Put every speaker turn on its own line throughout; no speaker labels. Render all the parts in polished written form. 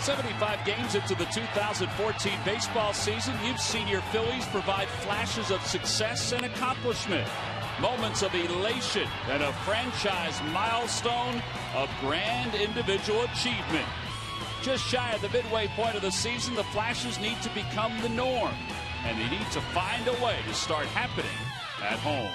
"75 games into the 2014 baseball season, you've seen your Phillies provide flashes of success and accomplishment, moments of elation, and a franchise milestone of grand individual achievement. Just shy of the midway point of the season, the flashes need to become the norm, and they need to find a way to start happening at home."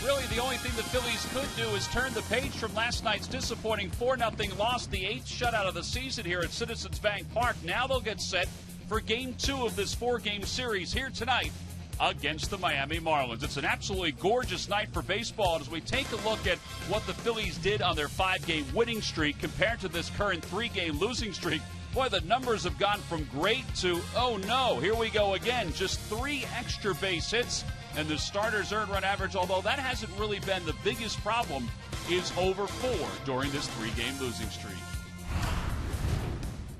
Really, the only thing the Phillies could do is turn the page from last night's disappointing 4-0 loss, the 8th shutout of the season here at Citizens Bank Park. Now they'll get set for Game 2 of this 4-game series here tonight against the Miami Marlins. It's an absolutely gorgeous night for baseball. And as we take a look at what the Phillies did on their 5-game winning streak compared to this current 3-game losing streak, boy, the numbers have gone from great to, oh no, here we go again. Just 3 extra base hits. And the starters' earned run average, although that hasn't really been the biggest problem, is over 4 during this 3-game losing streak.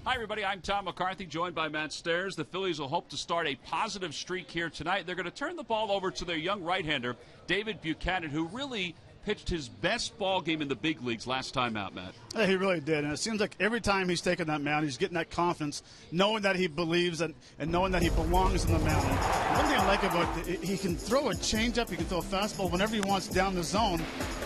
Hi, everybody. I'm Tom McCarthy, joined by Matt Stairs. The Phillies will hope to start a positive streak here tonight. They're going to turn the ball over to their young right-hander, David Buchanan, who really pitched his best ball game in the big leagues last time out, Matt.
Yeah, he really did, and it seems like every time he's taking that mound, he's getting that confidence, knowing that he believes and knowing that he belongs in the mound. One thing I like about it, he can throw a changeup, he can throw a fastball whenever he wants down the zone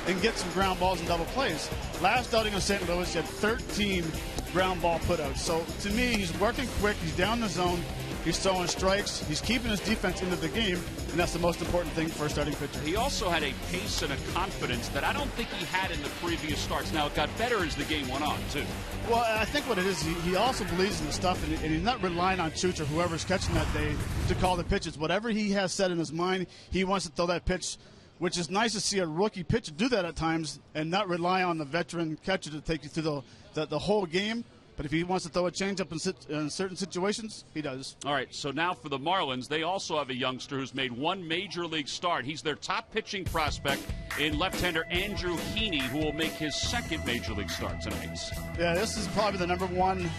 and get some ground balls and double plays. Last outing in St. Louis, he had 13 ground ball putouts. So to me, he's working quick, he's down the zone, he's throwing strikes, he's keeping his defense into the game, and that's the most important thing for a starting pitcher.
He also had a pace and a confidence that I don't think he had in the previous starts. Now, it got better as the game went on, too.
Well, I think what it is, he also believes in the stuff, and he's not relying on Chooch or whoever's catching that day to call the pitches. Whatever he has set in his mind, he wants to throw that pitch, which is nice to see a rookie pitcher do that at times and not rely on the veteran catcher to take you through the whole game. But if he wants to throw a changeup in certain situations, he does.
All right, so now for the Marlins, they also have a youngster who's made one major league start. He's their top pitching prospect in left-hander Andrew Heaney, who will make his second major league start tonight.
Yeah, this is probably the number one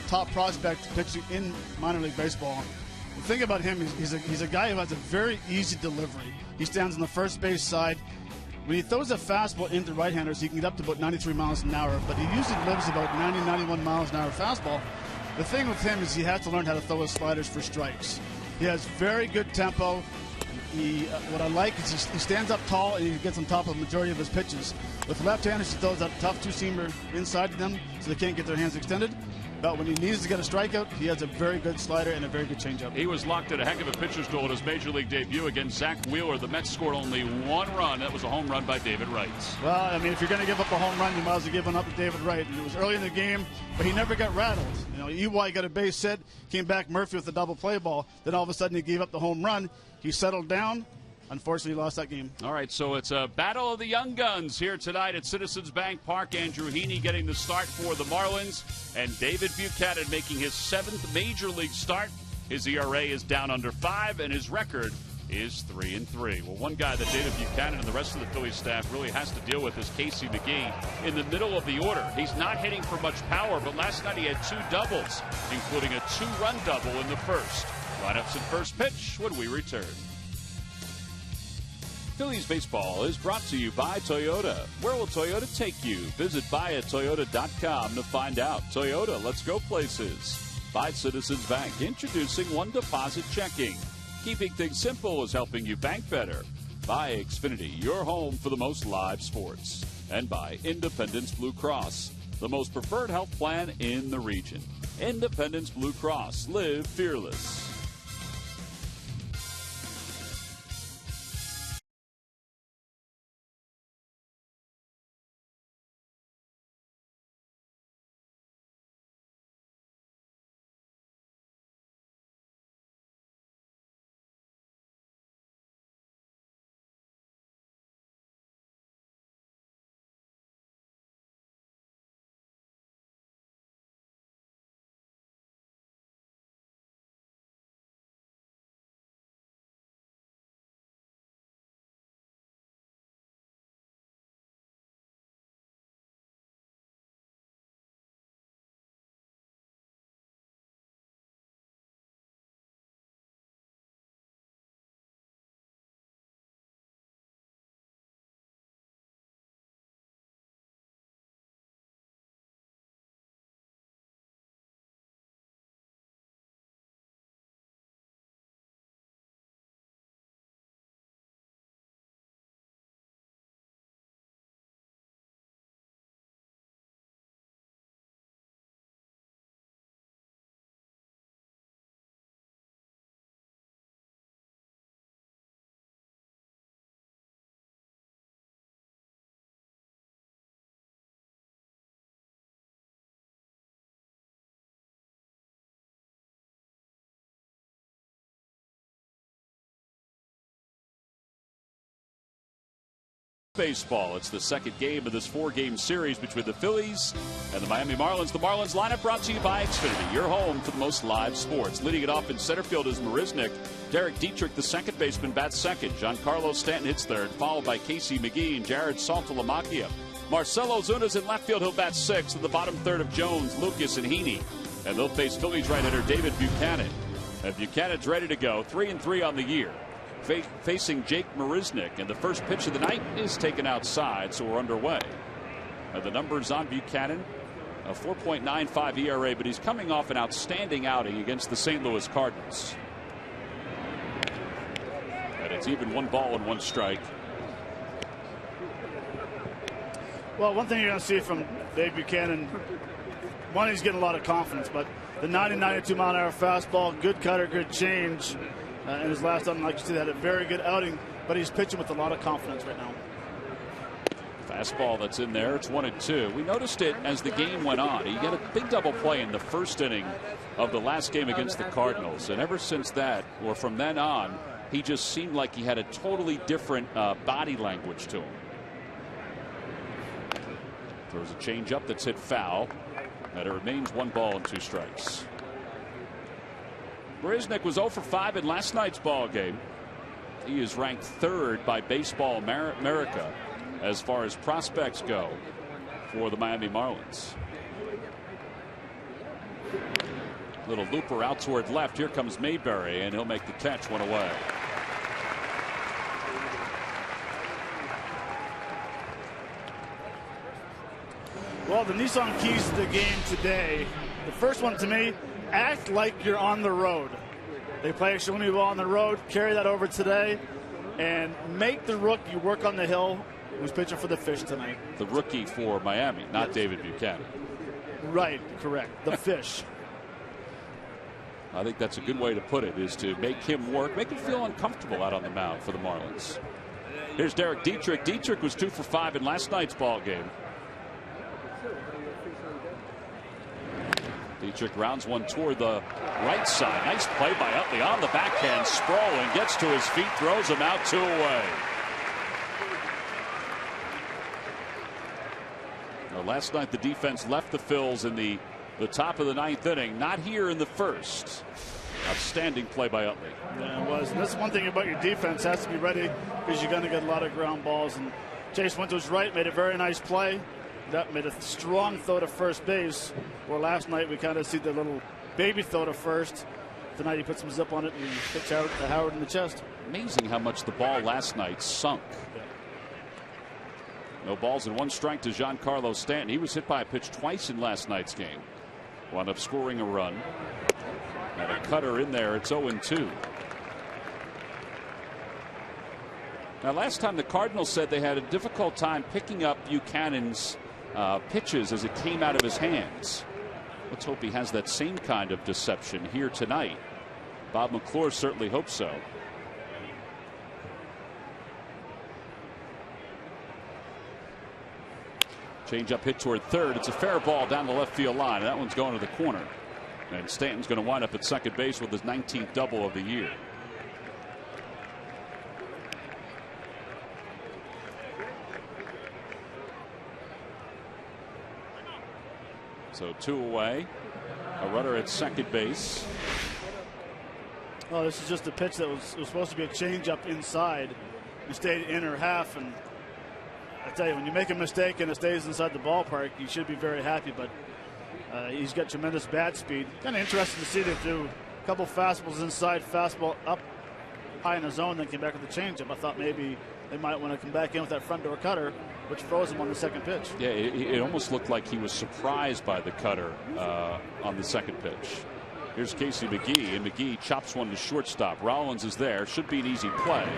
top prospect pitching in minor league baseball. The thing about him is he's a guy who has a very easy delivery. He stands on the first base side. When he throws a fastball into right-handers, he can get up to about 93 miles an hour, but he usually lives about 90, 91 miles an hour fastball. The thing with him is he has to learn how to throw his sliders for strikes. He has very good tempo. What I like is he stands up tall and he gets on top of the majority of his pitches. With left-handers, he throws that tough two-seamer inside to them so they can't get their hands extended. But when he needs to get a strikeout, he has a very good slider and a very good changeup.
He was locked at a heck of a pitcher's duel in his major league debut against Zach Wheeler. The Mets scored only 1 run. That was a home run by David Wright.
Well, I mean, if you're going to give up a home run, you might as well give one up to David Wright. And it was early in the game, but he never got rattled. You know, EY got a base hit, came back Murphy with a double play ball. Then all of a sudden he gave up the home run. He settled down. Unfortunately, lost that game.
All right, so it's a battle of the young guns here tonight at Citizens Bank Park. Andrew Heaney getting the start for the Marlins, and David Buchanan making his 7th major league start. His ERA is down under 5, and his record is 3-3. Well, one guy that David Buchanan and the rest of the Phillies staff really has to deal with is Casey McGee in the middle of the order. He's not hitting for much power, but last night he had 2 doubles, including a 2-run double in the first. Lineups and first pitch when we return. Phillies baseball is brought to you by Toyota. Where will Toyota take you? Visit buyatoyota.com to find out. Toyota, let's go places. By Citizens Bank, introducing One Deposit Checking. Keeping things simple is helping you bank better. By Xfinity, your home for the most live sports. And by Independence Blue Cross, the most preferred health plan in the region. Independence Blue Cross. Live fearless. Baseball. It's the second game of this 4-game series between the Phillies and the Miami Marlins. The Marlins lineup brought to you by Xfinity, your home for the most live sports. Leading it off in center field is Marisnick. Derek Dietrich, the second baseman, bats second. Giancarlo Stanton hits third, followed by Casey McGee and Jared Saltalamacchia. Marcelo Zuna's in left field. He'll bat sixth. In the bottom third of Jones, Lucas, and Heaney. And they'll face Phillies right-hander David Buchanan. And Buchanan's ready to go, 3-3 on the year. Facing Jake Marisnick, and the first pitch of the night is taken outside, so we're underway. The numbers on Buchanan, a 4.95 ERA, but he's coming off an outstanding outing against the St. Louis Cardinals. And it's even 1 ball and 1 strike.
Well, one thing you're going to see from Dave Buchanan, one, he's getting a lot of confidence, but the 90-92 mile an hour fastball, good cutter, good change. In his last outing, like you said, had a very good outing, but he's pitching with a lot of confidence right now.
Fastball that's in there. It's 1-2. We noticed it as the game went on. He got a big double play in the first inning of the last game against the Cardinals, and ever since that, or from then on, he just seemed like he had a totally different body language to him. Throws a changeup that's hit foul, and it remains 1 ball and 2 strikes. Marisnick was 0 for 5 in last night's ball game. He is ranked 3rd by Baseball America as far as prospects go for the Miami Marlins. Little looper out toward left. Here comes Mayberry, and he'll make the catch, 1 away.
Well, the Nissan keys to the game today. The first one to me, act like you're on the road. They play a Shawinigan ball on the road, carry that over today, and make the rookie work on the hill who's pitching for the Fish tonight.
The rookie for Miami, not yes. David Buchanan.
Right, correct. The Fish.
I think that's a good way to put it, is to make him work, make him feel uncomfortable out on the mound for the Marlins. Here's Derek Dietrich. Dietrich was 2 for 5 in last night's ball game. Dietrich rounds one toward the right side. Nice play by Utley on the backhand. Sproling gets to his feet, throws him out, 2 away. Now, last night the defense left the Phils in the top of the 9th inning. Not here in the first. Outstanding play by Utley.
Yeah, it was. And that's one thing about your defense, has to be ready, because you're going to get a lot of ground balls. And Chase went to his right, made a very nice play. That made a strong throw to first base, where last night we kind of see the little baby throw to first. Tonight he puts some zip on it and hits Howard in the chest. Amazing
how much the ball last night sunk.
Yeah.
No balls and 1 strike to Giancarlo Stanton. He was hit by a pitch twice in last night's game. Wound up scoring a run. And a cutter in there. It's 0-2. Now, last time the Cardinals said they had a difficult time picking up Buchanan's pitches as it came out of his hands. Let's hope he has that same kind of deception here tonight. Bob McClure certainly hopes so. Change up hit toward third. It's a fair ball down the left field line. And that one's going to the corner. And Stanton's going to wind up at second base with his 19th double of the year. So 2 away. A runner at second base.
Well, this is just a pitch that was supposed to be a changeup inside. It stayed inner half, and I tell you, when you make a mistake and it stays inside the ballpark, you should be very happy. But he's got tremendous bat speed. Kind of interesting to see them do a couple fastballs inside, fastball up high in the zone, then came back with the changeup. I thought maybe they might want to come back in with that front door cutter, which froze him on the second pitch.
Yeah, it almost looked like he was surprised by the cutter on the second pitch. Here's Casey McGee, and McGee chops one to shortstop. Rollins is there. Should be an easy play.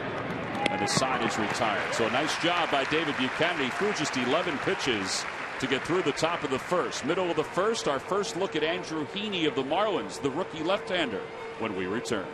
And his side is retired. So a nice job by David Buchanan. He threw just 11 pitches to get through the top of the first. Middle of the first, our first look at Andrew Heaney of the Marlins, the rookie left-hander, when we return.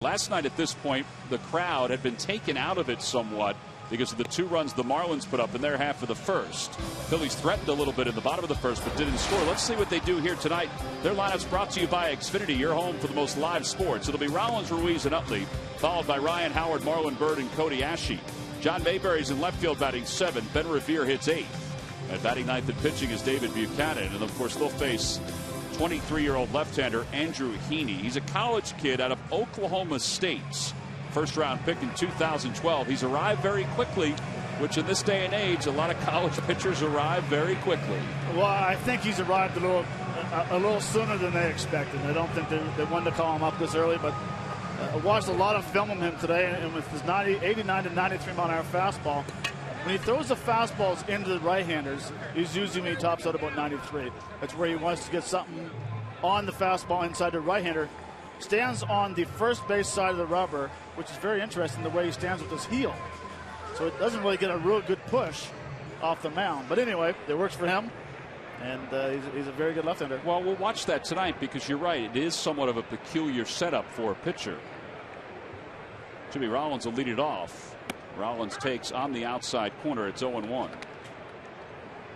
Last night at this point, the crowd had been taken out of it somewhat because of the 2 runs the Marlins put up in their half of the first. Phillies threatened a little bit in the bottom of the first but didn't score. Let's see what they do here tonight. Their lineup's brought to you by Xfinity, your home for the most live sports. It'll be Rollins, Ruiz, and Utley, followed by Ryan Howard, Marlon Byrd, and Cody Ashe. John Mayberry's in left field batting 7th. Ben Revere hits 8th. At batting 9th and pitching is David Buchanan. And, of course, they'll face 23-year-old left-hander Andrew Heaney. He's a college kid out of Oklahoma State. First-round pick in 2012. He's arrived very quickly, which in this day and age, a lot of college pitchers arrive very quickly.
Well, I think he's arrived a little sooner than they expected. I don't think they wanted to call him up this early, but I watched a lot of film of him today, and with his 89 to 93 mile-an-hour fastball, when he throws the fastballs into the right-handers, he's usually when he tops out about 93. That's where he wants to get something on the fastball inside the right-hander. Stands on the first base side of the rubber, which is very interesting the way he stands with his heel. So it doesn't really get a real good push off the mound. But anyway, it works for him, and he's a very good left-hander.
Well, we'll watch that tonight because you're right. It is somewhat of a peculiar setup for a pitcher. Jimmy Rollins will lead it off. Rollins takes on the outside corner. It's 0-1.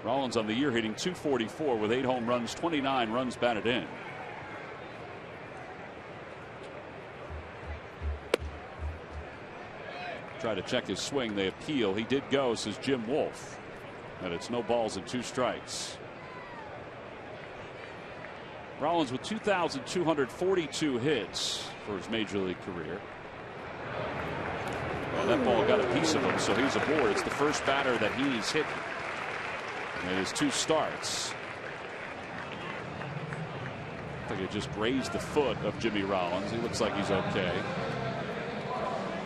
Rollins on the year hitting .244 with 8 home runs, 29 runs batted in. Try to check his swing. They appeal. He did go, says Jim Wolf. And it's no balls and 2 strikes. Rollins with 2,242 hits for his major league career. Well, that ball got a piece of him, so he's aboard. It's the first batter that he's hit in his 2 starts. I think it just grazed the foot of Jimmy Rollins. He looks like he's okay.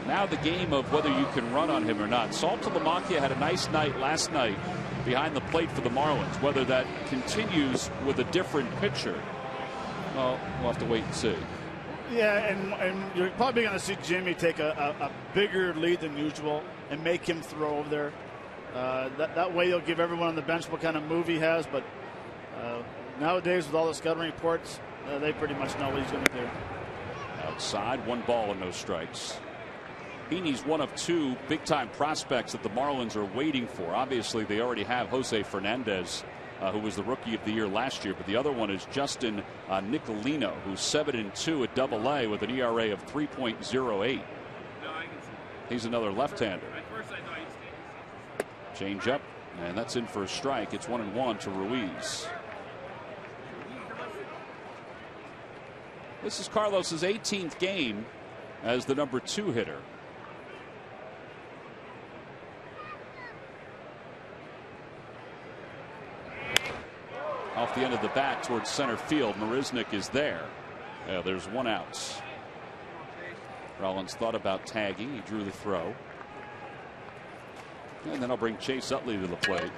Now the game of whether you can run on him or not. Saltalamacchia had a nice night last night behind the plate for the Marlins. Whether that continues with a different pitcher, well, we'll have to wait and see.
Yeah, and you're probably going to see Jimmy take a bigger lead than usual and make him throw over there. That way, he'll give everyone on the bench what kind of move he has. But nowadays, with all the scouting reports, they pretty much know what he's going to do.
Outside, 1 ball and no strikes. Heaney's one of 2 big-time prospects that the Marlins are waiting for. Obviously, they already have Jose Fernandez, who was the Rookie of the Year last year. But the other one is Justin Nicolino, who's 7-2 at Double-A with an ERA of 3.08. He's another left-hander. Change up, and that's in for a strike. It's 1-1 to Ruiz. This is Carlos's 18th game as the number 2 hitter. Off the end of the bat towards center field. Marisnick is there. There's 1 out. Rollins thought about tagging. He drew the throw. And then I'll bring Chase Utley to the plate.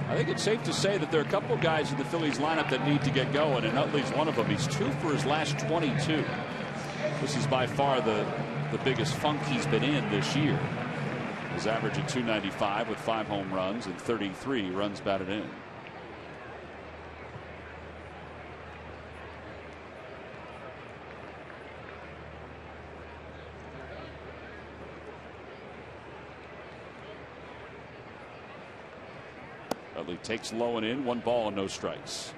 I think it's safe to say that there are a couple of guys in the Phillies lineup that need to get going, and Utley's one of them. He's 2 for his last 22. This is by far the biggest funk he's been in this year. His average at 295 with 5 home runs and 33 runs batted in. Utley takes low and in. 1 ball and no strikes.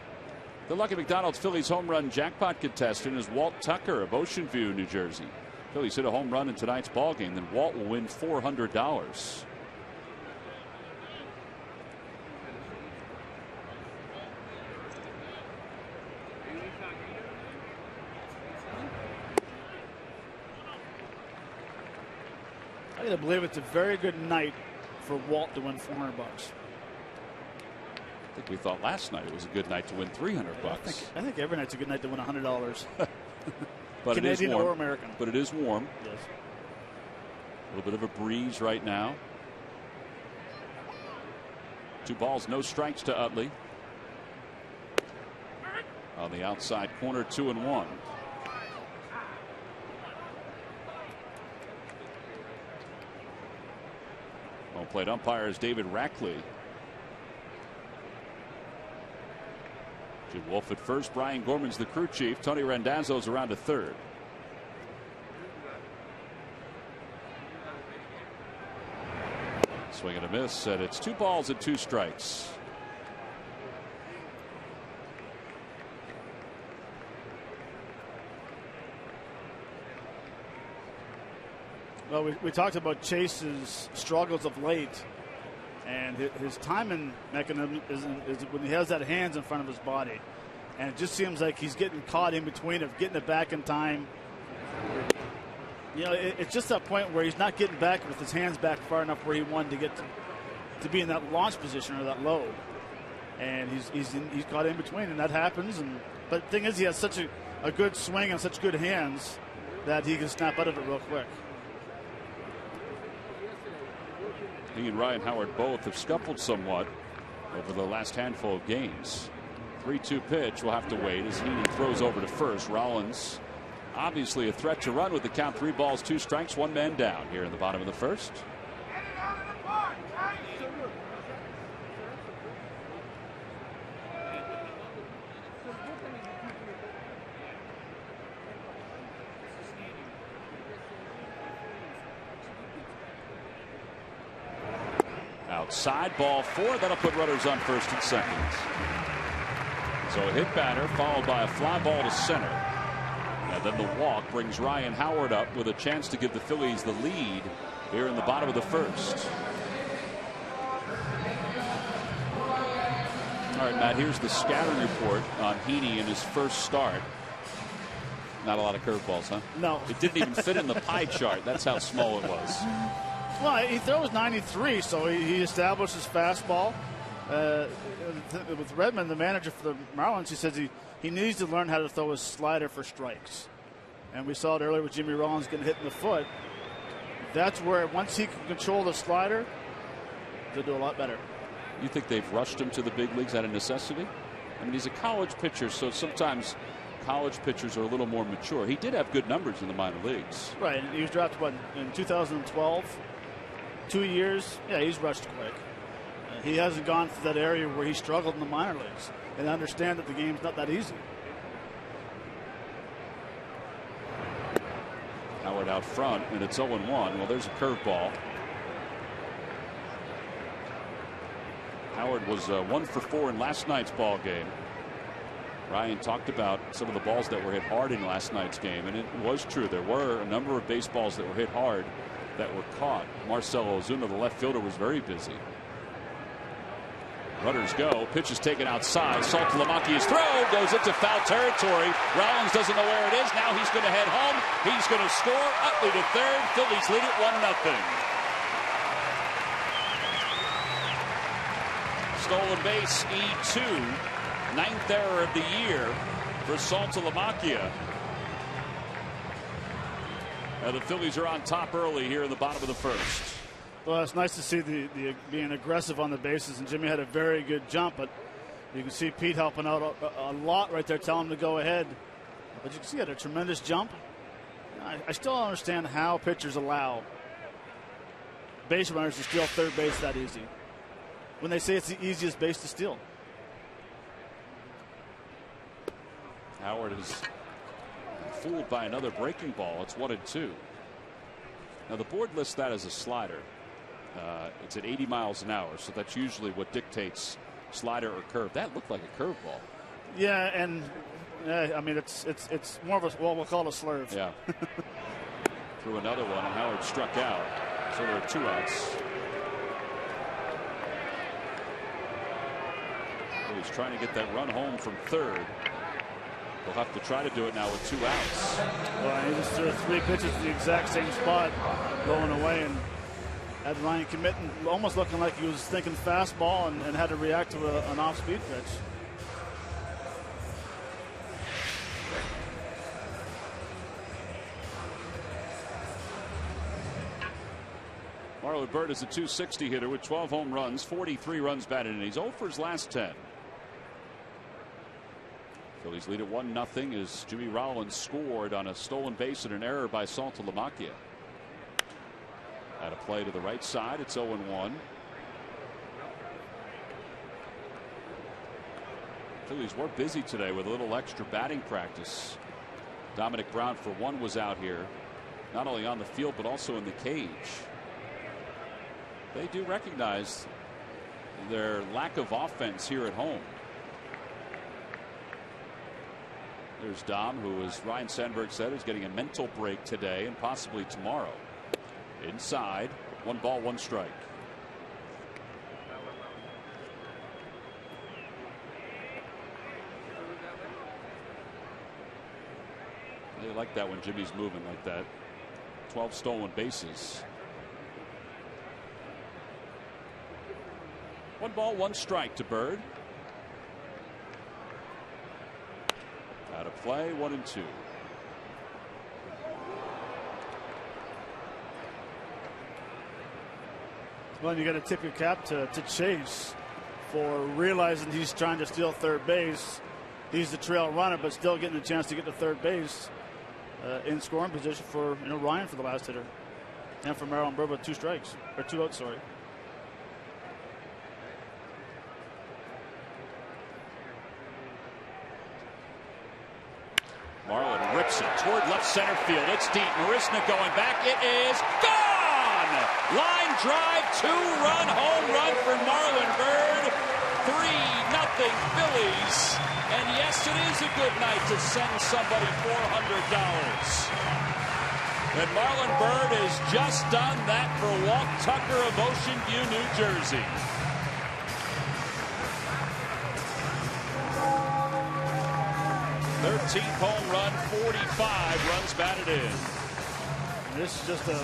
The Lucky McDonald's Phillies home run jackpot contestant is Walt Tucker of Ocean View, New Jersey. Phillies hit a home run in tonight's ball game, then Walt will win $400.
I gotta believe it's a very good night for Walt to win $400.
I think we thought last night it was a good night to win $300.
I think every night's a good night to win $100.
But
Canadian
it is warm.
or American.
But it is warm.
Yes.
A little bit of a breeze right now. 2 balls, no strikes to Utley. On the outside corner, 2-1. Home plate umpire is David Rackley. Jim Wolf at first. Brian Gorman's the crew chief. Tony Randazzo's around to third. Swing and a miss, and it's 2 balls and 2 strikes.
Well, we talked about Chase's struggles of late, and his timing mechanism is when he has that hands in front of his body, and it just seems like he's getting caught in between of getting it back in time. You know, it's just that point where he's not getting back with his hands back far enough where he wanted to get to be in that launch position or that low, and he's caught in between, and that happens. But the thing is, he has such a good swing and such good hands that he can snap out of it real quick.
He and Ryan Howard both have scuffled somewhat over the last handful of games. 3-2 pitch. We'll have to wait as Heaney throws over to first. Rollins obviously a threat to run with the count. 3 balls, 2 strikes, 1 man down here in the bottom of the first. Outside, ball 4. That'll put runners on first and second. So a hit batter followed by a fly ball to center. And then the walk brings Ryan Howard up with a chance to give the Phillies the lead here in the bottom of the first. All right, Matt, here's the scouting report on Heaney in his first start. Not a lot of curveballs, huh?
No.
It didn't even fit in the pie chart. That's how small it was.
Well, he throws 93, so he established his fastball. With Redmond, the manager for the Marlins, he says he needs to learn how to throw his slider for strikes. And we saw it earlier with Jimmy Rollins getting hit in the foot. That's where, once he can control the slider, they'll do a lot better.
You think they've rushed him to the big leagues out of necessity? I mean, he's a college pitcher, so sometimes college pitchers are a little more mature. He did have good numbers in the minor leagues.
Right. He was drafted, in 2012? 2 years. Yeah, he's rushed quick. He hasn't gone to that area where he struggled in the minor leagues, and understand that the game's not that easy.
Howard out front, and it's 0-1. Well, there's a curveball. Howard was 1 for 4 in last night's ball game. Ryan talked about some of the balls that were hit hard in last night's game, and it was true. There were a number of baseballs that were hit hard that were caught. Marcell Ozuna, the left fielder, was very busy. Runners go. Pitch is taken outside. Saltalamacchia's throw goes into foul territory. Rollins doesn't know where it is. Now he's going to head home. He's going to score. Utley to third. Phillies lead it 1-0. Stolen base, E2. 9th error of the year for Saltalamacchia. The Phillies are on top early here in the bottom of the first.
Well, it's nice to see the being aggressive on the bases, and Jimmy had a very good jump, but you can see Pete helping out a lot right there, telling him to go ahead. But you can see he had a tremendous jump. I still don't understand how pitchers allow base runners to steal third base that easy when they say it's the easiest base to steal.
Howard is fooled by another breaking ball. It's 1-2. Now the board lists that as a slider. It's at 80 miles an hour, so that's usually what dictates slider or curve. That looked like a curveball.
Yeah, and I mean it's more of a, well, we'll call it a slurve.
Yeah. Threw another one, and Howard struck out. So there are 2 outs. He's trying to get that run home from third. They'll have to try to do it now with 2 outs.
Well, he just threw 3 pitches to the exact same spot, going away, and had Ryan committing, almost looking like he was thinking fastball and had to react to an off-speed pitch.
Marlon Byrd is a .260 hitter with 12 home runs, 43 runs batted in. He's 0 for his last 10. Phillies lead at 1-0 as Jimmy Rollins scored on a stolen base and an error by Saltalamacchia. At a play to the right side, it's 0-1. Phillies were busy today with a little extra batting practice. Dominic Brown, for one, was out here, not only on the field but also in the cage. They do recognize their lack of offense here at home. There's Dom, who, as Ryan Sandberg said, is getting a mental break today and possibly tomorrow. Inside, 1 ball, 1 strike. They like that when Jimmy's moving like that. 12 stolen bases. 1 ball, 1 strike to Bird. Out of play, 1-2.
Well, you got to tip your cap to Chase for realizing he's trying to steal third base. He's the trail runner, but still getting a chance to get to third base in scoring position for Ryan for the last hitter, and for Maryland Bird with 2 strikes or 2 outs. Sorry.
Marlin rips it toward left center field. It's deep. Marisnik going back. It is gone. Line drive, 2-run home run for Marlon Bird. 3-0 Phillies. And yes, it is a good night to send somebody $400. And Marlon Bird has just done that for Walt Tucker of Ocean View, New Jersey. th home run, 45 runs batted in.
This is just a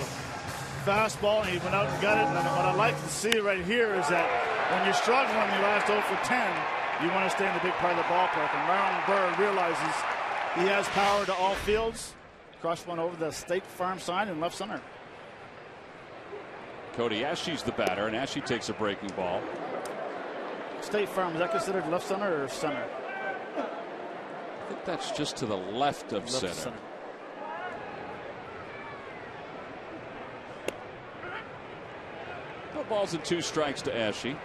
fastball, and he went out and got it. And what I like to see right here is that when you're struggling in your last 0 for 10, you want to stay in the big part of the ballpark. And Marlon Bird realizes he has power to all fields. Crushed one over the State Farm sign in left center.
Cody Ashe's the batter, and Ashe takes a breaking ball.
State Farm, is that considered left center or center?
I think that's just to the left of center. No balls and 2 strikes to Ashe.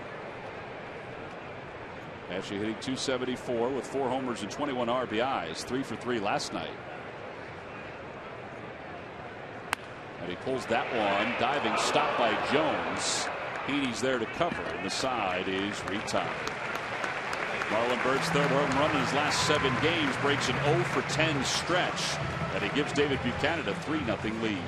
Ashe hitting .274 with 4 homers and 21 RBIs, 3 for 3 last night. And he pulls that one, diving stop by Jones. Heaney's there to cover, and the side is retired. Marlon Bird's 3rd home run in his last 7 games breaks an 0 for 10 stretch, and it gives David Buchanan a 3-0 lead.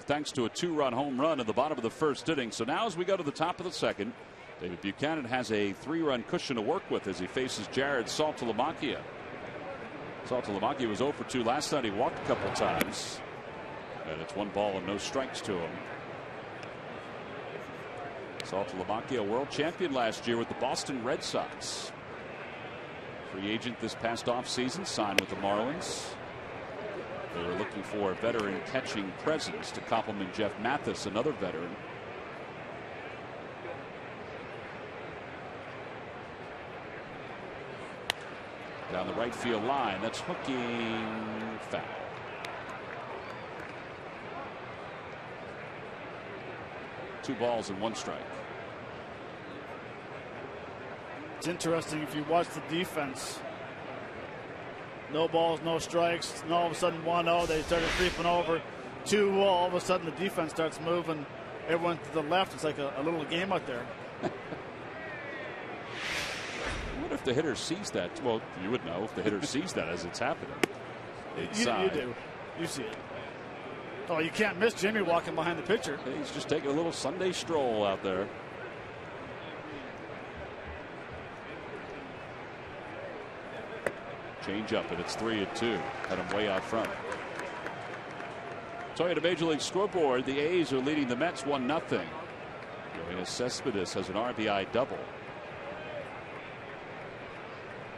Thanks to a 2-run home run in the bottom of the 1st inning. So now as we go to the top of the 2nd, David Buchanan has a 3-run cushion to work with as he faces Jared Saltalamacchia. Saltalamacchia was 0 for 2 last night. He walked a couple times. And it's 1 ball and no strikes to him. Saltalamacchia, world champion last year with the Boston Red Sox. Free agent this past offseason, signed with the Marlins. They were looking for a veteran catching presence to complement Jeff Mathis, another veteran. Down the right field line, that's hooking foul. Two balls and one strike.
It's interesting if you watch the defense. No balls, no strikes. And all of a sudden 1-0, they started creeping over. 2-0, all of a sudden the defense starts moving. Everyone to the left. It's like a little game out there.
What if the hitter sees that? Well, you would know if the hitter sees that as it's happening.
You do. You see it. Oh, you can't miss Jimmy walking behind the pitcher.
He's just taking a little Sunday stroll out there. Change up, and it's 3-2. Had him way out front. Toyota Major League Scoreboard. The A's are leading the Mets 1-0. Yoenis Cespedes has an RBI double.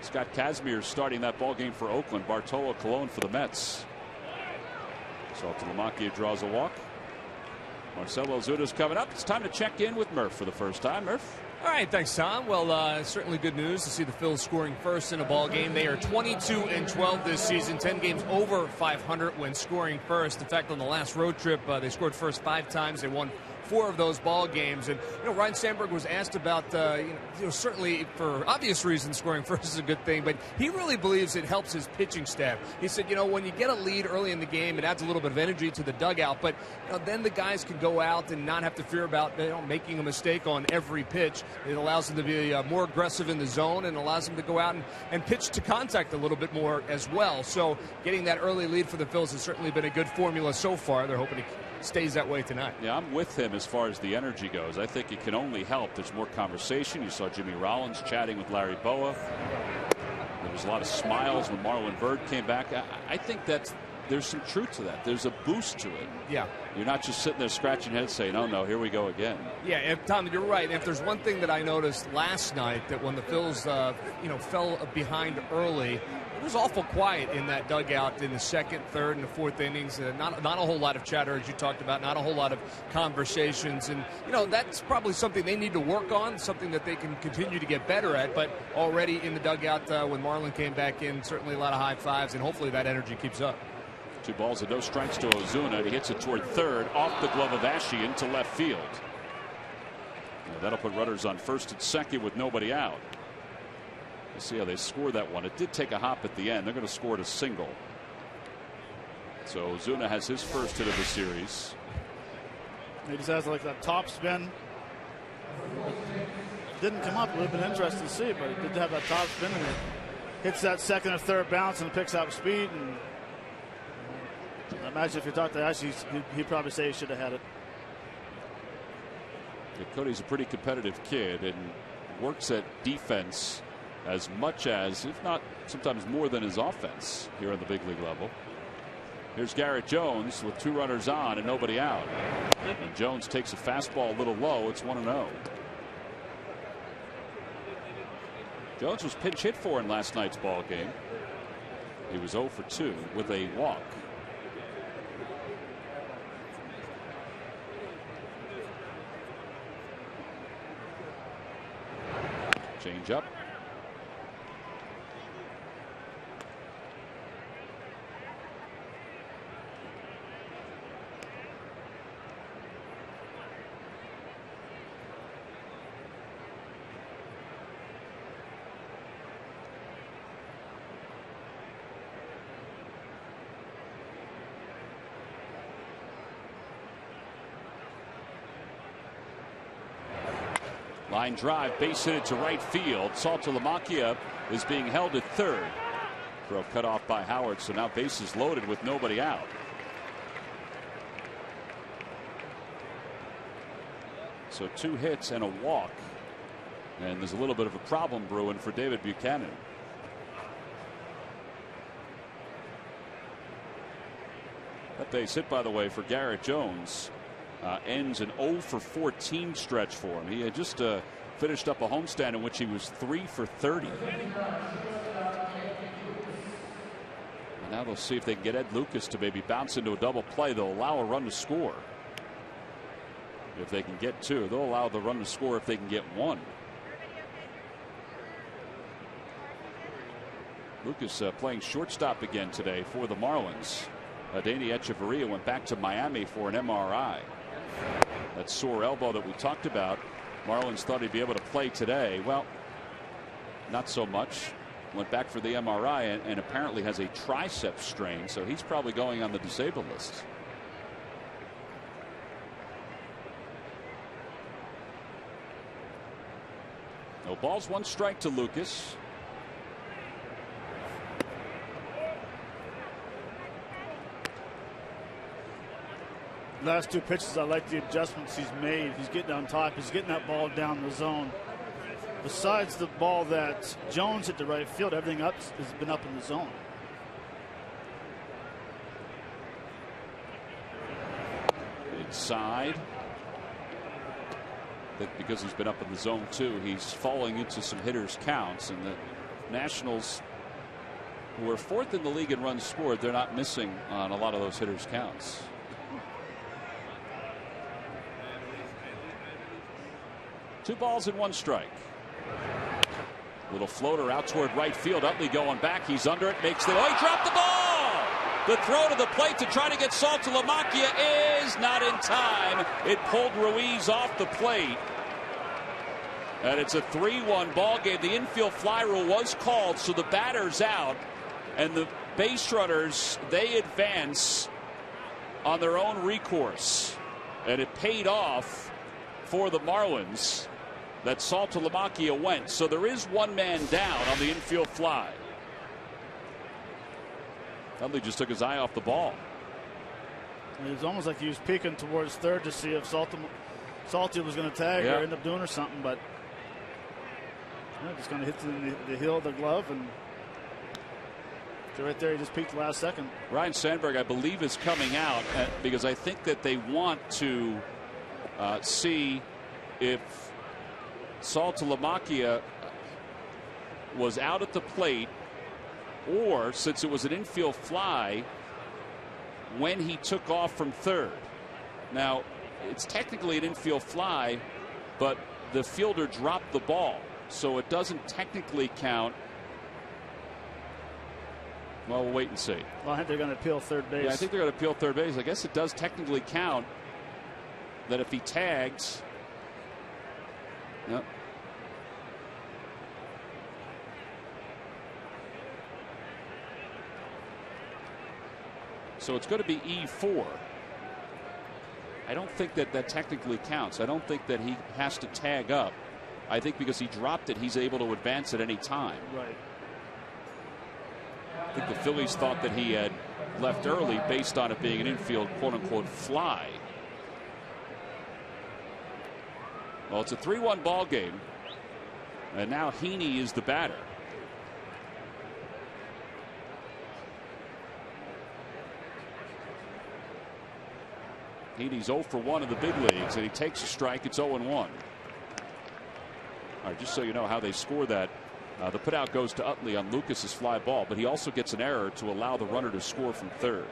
Scott Kazmir starting that ball game for Oakland. Bartolo Colon for the Mets. Saltalamacchia draws a walk. Marcelo Ozuna's coming up. It's time to check in with Murph for the first time. Murph.
All right, thanks, Tom. Well, certainly good news to see the Phillies scoring first in a ball game. They are 22-12 this season, 10 games over 500 when scoring first. In fact, on the last road trip, they scored first 5 times. They won 4 of those ball games. And Ryan Sandberg was asked about certainly for obvious reasons scoring first is a good thing, but he really believes it helps his pitching staff. He said, when you get a lead early in the game, it adds a little bit of energy to the dugout, but then the guys can go out and not have to fear about making a mistake on every pitch. It allows them to be more aggressive in the zone and allows them to go out and pitch to contact a little bit more as well. So getting that early lead for the Phils has certainly been a good formula so far. They're hoping it stays that way tonight.
Yeah, I'm with him as far as the energy goes. I think it can only help. There's more conversation. You saw Jimmy Rollins chatting with Larry Boa. There was a lot of smiles when Marlon Byrd came back. I think there's some truth to that. There's a boost to it.
Yeah.
You're not just sitting there scratching your head saying, oh, no, here we go again.
Yeah, Tom, you're right. And if there's one thing that I noticed last night, that when the Phils, fell behind early, it was awful quiet in that dugout in the second, third, and the fourth innings. Not a whole lot of chatter, as you talked about, not a whole lot of conversations. And, that's probably something they need to work on, something that they can continue to get better at. But already in the dugout when Marlon came back in, certainly a lot of high fives, and hopefully that energy keeps up.
2 balls and no strikes to Ozuna. He hits it toward third, off the glove of Ashe into left field. That'll put runners on first and second with nobody out. We'll see how they score that one. It did take a hop at the end. They're going to score it a single. So Ozuna has his first hit of the series.
He just has like that top spin. Didn't come up. It would have been interesting to see, but it did have that top spin, and it hits that second or third bounce and picks up speed. And I imagine if you talk to Ashe, he'd probably say he should have had it.
Yeah, Cody's a pretty competitive kid and works at defense as much as, if not sometimes more than, his offense here on the big league level. Here's Garrett Jones with 2 runners on and nobody out. And Jones takes a fastball a little low. It's 1-0. Jones was pinch hit for in last night's ball game. He was 0 for 2 with a walk. Change up. Line drive, base hit it to right field. Saltalamacchia is being held at third. Throw cut off by Howard, so now bases loaded with nobody out. So 2 hits and a walk. And there's a little bit of a problem brewing for David Buchanan. That base hit, by the way, for Garrett Jones ends an 0 for 14 stretch for him. He had just finished up a homestand in which he was 3 for 30. And now they'll see if they can get Ed Lucas to maybe bounce into a double play. They'll allow a run to score if they can get 2. They'll allow the run to score if they can get 1. Lucas playing shortstop again today for the Marlins. Danny Echeverria went back to Miami for an MRI. That sore elbow that we talked about. Marlins thought he'd be able to play today. Well, not so much. Went back for the MRI and apparently has a tricep strain, so he's probably going on the disabled list. No balls, 1 strike to Lucas.
Last 2 pitches, I like the adjustments he's made. He's getting on top. He's getting that ball down the zone. Besides the ball that Jones hit the right field, everything up has been up in the zone.
Inside. I think because he's been up in the zone too, he's falling into some hitters' counts. And the Nationals, who are 4th in the league in runs scored, they're not missing on a lot of those hitters' counts. Two balls and 1 strike. Little floater out toward right field. Utley going back. He's under it. Makes the. Oh, he dropped the ball. The throw to the plate to try to get Saltalamacchia is not in time. It pulled Ruiz off the plate. And it's a 3-1 ball game. The infield fly rule was called, so the batter's out. And the base runners, they advance on their own recourse. And it paid off for the Marlins that Saltalamacchia went. So there is 1 man down on the infield fly. Dudley just took his eye off the ball.
It was almost like he was peeking towards third to see if Salty was going to tag or end up doing or something, but just going to hit the heel of the glove, and right there he just peeked the last second.
Ryan Sandberg, I believe, is coming out because I think that they want to see if Saltalamacchia was out at the plate, or since it was an infield fly, when he took off from third. Now, it's technically an infield fly, but the fielder dropped the ball, so it doesn't technically count. Well, we'll wait and see.
Well, I think they're going to appeal third base.
Yeah, I think they're going to appeal third base. I guess it does technically count that if he tags. Yep. So it's going to be E4. I don't think that technically counts. I don't think that he has to tag up. I think because he dropped it, he's able to advance at any time.
Right.
I think the Phillies thought that he had left early based on it being an infield quote-unquote fly. Well, it's a 3-1 ball game, and now Heaney is the batter. Heaney's 0 for 1 in the big leagues, and he takes a strike. It's 0-1. All right, just so you know how they score that, the putout goes to Utley on Lucas's fly ball, but he also gets an error to allow the runner to score from third.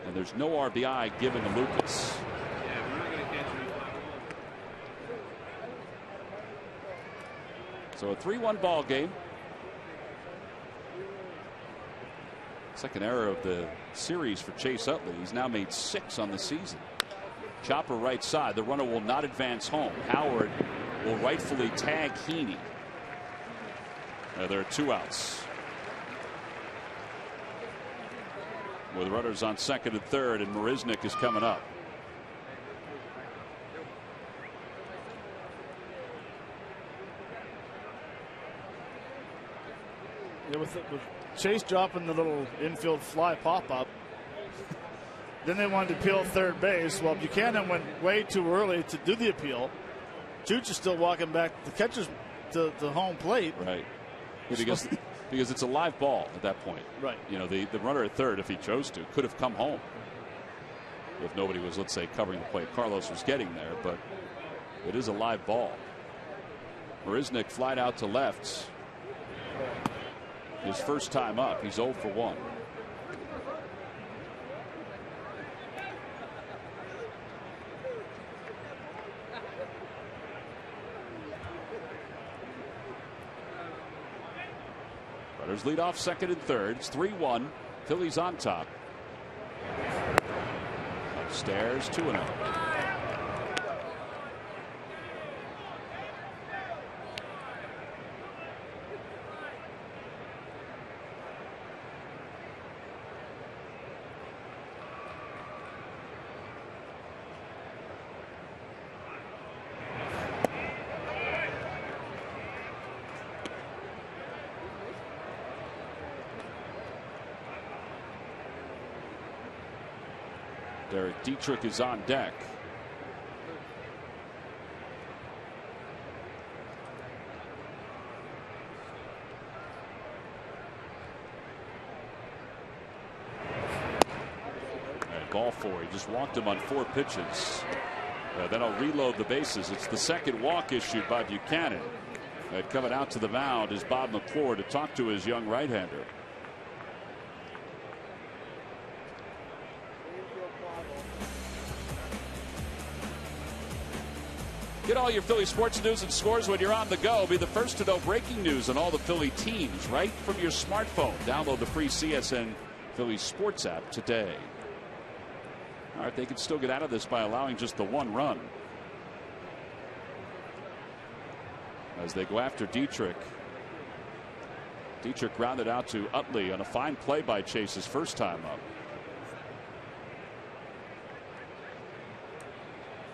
And there's no RBI given to Lucas. So a 3-1 ball game. Second error of the series for Chase Utley. He's now made 6 on the season. Chopper right side. The runner will not advance home. Howard will rightfully tag Heaney. There are 2 outs. With runners on second and third, and Marisnick is coming up.
Yeah, with Chase dropping the little infield fly pop-up, then they wanted to appeal third base. Well, Buchanan went way too early to do the appeal. Chooch is still walking back the catcher's to the home plate.
Right. Because because it's a live ball at that point.
Right.
You know, the runner at third, if he chose to, could have come home if nobody was, let's say, covering the plate. Carlos was getting there, but it is a live ball. Marisnick flied out to left. His first time up. He's 0 for 1. Runners lead off second and third. It's 3-1. Phillies on top. Upstairs 2-0. Derek Dietrich is on deck. And ball 4. He just walked him on 4 pitches. Then I'll reload the bases. It's the second walk issued by Buchanan. Coming out to the mound is Bob McClure to talk to his young right-hander. Get all your Philly sports news and scores when you're on the go. Be the first to know breaking news on all the Philly teams right from your smartphone. Download the free CSN Philly Sports app today. All right, they can still get out of this by allowing just the 1 run. As they go after Dietrich. Dietrich grounded out to Utley on a fine play by Chase his first time up.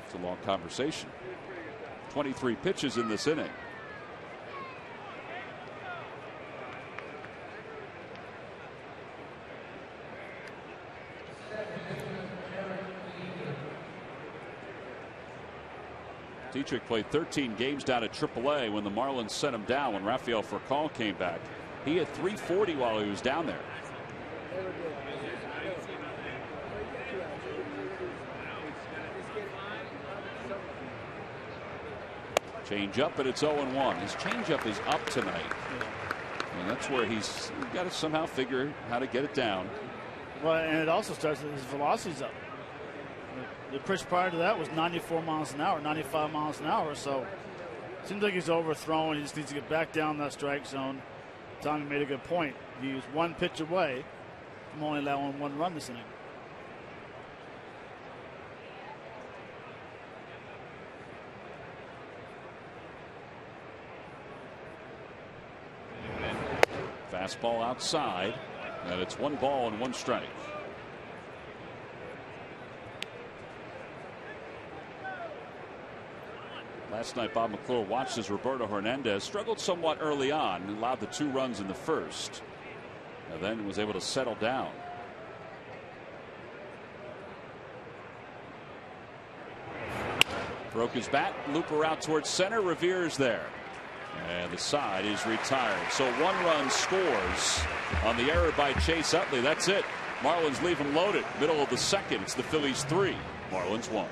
It's a long conversation. 23 pitches in this inning. Dietrich played 13 games down at AAA when the Marlins sent him down when Rafael Furcal came back. He had 340 while he was down there. Change up, and it's 0-1. His changeup is up tonight. And that's where he's got to somehow figure how to get it down.
Well, and it also starts with his velocity's up. The pitch prior to that was 94 miles an hour, 95 miles an hour. So it seems like he's overthrown. He just needs to get back down that strike zone. Tommy made a good point. He was 1 pitch away from only allowing 1 run this inning.
Fastball outside, and it's 1 ball and 1 strike. Last night, Bob McClure watched as Roberto Hernandez struggled somewhat early on and allowed the 2 runs in the first, and then was able to settle down. Broke his bat, looper out towards center. Revere's there. And the side is retired. So 1 run scores on the error by Chase Utley. That's it. Marlins leave him loaded. Middle of the second. It's the Phillies 3. Marlins 1.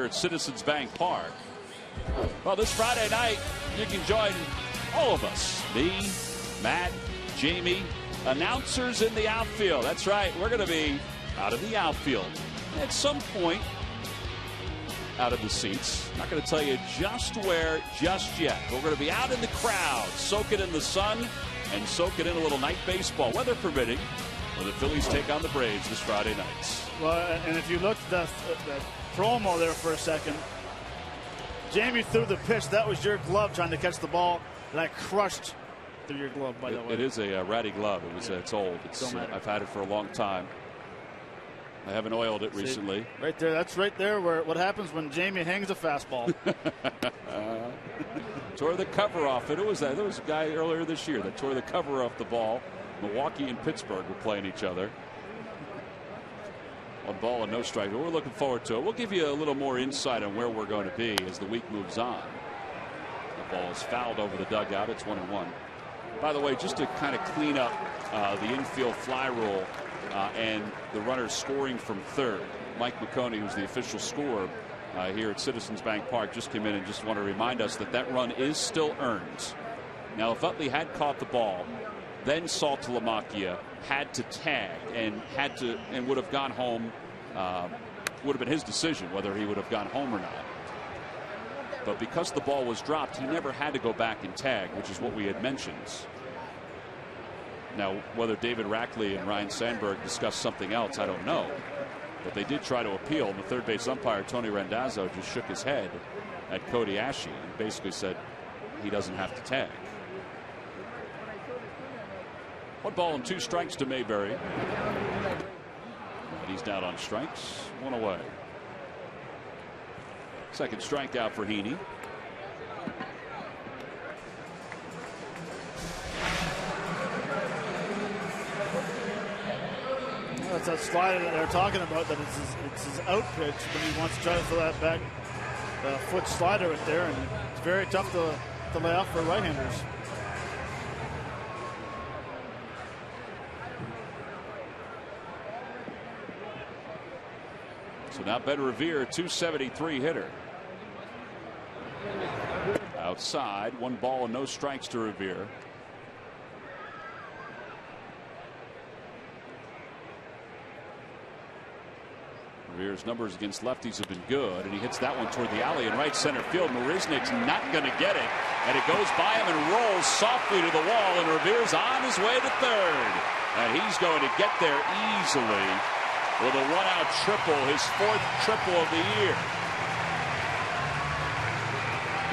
at Citizens Bank Park. Well, this Friday night, you can join all of us. Me, Matt, Jamie, announcers in the outfield. That's right. We're going to be out of the outfield at some point, out of the seats. Not going to tell you just where just yet. We're going to be out in the crowd, soak it in the sun, and soak it in a little night baseball, weather permitting, when the Phillies take on the Braves this Friday night.
Well, and if you look at the promo there for a second, Jamie threw the pitch. That was your glove trying to catch the ball that I crushed through your glove, by the way.
It is a ratty glove. It's old. I've had it for a long time. I haven't oiled it recently.
Right there. That's right there where what happens when Jamie hangs a fastball.
Tore the cover off it. There was a guy earlier this year that tore the cover off the ball. Milwaukee and Pittsburgh were playing each other. 1 ball and no strike. But we're looking forward to it. We'll give you a little more insight on where we're going to be as the week moves on. The ball is fouled over the dugout. It's 1-1. By the way, just to kind of clean up the infield fly rule and the runners scoring from third. Mike McConey, who's the official scorer here at Citizens Bank Park, just came in and just want to remind us that that run is still earned. Now, if Utley had caught the ball, then Saltalamacchia had to tag and would have gone home. Would have been his decision whether he would have gone home or not. But because the ball was dropped, he never had to go back and tag, which is what we had mentioned. Now, whether David Rackley and Ryan Sandberg discussed something else, I don't know. But they did try to appeal, and the third base umpire, Tony Randazzo, just shook his head at Cody Ashe and basically said he doesn't have to tag. 1 ball and 2 strikes to Mayberry. And he's down on strikes. 1 away. Second strikeout for Heaney.
That's that slider that they're talking about, that it's his out pitch when he wants to try to throw that back foot slider right there, and it's very tough to lay off for right-handers.
So now Ben Revere, 273 hitter. Outside, 1 ball and no strikes to Revere. Revere's numbers against lefties have been good, and he hits that one toward the alley in right center field. Marisnik's not going to get it, and it goes by him and rolls softly to the wall, and Revere's on his way to third, and he's going to get there easily with a 1-out triple, his 4th triple of the year.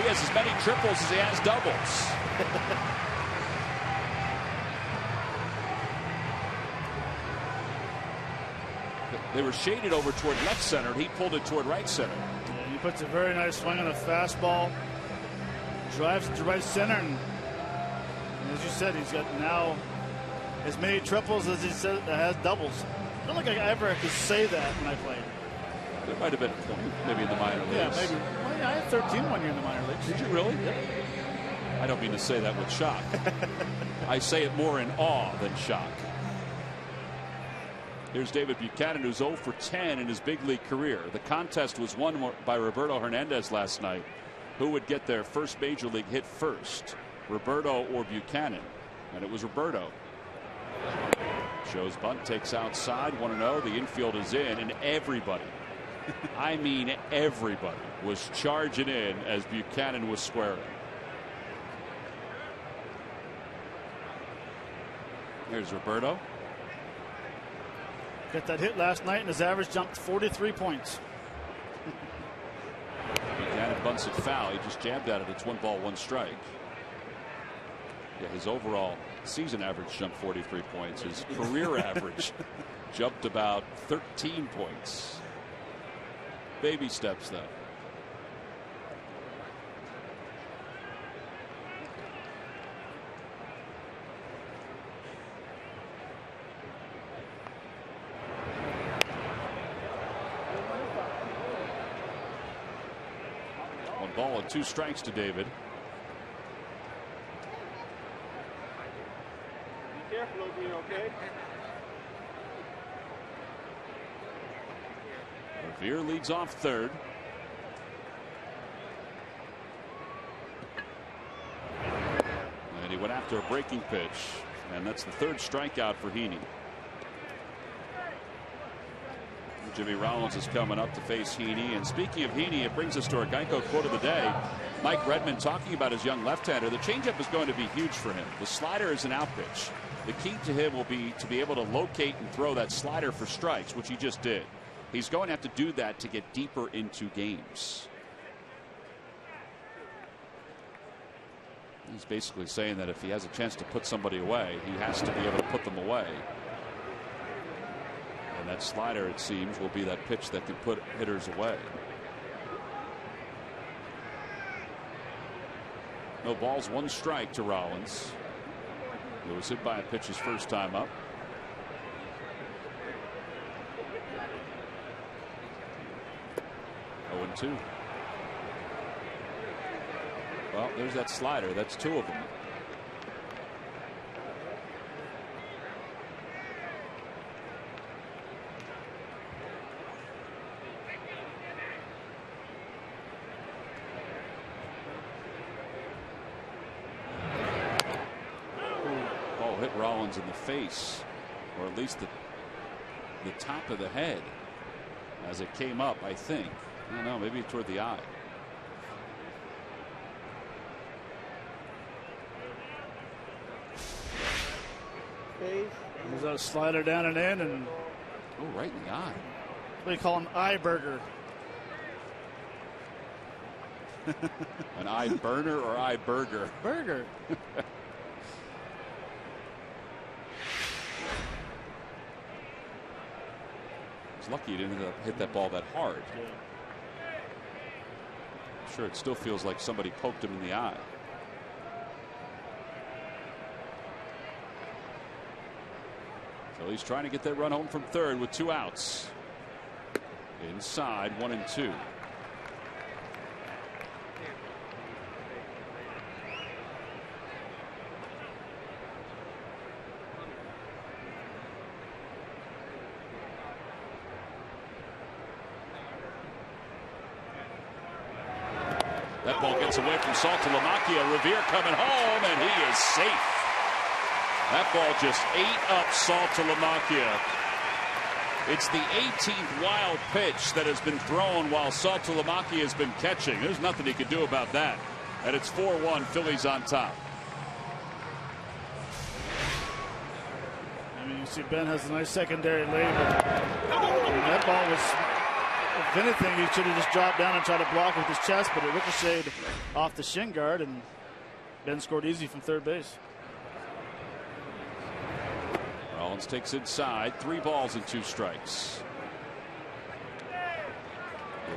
He has as many triples as he has doubles. They were shaded over toward left center, and he pulled it toward right center.
Yeah, he puts a very nice swing on a fastball, drives it to right center, and as you said, he's got now as many triples as he said has doubles. I don't think I ever could say that when I played.
There might have been a point, maybe in the minor leagues.
Yeah, maybe. Well, yeah, I had 13 1 year in the minor leagues.
Did you really?
Yep.
I don't mean to say that with shock. I say it more in awe than shock. Here's David Buchanan, who's 0 for 10 in his big league career. The contest was won by Roberto Hernandez last night. Who would get their first major league hit first, Roberto or Buchanan? And it was Roberto. Shows bunt, takes outside, 1-0. The infield is in, and everybody, I mean everybody, was charging in as Buchanan was squaring. Here's Roberto.
Got that hit last night, and his average jumped 43 points.
Buchanan bunts it foul. He just jabbed at it. It's 1 ball, 1 strike. Yeah, his overall season average jumped 43 points. His career average jumped about 13 points. Baby steps, though. Ball and 2 strikes to David.
Be careful over here, okay?
Revere leads off third. after a breaking pitch, and that's the third strikeout for Heaney. Jimmy Rollins is coming up to face Heaney. And speaking of Heaney, it brings us to our Geico quote of the day. Mike Redmond talking about his young left-hander. The changeup is going to be huge for him. The slider is an out pitch. The key to him will be to be able to locate and throw that slider for strikes, which he just did. He's going to have to do that to get deeper into games. He's basically saying that if he has a chance to put somebody away, he has to be able to put them away. And that slider, it seems, will be that pitch that can put hitters away. No balls, one strike to Rollins. He was hit by a pitch his first time up. Oh, 0-2. Well, there's that slider. That's two of them. Hit Rollins in the face, or at least the top of the head as it came up. I think, I don't know, maybe toward the eye.
There's a slider down and in, and
right in the eye.
What do you call an eye burger?
An eye burner or eye burger?
Burger.
Lucky he didn't hit that ball that hard. I'm sure it still feels like somebody poked him in the eye. So he's trying to get that run home from third with 2 outs. Inside, 1-2. That ball gets away from Saltalamacchia. Revere coming home, and he is safe. That ball just ate up Saltalamacchia. It's the 18th wild pitch that has been thrown while Saltalamacchia has been catching. There's nothing he could do about that. And it's 4-1, Phillies on top.
I mean, you see Ben has a nice secondary lead, but that ball was, if anything, he should have just dropped down and tried to block with his chest, but it ricocheted off the shin guard, and Ben scored easy from third base.
Rollins takes inside, 3 balls and 2 strikes.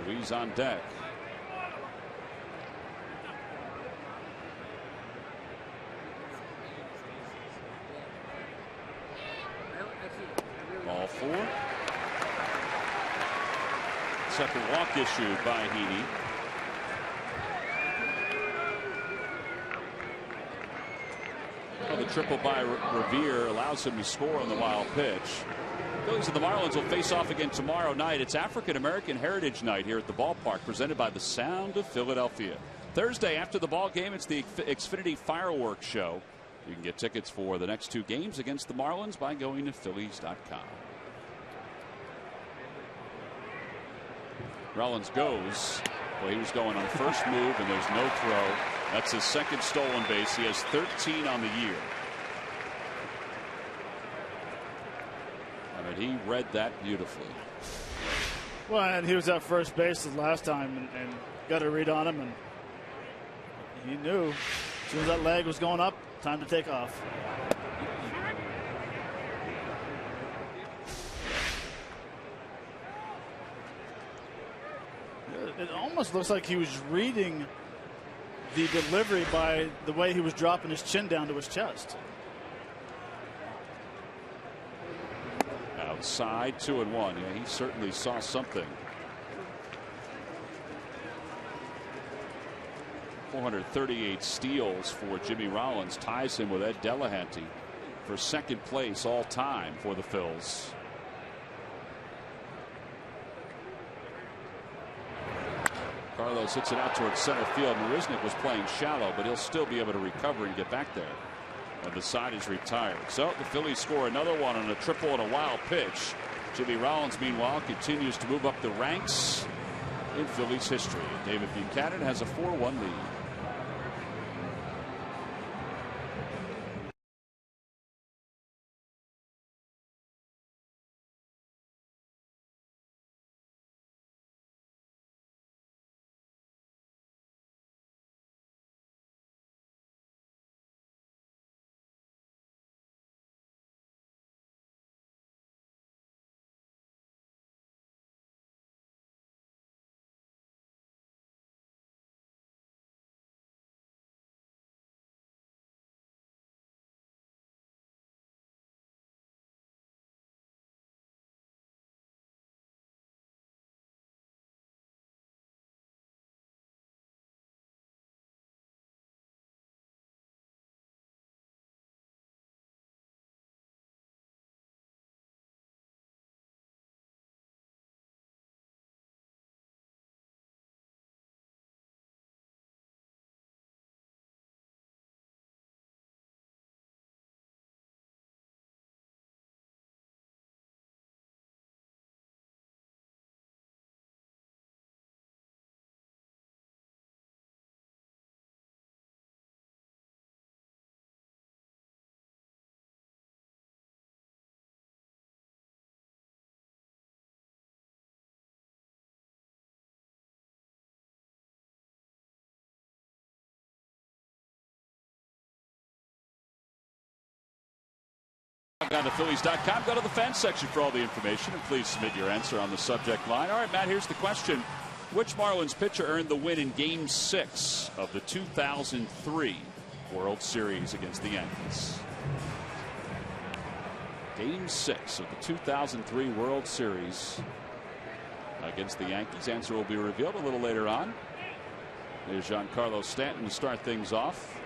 Ruiz on deck. Ball 4. Second walk issued by Heaney. Well, the triple by Revere allows him to score on the wild pitch. Phillies and the Marlins will face off again tomorrow night. It's African American Heritage Night here at the ballpark, presented by the Sound of Philadelphia. Thursday after the ball game, it's the Xfinity Fireworks Show. You can get tickets for the next 2 games against the Marlins by going to Phillies.com. Rollins goes. Well, he was going on first move, and there's no throw. That's his second stolen base. He has 13 on the year. I mean, he read that beautifully.
Well, and he was at first base the last time and got a read on him, and he knew as soon as that leg was going up, time to take off. It almost looks like he was reading the delivery by the way he was dropping his chin down to his chest.
Outside, 2-1. Yeah, he certainly saw something. 438 steals for Jimmy Rollins ties him with Ed Delahanty for second place all time for the Phils. Carlos hits it out towards center field. Marisnick was playing shallow, but he'll still be able to recover and get back there. And the side is retired. So the Phillies score another one on a triple and a wild pitch. Jimmy Rollins, meanwhile, continues to move up the ranks in Phillies history. David Buchanan has a 4-1 lead. On to Phillies.com. Go to the fan section for all the information, and please submit your answer on the subject line. All right, Matt, here's the question. Which Marlins pitcher earned the win in Game 6 of the 2003 World Series against the Yankees? Game 6 of the 2003 World Series against the Yankees. Answer will be revealed a little later on. There's Giancarlo Stanton to start things off.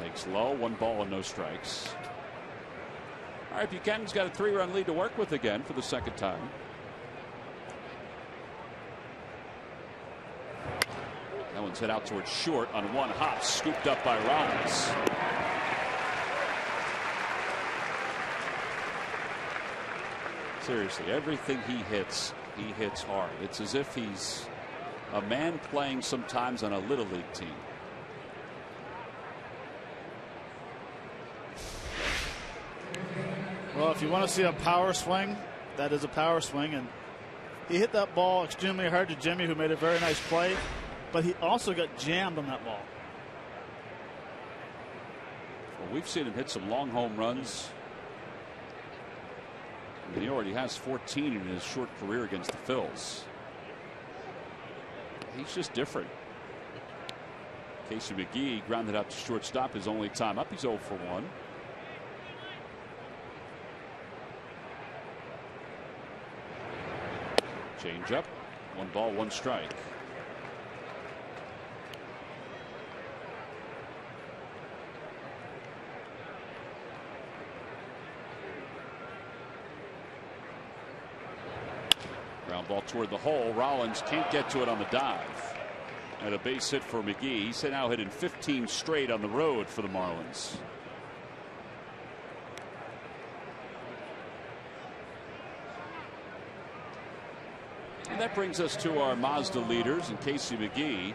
Takes low, 1 ball and no strikes. All right, Buchanan's got a 3-run lead to work with again for the second time. That one's hit out towards short on 1 hop, scooped up by Rollins. Seriously, everything he hits hard. It's as if he's a man playing sometimes on a little league team.
Well, if you want to see a power swing, that is a power swing. And he hit that ball extremely hard to Jimmy, who made a very nice play. But he also got jammed on that ball.
Well, we've seen him hit some long home runs. He already has 14 in his short career against the Phils. He's just different. Casey McGee grounded out to shortstop his only time up. He's 0 for 1. Change up. 1 ball, 1 strike. Ground ball toward the hole. Rollins can't get to it on the dive. And a base hit for McGee. He's now hitting 15 straight on the road for the Marlins. And that brings us to our Mazda leaders, and Casey McGee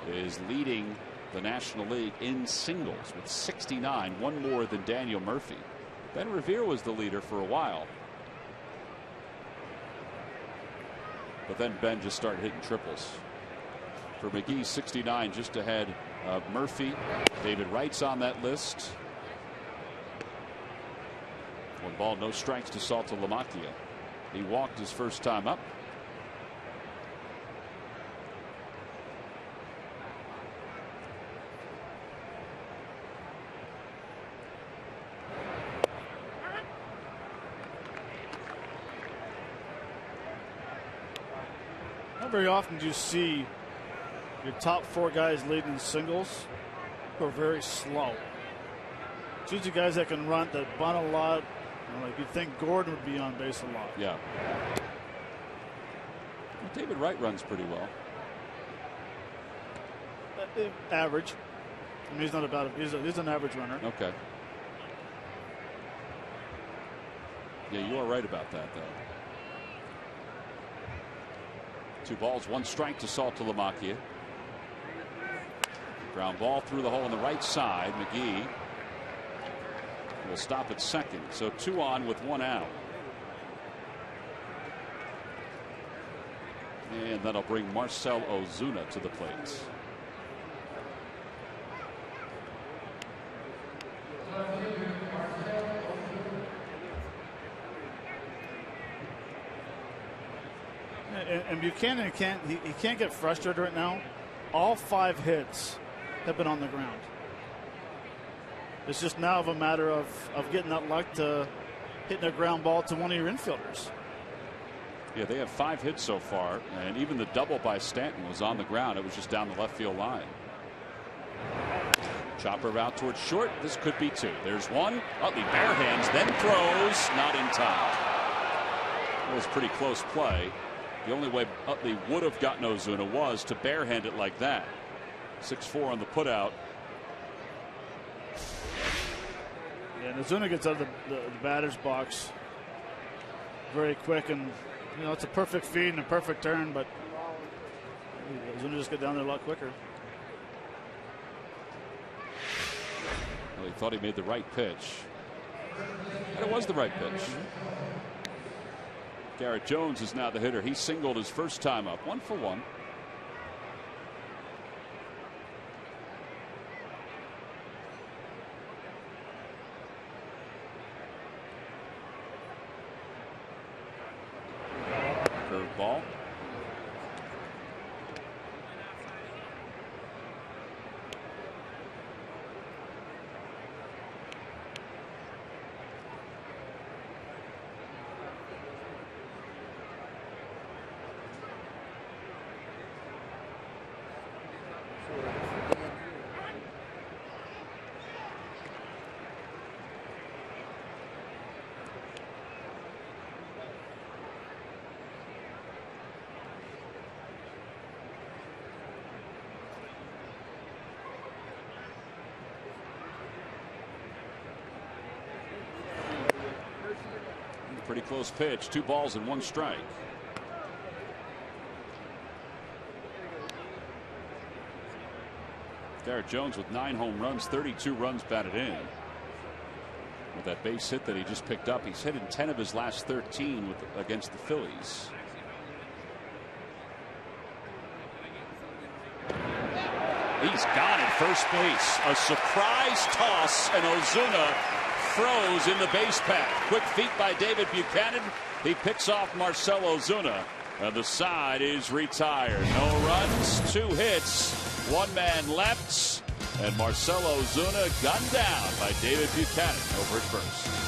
is leading the National League in singles with 69, 1 more than Daniel Murphy. Ben Revere was the leader for a while, but then Ben just started hitting triples. For McGee, 69, just ahead of Murphy. David Wright's on that list. 1 ball, no strikes to Salta Lamacchia. He walked his first time up.
Not very often do you see your top 4 guys leading in singles who are very slow. It's usually guys that can run, that bunt a lot. You know, like you'd think Gordon would be on base a lot.
Yeah. Well, David Wright runs pretty well.
Average. I mean, he's not about it. He's an average runner.
Okay. Yeah, you are right about that, though. 2 balls, 1 strike to Saltalamacchia. Ground ball through the hole on the right side. McGee will stop at second. So 2 on with 1 out. And that'll bring Marcell Ozuna to the plate.
And Buchanan can't get frustrated right now. All 5 hits have been on the ground. It's just now of a matter of getting that luck to hitting a ground ball to one of your infielders.
Yeah, they have 5 hits so far, and even the double by Stanton was on the ground. It was just down the left field line. Chopper out towards short. This could be 2. There's 1. Utley bare hands, then throws. Not in time. It was pretty close play. The only way Utley would have gotten Ozuna was to barehand it like that. 6-4 on the putout.
Yeah, and Ozuna gets out of the batter's box very quick, and you know it's a perfect feed and a perfect turn, but Ozuna just get down there a lot quicker.
Well, he thought he made the right pitch, and it was the right pitch. Garrett Jones is now the hitter. He singled his first time up. 1 for 1. Curveball. Pretty close pitch. 2 balls and 1 strike. Garrett Jones with 9 home runs, 32 runs batted in. With that base hit that he just picked up, he's hit in 10 of his last 13 against the Phillies. He's gone at first base. A surprise toss, and Ozuna froze in the base path. Quick feet by David Buchanan. He picks off Marcell Ozuna. And the side is retired. No runs, 2 hits, 1 man left. And Marcell Ozuna gunned down by David Buchanan over at first.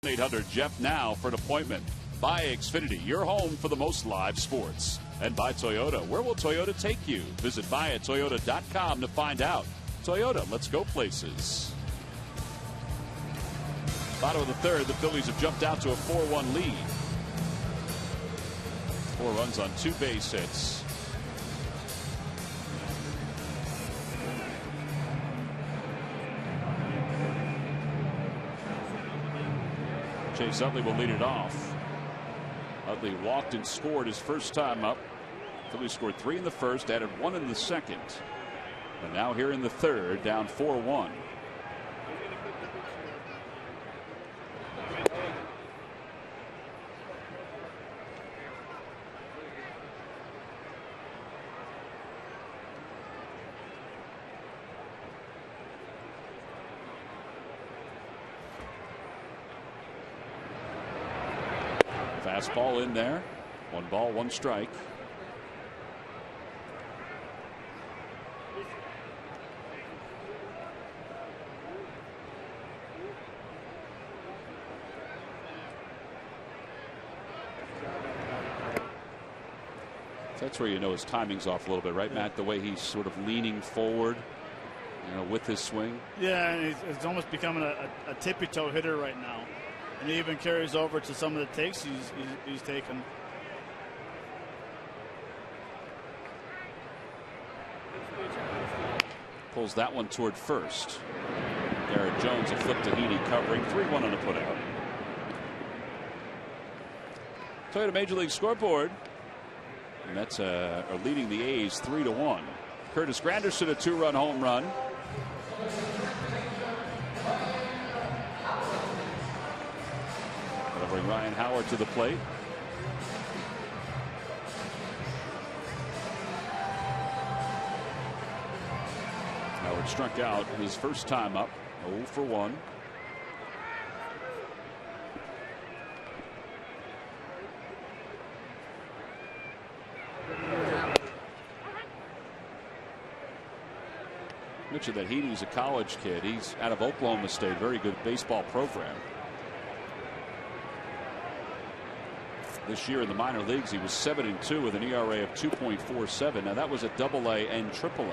#800 Jeff now for an appointment. By Xfinity, your home for the most live sports. And by Toyota, where will Toyota take you? Visit buyatoyota.com to find out. Toyota, let's go places. Bottom of the third, the Phillies have jumped out to a 4-1 lead. 4 runs on 2 base hits. Chase Utley will lead it off. Utley walked and scored his first time up. Phillies scored 3 in the first, added 1 in the second. And now here in the third, down 4-1. Fastball in there. 1 ball, 1 strike. That's where you know his timing's off a little bit, right, Matt? The way he's sort of leaning forward, you know, with his swing.
Yeah, and he's almost becoming a tippy-toe hitter right now. And he even carries over to some of the takes he's taken.
Pulls that one toward first. Garrett Jones a flip to Heaney covering. 3-1 on a putout. Toyota Major League scoreboard. And that's are leading the A's 3-1. Curtis Granderson a 2-run home run. That'll bring Ryan Howard to the plate. Howard struck out his first time up. 0 for 1. Mentioned that Heaney's a college kid. He's out of Oklahoma State. Very good baseball program. This year in the minor leagues, he was 7-2 with an ERA of 2.47. Now that was at AA and AAA.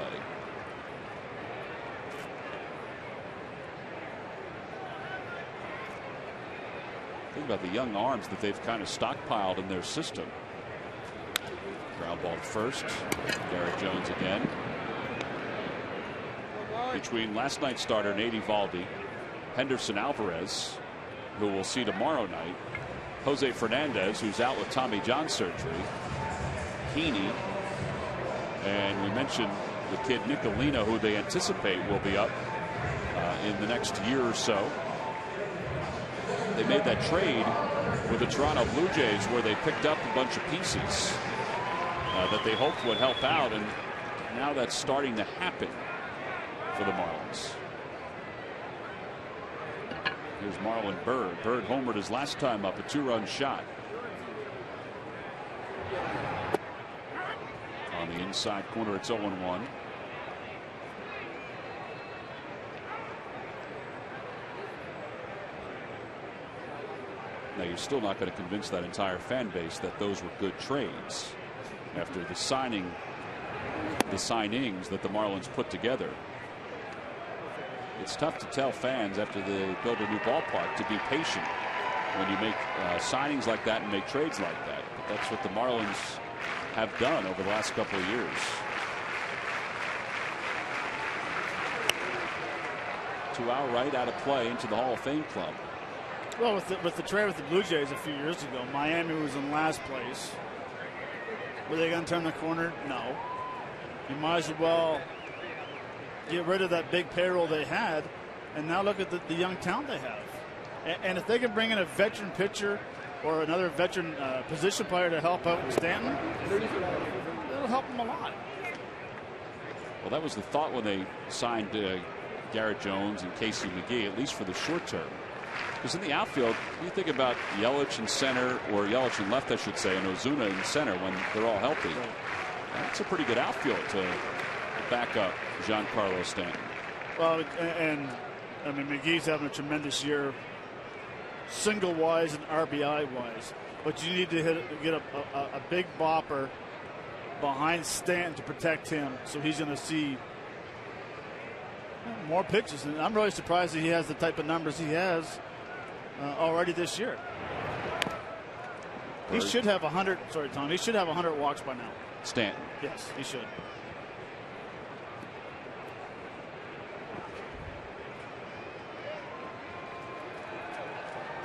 Think about the young arms that they've kind of stockpiled in their system. Ground ball to first. Garrett Jones again. Between last night's starter Nate Eovaldi, Henderson Alvarez, who we'll see tomorrow night, Jose Fernandez, who's out with Tommy John surgery, Heaney, and we mentioned the kid Nicolino, who they anticipate will be up in the next year or so. They made that trade with the Toronto Blue Jays where they picked up a bunch of pieces that they hoped would help out, and now that's starting to happen for the Marlins. Here's Marlon Byrd. Byrd homered his last time up, a 2-run shot. On the inside corner, it's 0-1. Now you're still not going to convince that entire fan base that those were good trades after the signings that the Marlins put together. It's tough to tell fans after they build a new ballpark to be patient when you make signings like that and make trades like that. But that's what the Marlins have done over the last couple of years. 2 outright out of play into the Hall of Fame club.
Well, with the trade with the Blue Jays a few years ago, Miami was in last place. Were they going to turn the corner? No. You might as well get rid of that big payroll they had, and now look at the young talent they have. And if they can bring in a veteran pitcher or another veteran position player to help out with Stanton, it'll help them a lot.
Well, that was the thought when they signed Garrett Jones and Casey McGee, at least for the short term. Because in the outfield, you think about Yelich in center, or Yelich in left, I should say, and Ozuna in center when they're all healthy. That's a pretty good outfield to back up Giancarlo Stanton.
Well, and I mean, McGee's having a tremendous year, single-wise and RBI-wise. but you need to get a big bopper behind Stanton to protect him. So he's going to see more pitches. And I'm really surprised that he has the type of numbers he has already this year. He should have 100. Sorry, Tom. He should have 100 walks by now.
Stanton.
Yes, he should.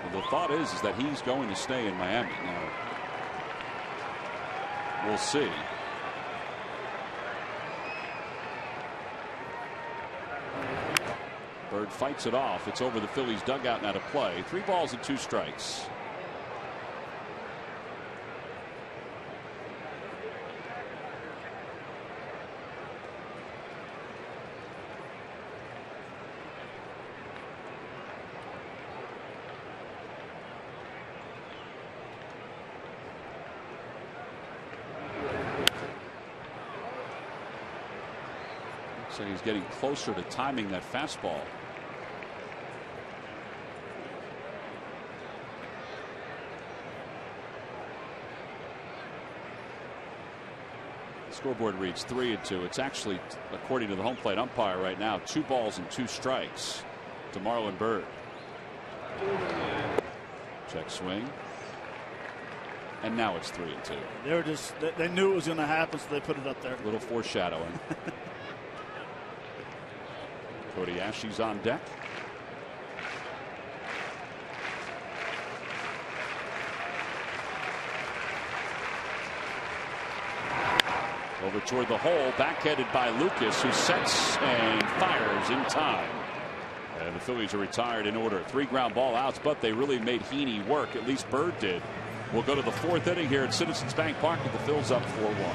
Well, the thought is that he's going to stay in Miami. Now, we'll see. Bird fights it off. It's over the Phillies dugout now to play. 3 balls and 2 strikes. So he's getting closer to timing that fastball. Scoreboard reads 3-2. It's actually, according to the home plate umpire right now, 2 balls and 2 strikes to Marlon Byrd. Check swing. And now it's 3-2.
They knew it was going to happen, so they put it up there.
A little foreshadowing. Kobayashi's on deck. Over toward the hole, backheaded by Lucas, who sets and fires in time. And the Phillies are retired in order. 3 ground ball outs, but they really made Heaney work. At least Bird did. We'll go to the 4th inning here at Citizens Bank Park with the Phils up 4-1.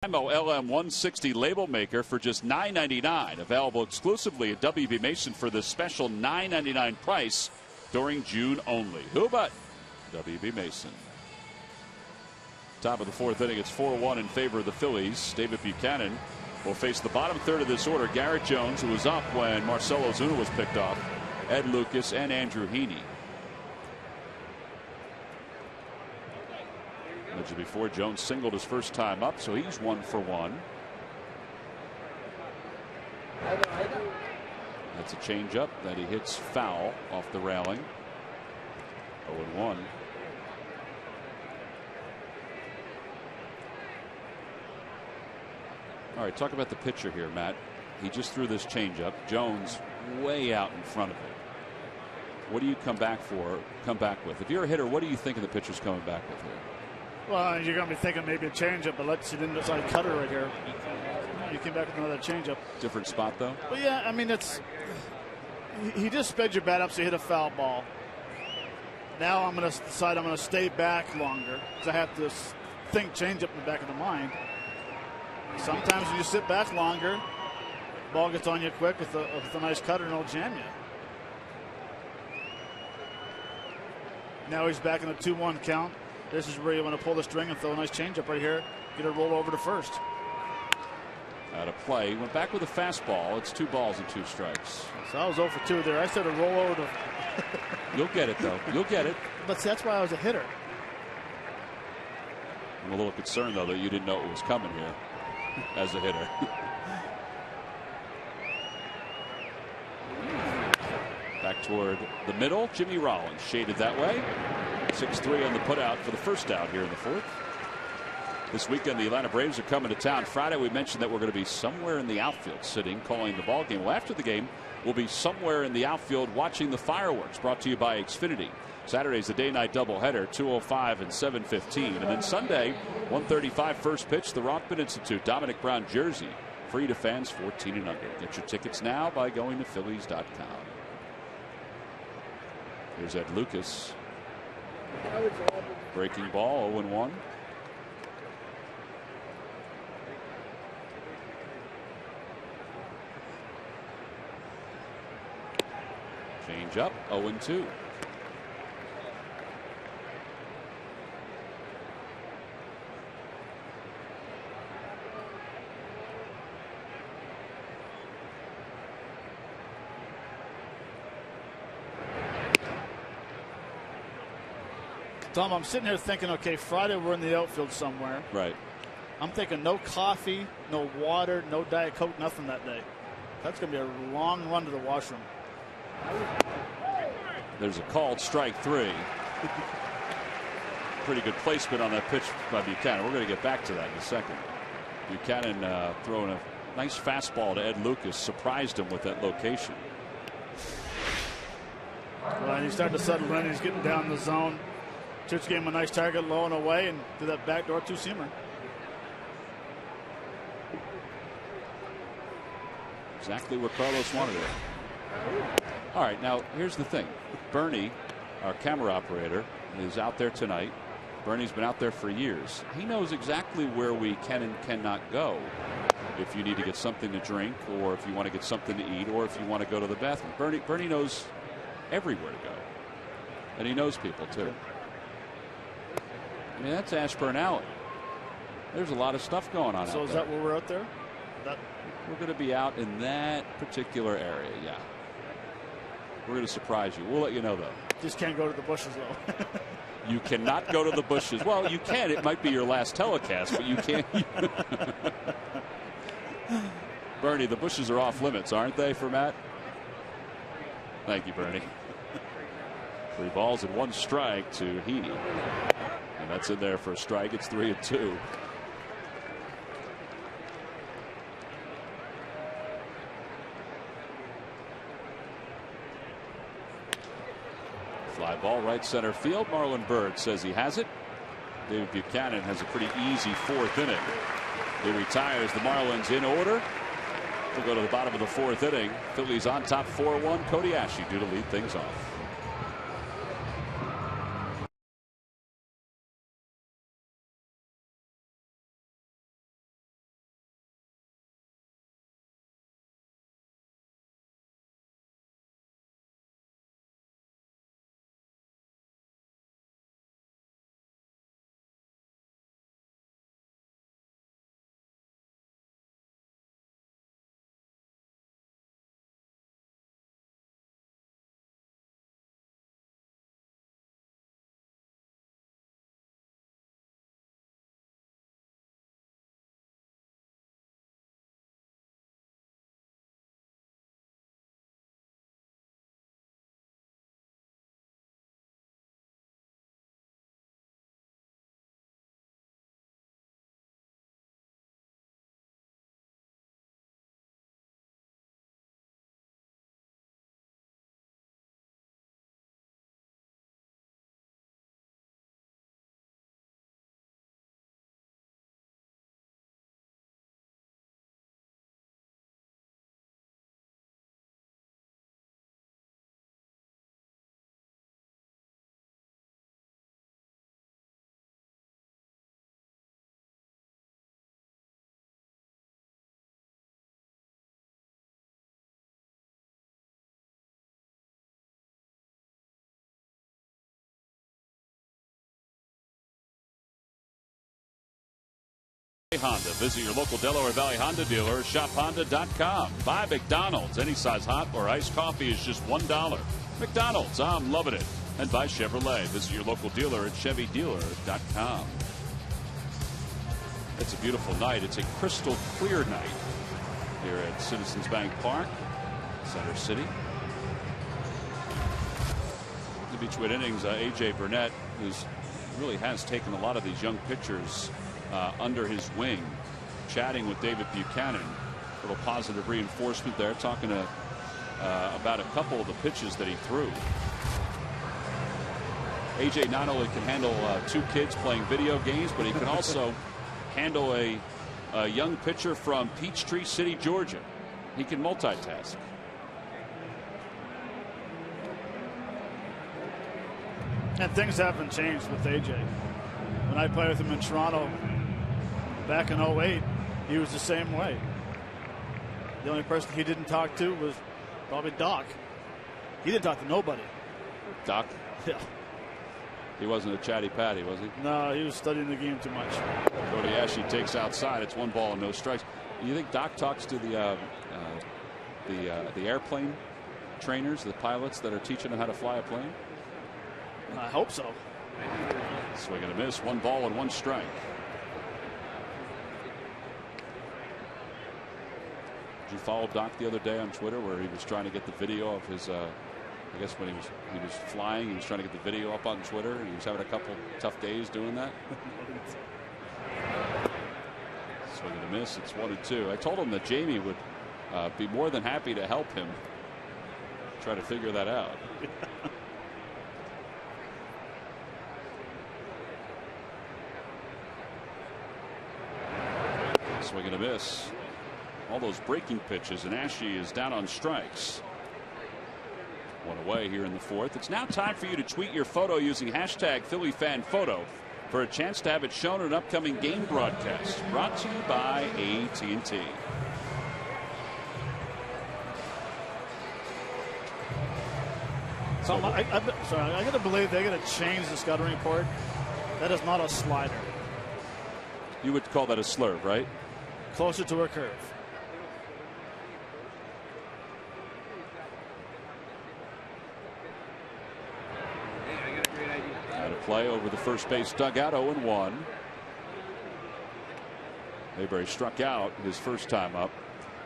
LM160 label maker for just $9.99. Available exclusively at WB Mason for this special $9.99 price during June only. Who but WB Mason? Top of the 4th inning. It's 4-1 in favor of the Phillies. David Buchanan will face the bottom third of this order. Garrett Jones, who was up when Marcell Ozuna was picked off, Ed Lucas, and Andrew Heaney. Before Jones singled his first time up, so he's 1 for 1. That's a changeup that he hits foul off the railing. 0-1. All right, talk about the pitcher here, Matt. He just threw this changeup. Jones way out in front of it. What do you come back with? If you're a hitter, what do you think of the pitcher's coming back with here?
Well, you're going to be thinking maybe a changeup, but let's see, didn't decide cutter right here. You came back with another changeup.
Different spot, though?
Well, yeah, I mean, he just sped your bat up so you hit a foul ball. Now I'm going to decide I'm going to stay back longer because I have to think changeup in the back of the mind. Sometimes when you sit back longer, Ball gets on you quick with a nice cutter and it'll jam you. Now he's back in a 2-1 count. This is where you want to pull the string and throw a nice changeup right here. Get a roll over to first.
Out of play. Went back with a fastball. It's 2 balls and 2 strikes.
So I was 0 for 2 there. I said a roll over to.
You'll get it, though. You'll get it.
But see, that's why I was a hitter.
I'm a little concerned, though, that you didn't know it was coming here as a hitter. Back toward the middle. Jimmy Rollins shaded that way. 6-3 on the putout for the first out here in the 4th. This weekend, the Atlanta Braves are coming to town. Friday, we mentioned that we're going to be somewhere in the outfield sitting, calling the ball game. Well, after the game, we'll be somewhere in the outfield watching the fireworks, brought to you by Xfinity. Saturday's the day-night doubleheader, 2:05 and 7:15. And then Sunday, 1:35 first pitch, the Rothman Institute, Dominic Brown jersey, free to fans 14 and under. Get your tickets now by going to Phillies.com. Here's Ed Lucas. Breaking ball, 0-1. Change up, 0-2.
Tom, I'm sitting here thinking, okay, Friday we're in the outfield somewhere.
Right.
I'm thinking no coffee, no water, no Diet Coke, nothing that day. That's going to be a long run to the washroom.
There's a called strike 3. Pretty good placement on that pitch by Buchanan. We're going to get back to that in a second. Buchanan throwing a nice fastball to Ed Lucas, surprised him with that location.
Well, and he's starting to settle in. He's getting down the zone. Church gave him a nice target low and away and did that backdoor 2-seamer.
Exactly where Carlos wanted it. All right, now here's the thing. Bernie, our camera operator, is out there tonight. Bernie's been out there for years. He knows exactly where we can and cannot go if you need to get something to drink, or if you want to get something to eat, or if you want to go to the bathroom. Bernie knows everywhere to go. And he knows people, too. I mean, that's Ashburn Alley. There's a lot of stuff going on out there.
So is that where we're out there?
We're going to be out in that particular area, yeah. We're going to surprise you. We'll let you know, though.
Just can't go to the bushes, though.
You cannot go to the bushes. Well, you can. It might be your last telecast, but you can't. Bernie, the bushes are off limits, aren't they, for Matt? Thank you, Bernie. 3 balls and 1 strike to Heaney. And that's in there for a strike. It's 3-2. Fly ball right center field. Marlon Byrd says he has it. David Buchanan has a pretty easy 4th inning. He retires the Marlins in order. We'll go to the bottom of the 4th inning. Phillies on top 4-1. Cody Ashley due to lead things off. Honda. Visit your local Delaware Valley Honda dealer, shophonda.com. Buy McDonald's. Any size hot or iced coffee is just $1. McDonald's, I'm loving it. And buy Chevrolet. Visit your local dealer at chevydealer.com. It's a beautiful night. It's a crystal clear night here at Citizens Bank Park, Center City. The between innings, A.J. Burnett, who really has taken a lot of these young pitchers under his wing, chatting with David Buchanan. A little positive reinforcement there, talking about a couple of the pitches that he threw. AJ not only can handle two kids playing video games, but he can also handle a young pitcher from Peachtree City, Georgia. He can multitask.
And things haven't changed with AJ. When I played with him in Toronto back in 08, he was the same way. The only person he didn't talk to was probably Doc. He didn't talk to nobody.
Doc?
Yeah.
He wasn't a chatty patty, was he?
No, he was studying the game too much.
Cody Ashley takes outside. It's 1 ball and no strikes. You think Doc talks to the airplane trainers, the pilots that are teaching him how to fly a plane?
I hope so.
Swing and a miss. 1 ball and 1 strike. Did you follow Doc the other day on Twitter where he was trying to get the video of his I guess when he was flying, he was trying to get the video up on Twitter, and he was having a couple tough days doing that? Swing and a miss. It's 1-2. I told him that Jamie would be more than happy to help him try to figure that out. Swing and a miss. All those breaking pitches, and Ashley is down on strikes. 1 away here in the 4th. It's now time for you to tweet your photo using hashtag PhillyFanPhoto for a chance to have it shown in an upcoming game broadcast. Brought to you by AT&T.
So I got to believe they're going to change the scouting report. That is not a slider.
You would call that a slurve, right?
Closer to a curve.
Got a play over the first base dugout. 0-1. Mayberry struck out his first time up.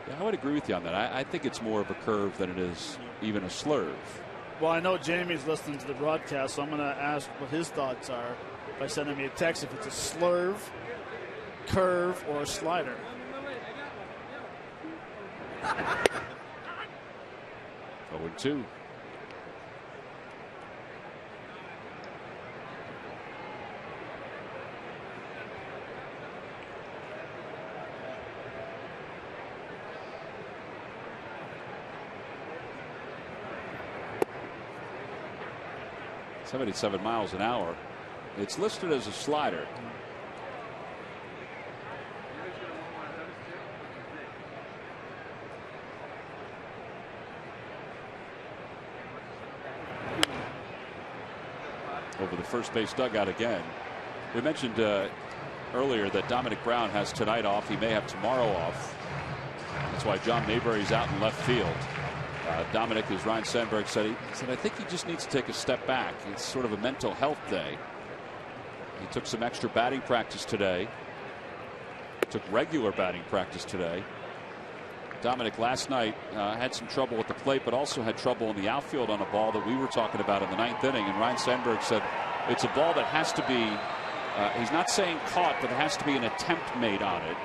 Yeah, I would agree with you on that. I think it's more of a curve than it is even a slurve.
Well, I know Jamie's listening to the broadcast, so I'm going to ask what his thoughts are by sending me a text if it's a slurve, curve, or a slider.
Oh, 2. .77 miles an hour. It's listed as a slider. Over the first base dugout again. We mentioned earlier that Dominic Brown has tonight off. He may have tomorrow off. That's why John Mayberry's out in left field. Dominic, as Ryan Sandberg said, I think he just needs to take a step back. It's sort of a mental health day. He took some extra batting practice today. Took regular batting practice today. Dominic last night had some trouble with the plate, but also had trouble in the outfield on a ball that we were talking about in the 9th inning. And Ryan Sandberg said it's a ball that has to be, he's not saying caught, but it has to be an attempt made on it.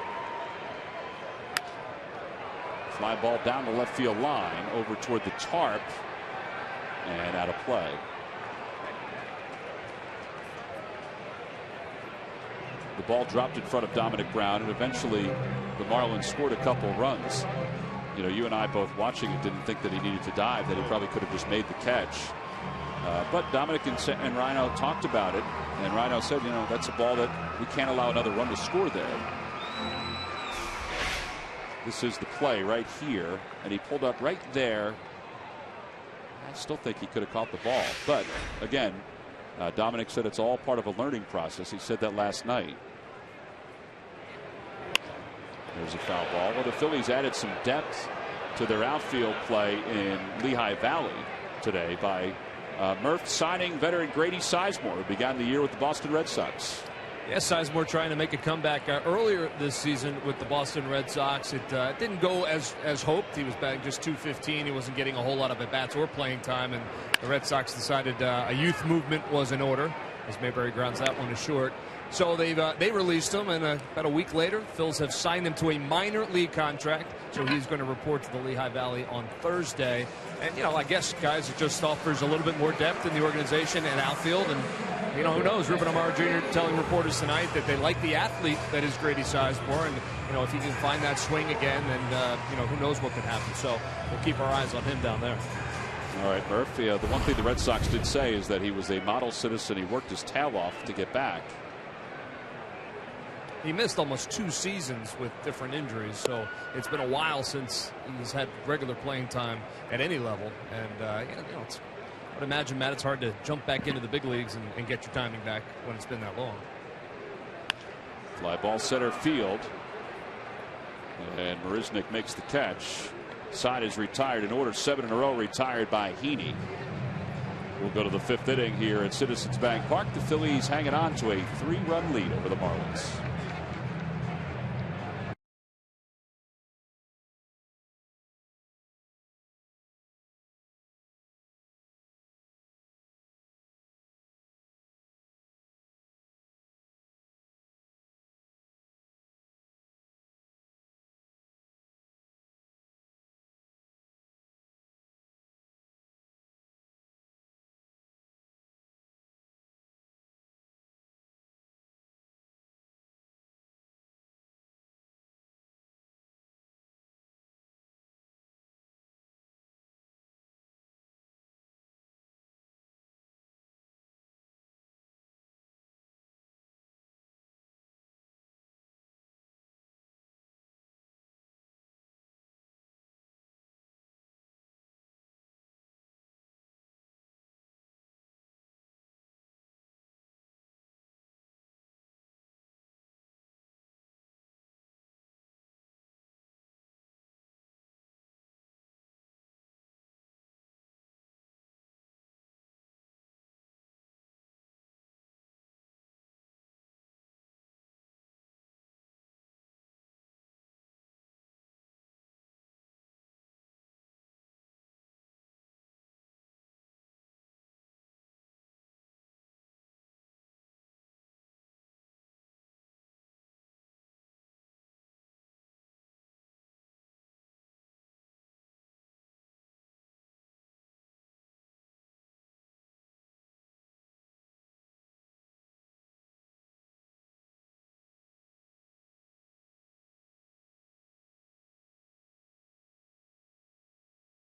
Fly ball down the left field line over toward the tarp and out of play. The ball dropped in front of Dominic Brown, and eventually the Marlins scored a couple runs. You know, you and I both watching it didn't think that he needed to dive, that he probably could have just made the catch. But Dominic and Rhino talked about it, and Rhino said, you know, that's a ball that we can't allow another run to score there. This is the play right here, and he pulled up right there. I still think he could have caught the ball, but again, Dominic said it's all part of a learning process. He said that last night. There's a foul ball. Well, the Phillies added some depth to their outfield play in Lehigh Valley today by Murph signing veteran Grady Sizemore, who began the year with the Boston Red Sox.
Yeah, Sizemore trying to make a comeback earlier this season with the Boston Red Sox. It didn't go as hoped. He was batting just .215. He wasn't getting a whole lot of at-bats or playing time, and the Red Sox decided a youth movement was in order, as Mayberry grounds that one is short. So they released him, and about a week later, Phils have signed him to a minor league contract. So he's going to report to the Lehigh Valley on Thursday. And, I guess, guys, it just offers a little bit more depth in the organization and outfield. And, who knows? Ruben Amaro Jr. telling reporters tonight that they like the athlete that is Grady Sizemore. And, if he can find that swing again, then, who knows what could happen. So we'll keep our eyes on him down there.
All right, Murph. The one thing the Red Sox did say is that he was a model citizen. He worked his tail off to get back.
He missed almost 2 seasons with different injuries, so it's been a while since he's had regular playing time at any level. And I would imagine, Matt, it's hard to jump back into the big leagues and get your timing back when it's been that long.
Fly ball center field, and Marisnick makes the catch. Side is retired in order, 7 in a row retired by Heaney. We'll go to the 5th inning here at Citizens Bank Park. The Phillies hanging on to a 3-run lead over the Marlins.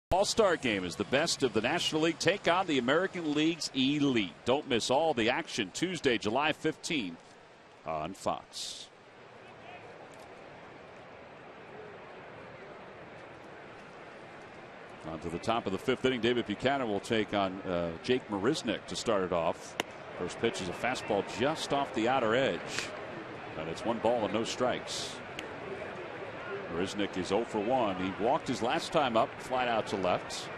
All-Star Game is the best of the National League take on the American League's elite. Don't miss all the action Tuesday, July 15th on Fox. On to the top of the 5th inning. David Buchanan will take on Jake Marisnick to start it off. First pitch is a fastball just off the outer edge. And it's 1 ball and no strikes. Marisnick is 0 for 1. He walked his last time up, flat out to left.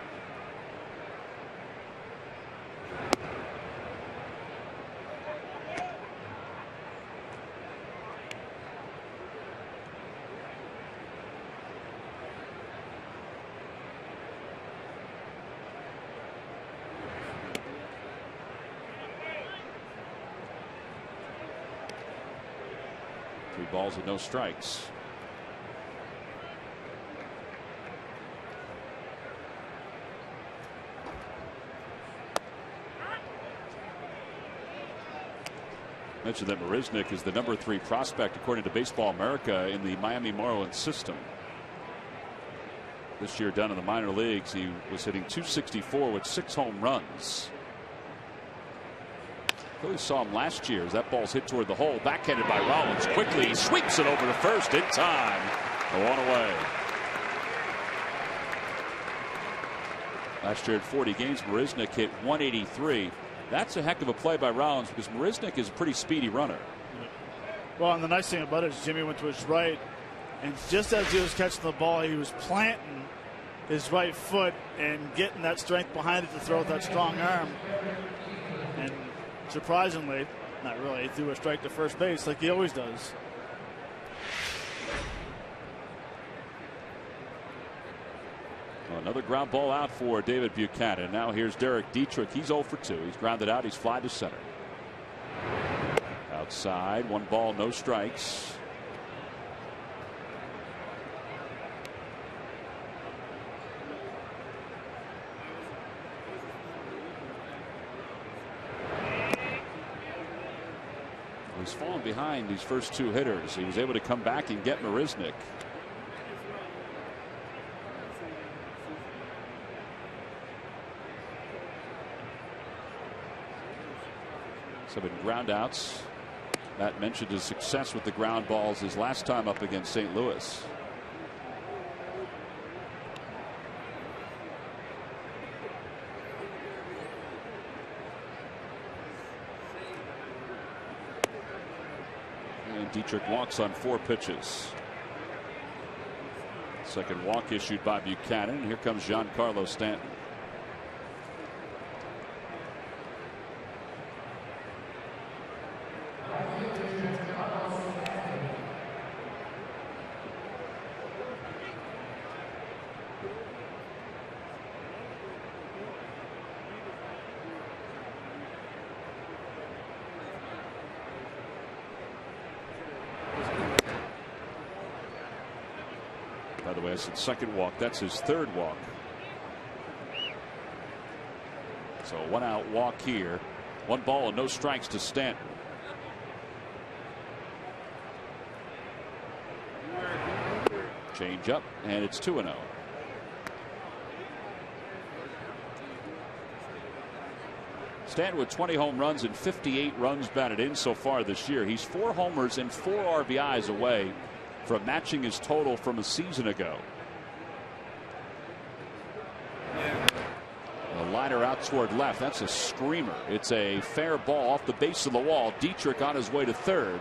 Three balls and no strikes. Mentioned that Marisnick is the number 3 prospect according to Baseball America in the Miami Marlins system. This year down in the minor leagues, he was hitting .264 with 6 home runs. Phillies saw him last year as that ball's hit toward the hole, backhanded by Rollins. Quickly he sweeps it over to first in time. 1 away. Last year at 40 games, Marisnick hit .183. That's a heck of a play by Rollins because Marisnick is a pretty speedy runner.
Well, and the nice thing about it is Jimmy went to his right, And just as he was catching the ball, he was planting his right foot and getting that strength behind it to throw with that strong arm. And surprisingly, not really, he threw a strike to first base like he always does.
Well, another ground ball out for David Buchanan. Now here's Derek Dietrich. He's 0 for 2. He's grounded out. He's fly to center. Outside, 1 ball, no strikes. He's fallen behind these first 2 hitters. He was able to come back and get Marisnick. So in ground outs. Matt mentioned his success with the ground balls his last time up against St. Louis. And Dietrich walks on 4 pitches. Second walk issued by Buchanan. Here comes Giancarlo Stanton. By the way, I said second walk. That's his 3rd walk. So 1 out walk here. 1 ball and no strikes to Stanton. Change up, and it's 2-0. Stanton with 20 home runs and 58 runs batted in so far this year. He's 4 homers and 4 RBIs away from matching his total from a season ago. A liner out toward left. That's a screamer. It's a fair ball off the base of the wall. Dietrich on his way to third.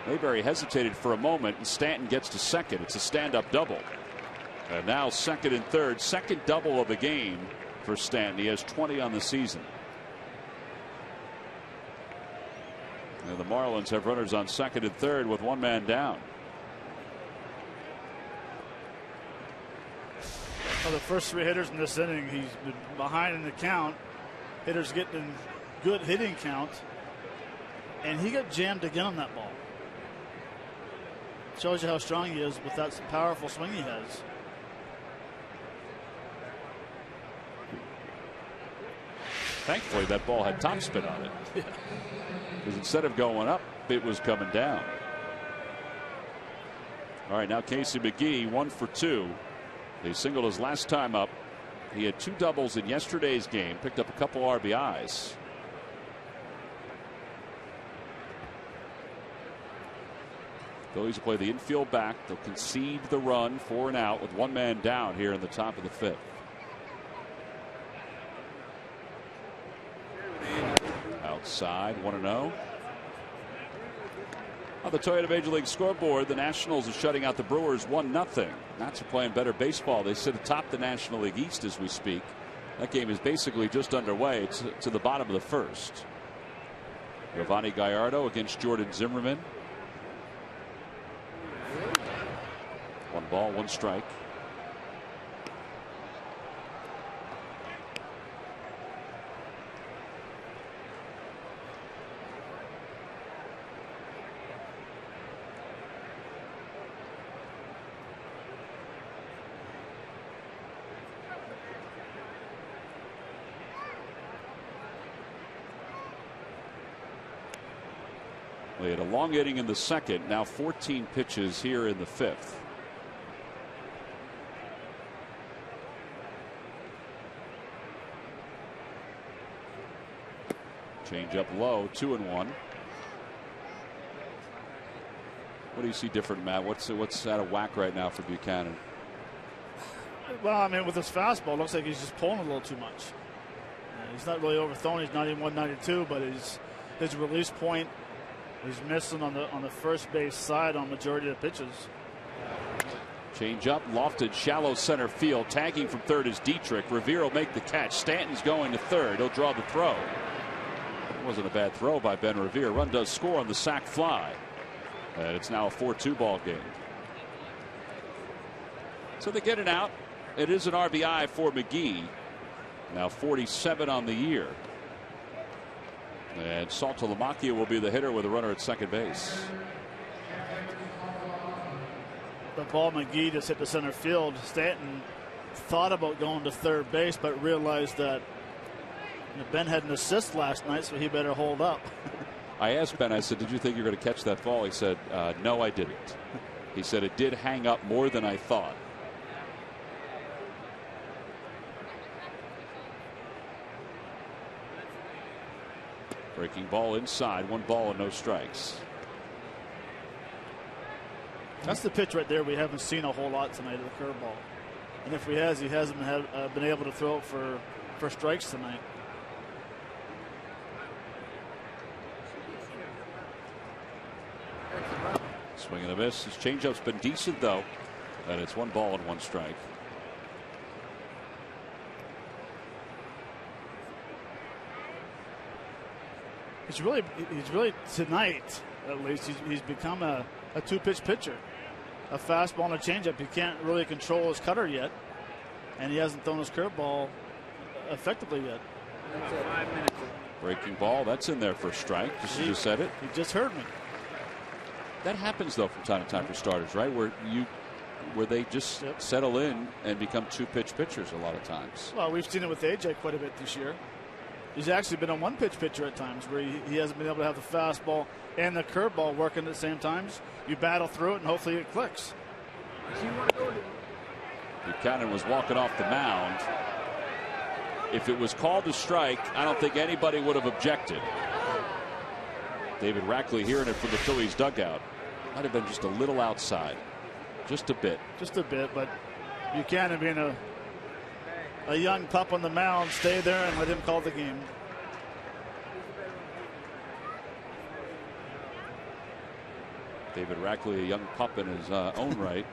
Mayberry hesitated for a moment, and Stanton gets to second. It's a stand-up double. And now second and third. Second double of the game for Stanton. He has 20 on the season. And the Marlins have runners on second and third with 1 man down.
Well, the first 3 hitters in this inning, he's been behind in the count. Hitters getting good hitting count. And he got jammed again on that ball. Shows you how strong he is with that powerful swing he has.
Thankfully, that ball had topspin on it.
Yeah.
Because instead of going up, it was coming down. All right, now Casey McGee, 1 for 2. He singled his last time up. He had 2 doubles in yesterday's game, picked up a couple RBIs. Phillies will play the infield back. They'll concede the run, 4 and out with 1 man down here in the top of the 5th. Outside, 1-0. On the Toyota Major League scoreboard, the Nationals are shutting out the Brewers 1-0. Nats are playing better baseball. They sit atop the National League East as we speak. That game is basically just underway. It's to the bottom of the 1st. Giovanni Gallardo against Jordan Zimmerman. 1 ball, 1 strike. They had a long inning in the 2nd. Now 14 pitches here in the 5th. Change up low, 2-1. What do you see different, Matt? What's out of whack right now for Buchanan?
Well, I mean, with his fastball, it looks like he's just pulling a little too much. He's not really overthrown. He's 91, 92, but his release point is missing on the first base side on majority of the pitches.
Change up, lofted, shallow center field. Tagging from third is Dietrich. Revere will make the catch. Stanton's going to third. He'll draw the throw. It wasn't a bad throw by Ben Revere. Run does score on the sac fly. And it's now a 4-2 ball game. So they get it out. It is an RBI for McGee. Now 47 on the year. And Saltalamacchia will be the hitter with a runner at second base.
The ball McGee just hit the center field. Stanton thought about going to third base, but realized that Ben had an assist last night, so he better hold up.
I asked Ben, I said, did you think you were going to catch that ball? He said, no, I didn't. He said, it did hang up more than I thought. Breaking ball inside, 1 ball and no strikes.
That's the pitch right there we haven't seen a whole lot tonight of the curveball. And if he hasn't been able to throw it for strikes tonight.
Swing and a miss. His changeup's been decent, though. And it's 1 ball and 1 strike.
He's really tonight, at least, he's become a 2-pitch pitcher. A fastball and a changeup. He can't really control his cutter yet. And he hasn't thrown his curveball effectively yet.
Breaking ball. That's in there for a strike. You just said it.
He just heard me.
That happens, though, from time to time for starters, right? Where they just settle in and become 2-pitch pitchers a lot of times.
Well, we've seen it with AJ quite a bit this year. He's actually been a 1-pitch pitcher at times where he hasn't been able to have the fastball and the curveball working at the same times. You battle through it and hopefully it clicks.
Buchanan was walking off the mound. If it was called a strike, I don't think anybody would have objected. David Rackley hearing it from the Phillies dugout. Might have been just a little outside. Just a bit.
Just a bit, but Buchanan being a young pup on the mound, stay there and let him call the game.
David Rackley, a young pup in his own right,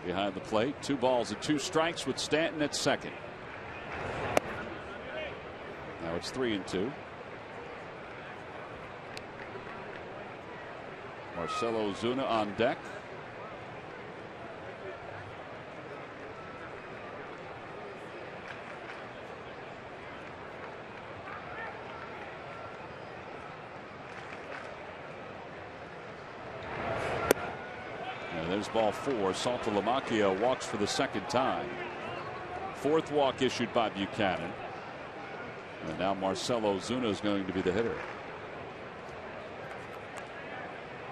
behind the plate. 2 balls and 2 strikes with Stanton at second. Now it's 3-2. Marcelo Zuna on deck. There's ball 4. Saltalamacchia walks for the second time. 4th walk issued by Buchanan. And now Marcelo Zuna is going to be the hitter.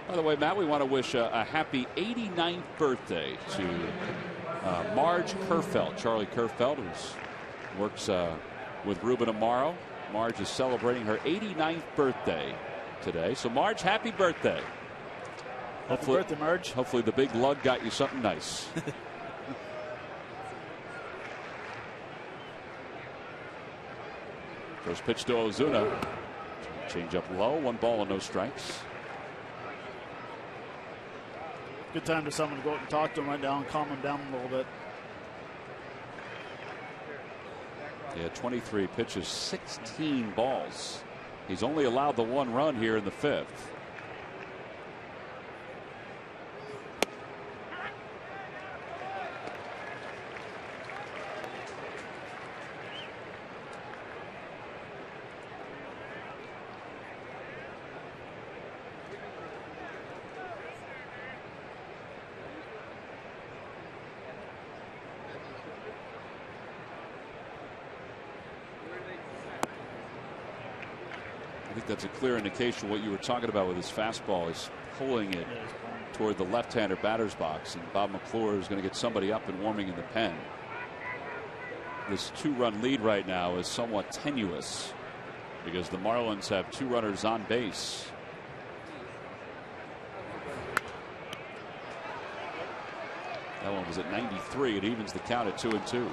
By the way, Matt, we want to wish a happy 89th birthday to Marge Kerfeld. Charlie Kerfeld, who works with Ruben Amaro. Marge is celebrating her 89th birthday today. So, Marge, happy birthday.
Happy birthday, Marge.
Hopefully the big lug got you something nice. First pitch to Ozuna. Change up low. 1 ball and no strikes.
Good time for someone to go out and talk to him right now and calm him down a little bit.
Yeah, 23 pitches, 16 balls. He's only allowed the 1 run here in the 5th. I think that's a clear indication what you were talking about with his fastball. Is pulling it toward the left-hander batter's box, and Bob McClure is going to get somebody up and warming in the pen. This 2-run lead right now is somewhat tenuous because the Marlins have 2 runners on base. That one was at 93. It evens the count at 2-2.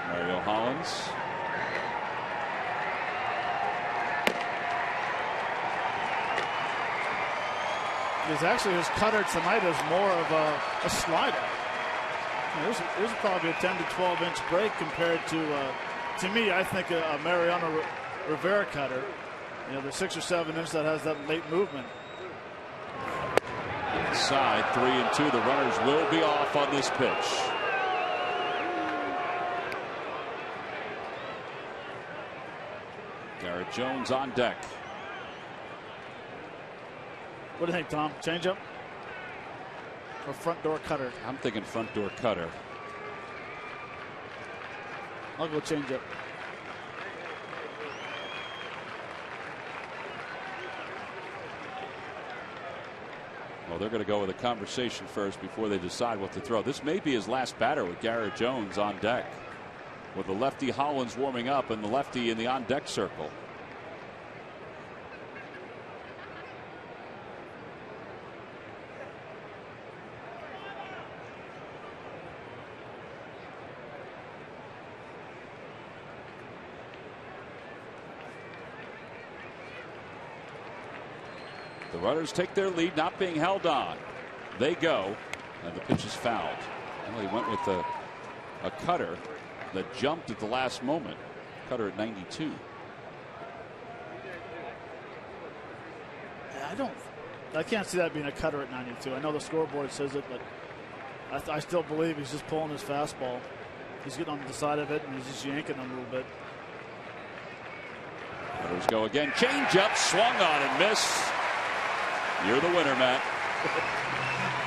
Mario Hollins.
His cutter tonight is more of a slider. There's probably a 10 to 12 inch break compared to me, I think a Mariano Rivera cutter. The 6 or 7 inch that has that late movement.
Inside 3-2. The runners will be off on this pitch. Garrett Jones on deck.
What do you think, Tom? Change up or front door cutter?
I'm thinking front door cutter.
I'll go change up.
Well, they're going to go with a conversation first before they decide what to throw. This may be his last batter with Garrett Jones on deck, with the lefty Hollins warming up and the lefty in the on deck circle. The runners take their lead, not being held on. They go, and the pitch is fouled. Well, he went with a cutter that jumped at the last moment. Cutter at 92.
I can't see that being a cutter at 92. I know the scoreboard says it, but I still believe he's just pulling his fastball. He's getting on the side of it, and he's just yanking him a little bit.
Runners go again. Change up, swung on and missed. You're the winner, Matt.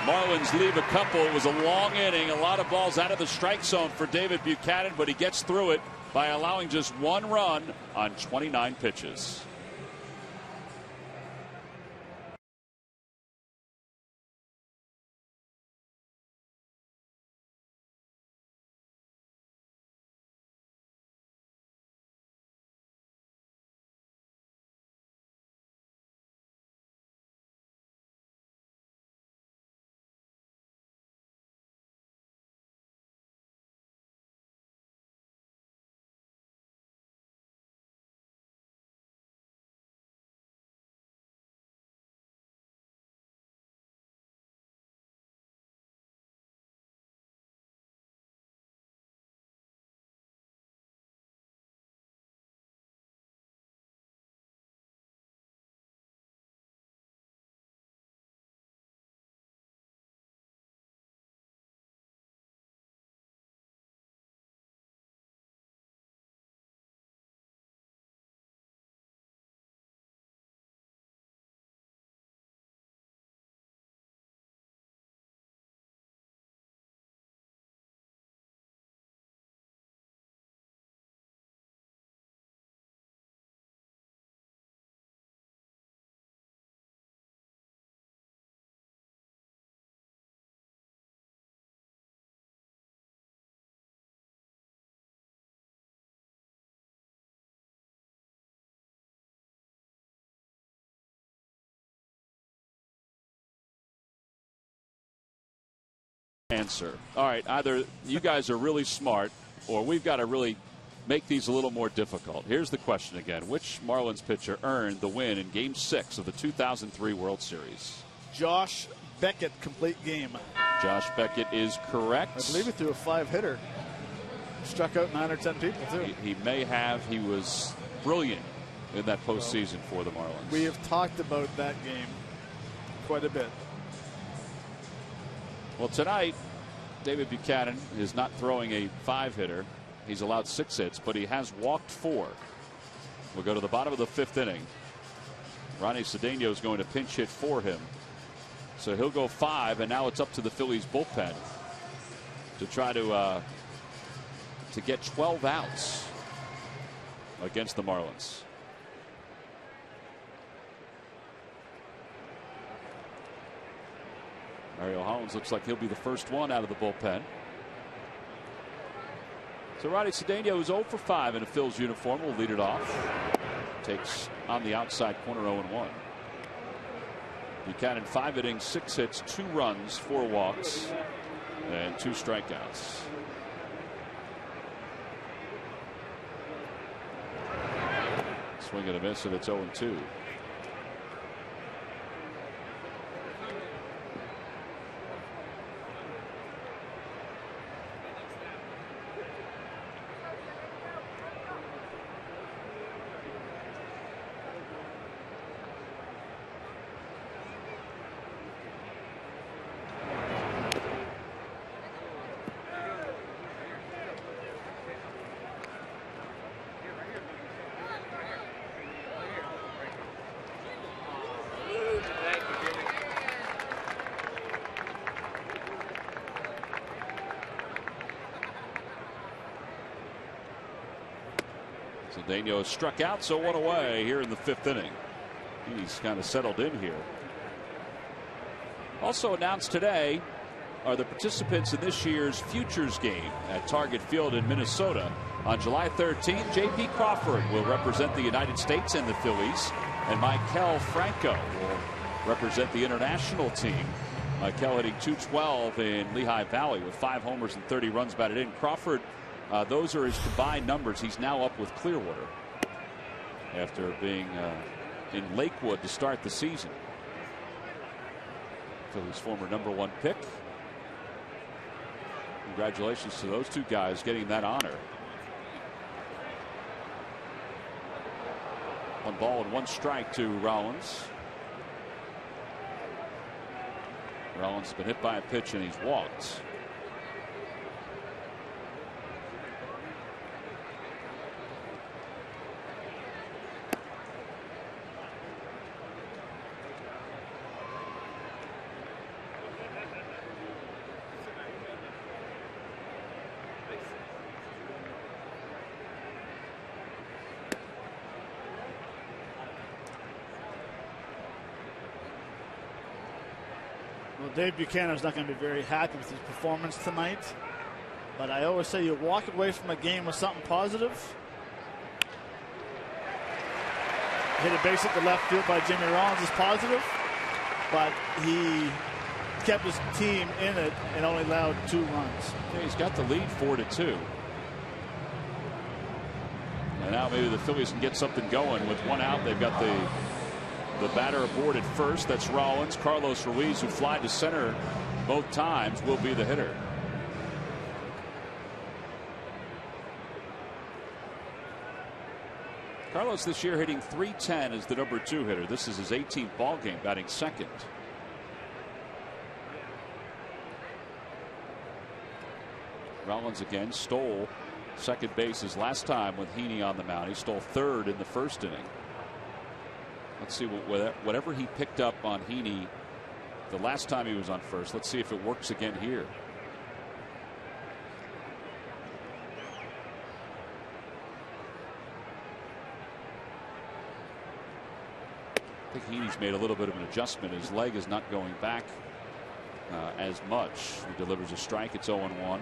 Marlins leave a couple. It was a long inning. A lot of balls out of the strike zone for David Buchanan, but he gets through it by allowing just one run on 29 pitches. Answer. All right, either you guys are really smart or we've got to really make these a little more difficult. Here's the question again. Which Marlins pitcher earned the win in Game 6 of the 2003 World Series?
Josh Beckett, complete game.
Josh Beckett is correct.
I believe he threw a 5-hitter. Struck out 9 or 10 people, too.
He may have. He was brilliant in that postseason for the Marlins.
We have talked about that game quite a bit.
Well, tonight, David Buchanan is not throwing a 5-hitter. He's allowed 6 hits, but he has walked 4. We'll go to the bottom of the 5th inning. Ronnie Cedeno is going to pinch hit for him. So he'll go 5, and now it's up to the Phillies bullpen to try to get 12 outs against the Marlins. Mario Hollins looks like he'll be the first one out of the bullpen. So Ronnie Cedeno is 0 for 5 in a Phil's uniform. Will lead it off. Takes on the outside corner 0-1. Buchanan 5 innings, 6 hits, 2 runs, 4 walks, and 2 strikeouts. Swing and a miss, and it's 0-2. Daniel struck out, so one away here in the 5th inning. He's kind of settled in here. Also announced today are the participants in this year's Futures game at Target Field in Minnesota. On July 13th, J.P. Crawford will represent the United States and the Phillies, and Maikel Franco will represent the international team. Maikel hitting .212 in Lehigh Valley with 5 homers and 30 runs batted in. Crawford, those are his combined numbers. He's now up with Clearwater after being in Lakewood to start the season. Phillies' former #1 pick. Congratulations to those 2 guys getting that honor. 1 ball and 1 strike to Rollins. Rollins has been hit by a pitch and he's walked.
Well, Dave Buchanan's not going to be very happy with his performance tonight. But I always say you walk away from a game with something positive. Hit a base at the left field by Jimmy Rollins is positive. But he kept his team in it and only allowed 2 runs.
Yeah, he's got the lead 4-2. And now maybe the Phillies can get something going with 1 out. They've got the batter aboard at first. That's Rollins. Carlos Ruiz, who flied to center both times, will be the hitter. Carlos this year hitting .310 as the #2 hitter. This is his 18th ball game, batting second. Rollins again stole second base his last time with Heaney on the mound. He stole third in the 1st inning. Let's see whatever he picked up on Heaney the last time he was on first. Let's see if it works again here. I think Heaney's made a little bit of an adjustment. His leg is not going back as much. He delivers a strike. It's 0-1.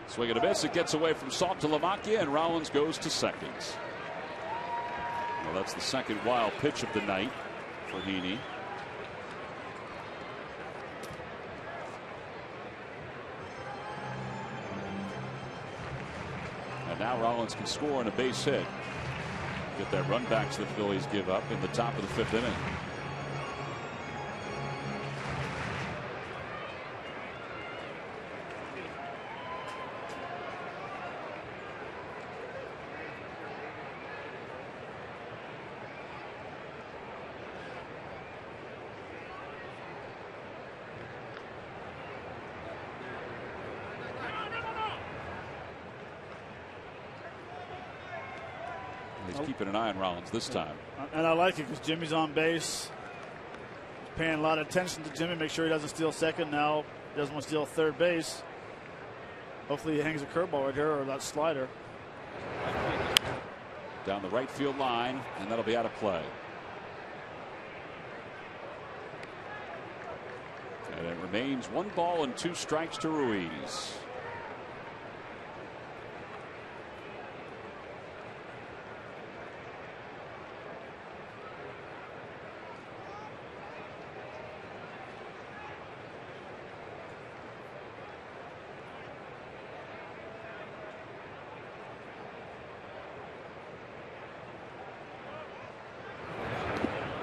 Swing and a miss. It gets away from Salt to Lamacchia, and Rollins goes to second. Well, that's the second wild pitch of the night for Heaney. And now Rollins can score on a base hit. Get that run back to the Phillies give up in the top of the 5th inning. He's keeping an eye on Rollins this time.
And I like it because Jimmy's on base. He's paying a lot of attention to Jimmy. Make sure he doesn't steal second. Now he doesn't want to steal third base. Hopefully he hangs a curveball right here or that slider.
Down the right field line, and that'll be out of play. And it remains 1 ball and 2 strikes to Ruiz.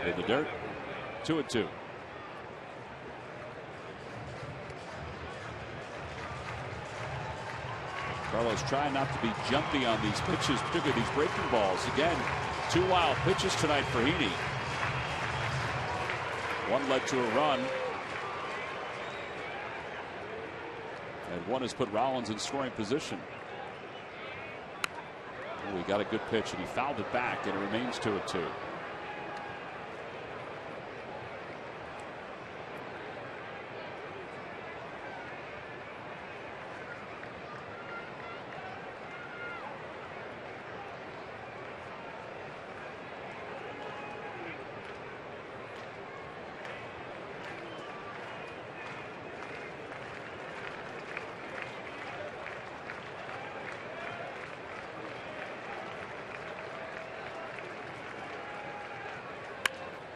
In the dirt, 2-2. Carlos trying not to be jumpy on these pitches, particularly these breaking balls. Again, 2 wild pitches tonight for Heaney. One led to a run. And one has put Rollins in scoring position. Oh, he got a good pitch and he fouled it back, and it remains 2-2.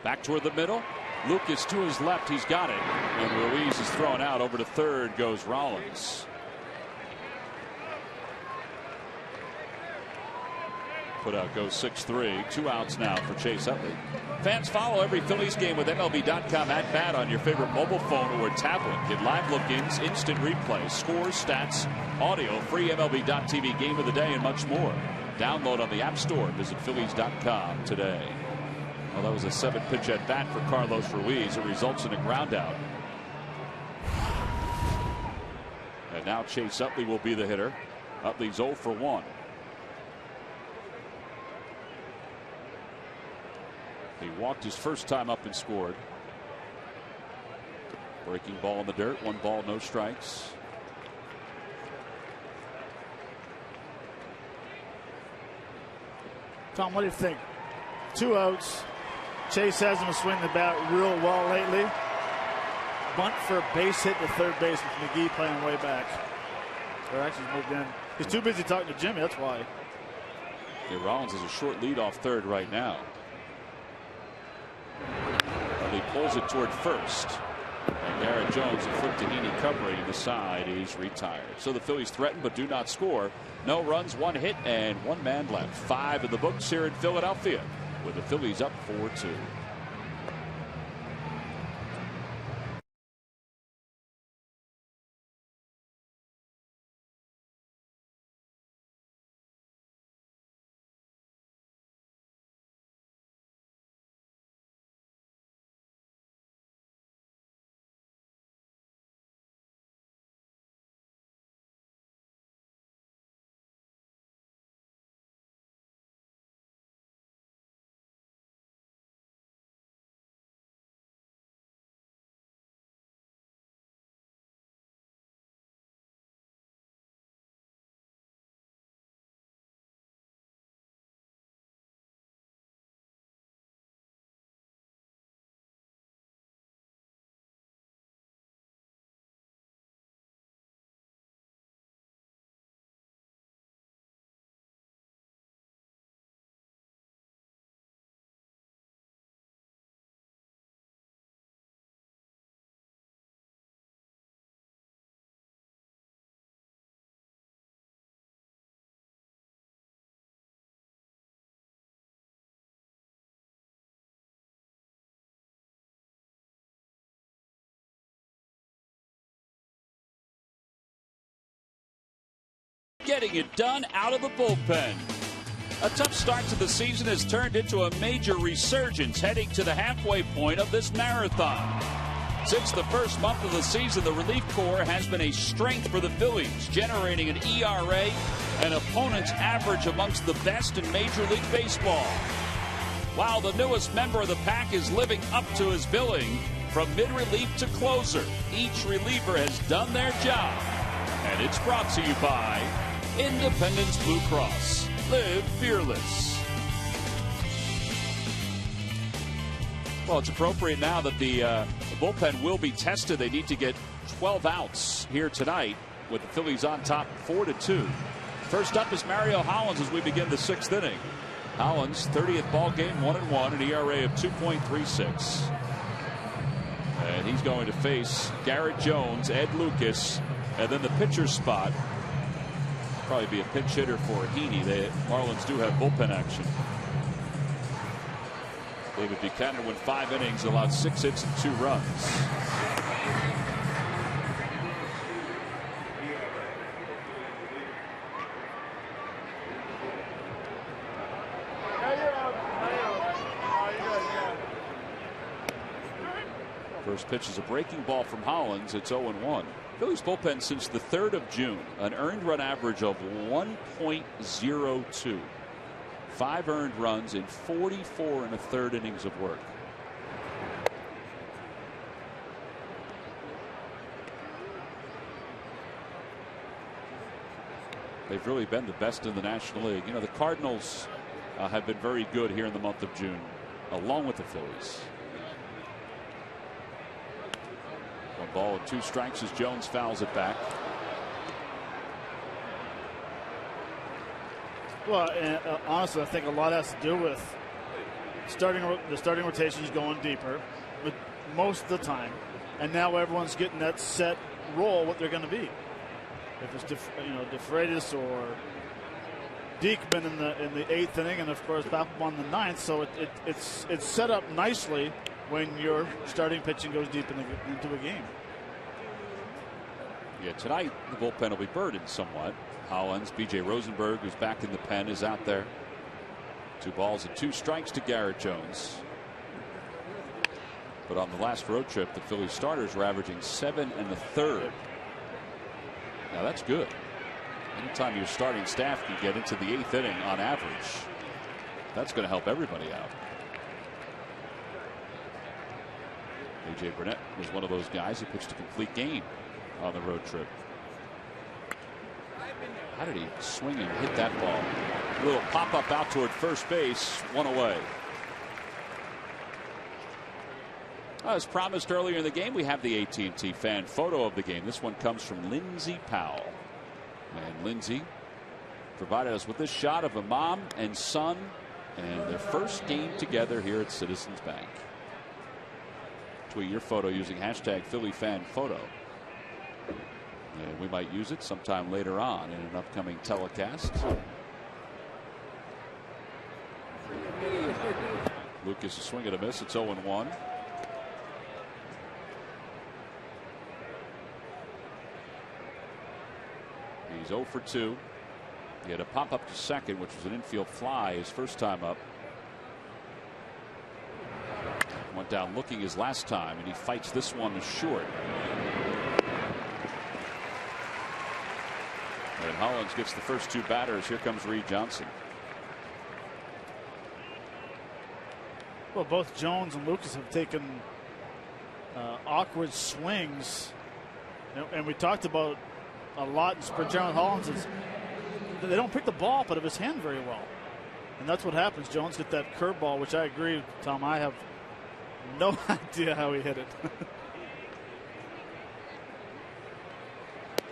Back toward the middle. Lucas to his left. He's got it. And Ruiz is thrown out. Over to third goes Rollins. Put out goes 6-3. 2 outs now for Chase Utley. Fans, follow every Phillies game with MLB.com at bat on your favorite mobile phone or tablet. Get live look-ins, instant replay, scores, stats, audio, free MLB.tv game of the day, and much more. Download on the App Store. Visit Phillies.com today. Well, that was a 7-pitch at bat for Carlos Ruiz. It results in a ground out. And now Chase Utley will be the hitter. Utley's 0 for 1. He walked his first time up and scored. Breaking ball in the dirt. 1 ball, no strikes.
Tom, what do you think? 2 outs. Chase has him swing the bat real well lately. Bunt for a base hit to third base with McGee playing way back. Or actually moved in. He's too busy talking to Jimmy, that's why.
Okay, Rollins has a short lead off third right now. He pulls it toward first. And Garrett Jones, a flip to Heaney covering the side. He's retired. So the Phillies threaten but do not score. No runs, 1 hit, and 1 man left. 5 in the books here in Philadelphia, with the Phillies up 4-2. Getting it done out of the bullpen. A tough start to the season has turned into a major resurgence heading to the halfway point of this marathon. Since the first month of the season, the relief corps has been a strength for the Phillies, generating an ERA and opponent's average amongst the best in Major League Baseball. While the newest member of the pack is living up to his billing, from mid-relief to closer, each reliever has done their job. And it's brought to you by Independence Blue Cross. Live fearless. Well, it's appropriate now that the bullpen will be tested. They need to get 12 outs here tonight with the Phillies on top 4-2. First up is Mario Hollins as we begin the 6th inning. Hollins, 30th ball game, 1-1, an ERA of 2.36. And he's going to face Garrett Jones, Ed Lucas, and then the pitcher's spot. Probably be a pinch hitter for Heaney. The Marlins do have bullpen action. David Buchanan went 5 innings, allowed 6 hits and 2 runs. First pitch is a breaking ball from Hollins. It's 0-1. Phillies bullpen since the 3rd of June, an earned run average of 1.02. 5 earned runs in 44 and a third innings of work. They've really been the best in the National League. You know, the Cardinals have been very good here in the month of June, along with the Phillies. 1 ball and 2 strikes as Jones fouls it back.
Well, honestly, I think a lot has to do with the starting rotations going deeper with most of the time, and now everyone's getting that set role what they're going to be. If it's DeFreitas or Diekman in the 8th inning, and of course Papelbon in the 9th, so it's set up nicely when your starting pitching goes deep into a game.
Yeah, tonight the bullpen will be burdened somewhat. Hollins, B.J. Rosenberg, who's back in the pen, is out there. 2 balls and 2 strikes to Garrett Jones. But on the last road trip, the Phillies starters were averaging 7 1/3. Now that's good. Anytime your starting staff can get into the 8th inning on average, that's going to help everybody out. A.J. Burnett was one of those guys who pitched a complete game on the road trip. How did he swing and hit that ball? A little pop-up out toward first base, 1 away. As promised earlier in the game, we have the AT&T fan photo of the game. This one comes from Lindsey Powell. And Lindsey provided us with this shot of a mom and son and their first game together here at Citizens Bank. Tweet your photo using hashtag #PhillyFanPhoto. And we might use it sometime later on in an upcoming telecast. Lucas, a swing and a miss. It's 0-1. He's 0 for 2. He had a pop up to second, which was an infield fly his first time up. Went down looking his last time, and he fights this one short. And Hollins gets the first 2 batters. Here comes Reed Johnson.
Well, both Jones and Lucas have taken awkward swings, and we talked about a lot for Jaron Hollins is they don't pick the ball up out of his hand very well, and that's what happens. Jones get that curveball, which I agree, Tom. I have no idea how he hit it.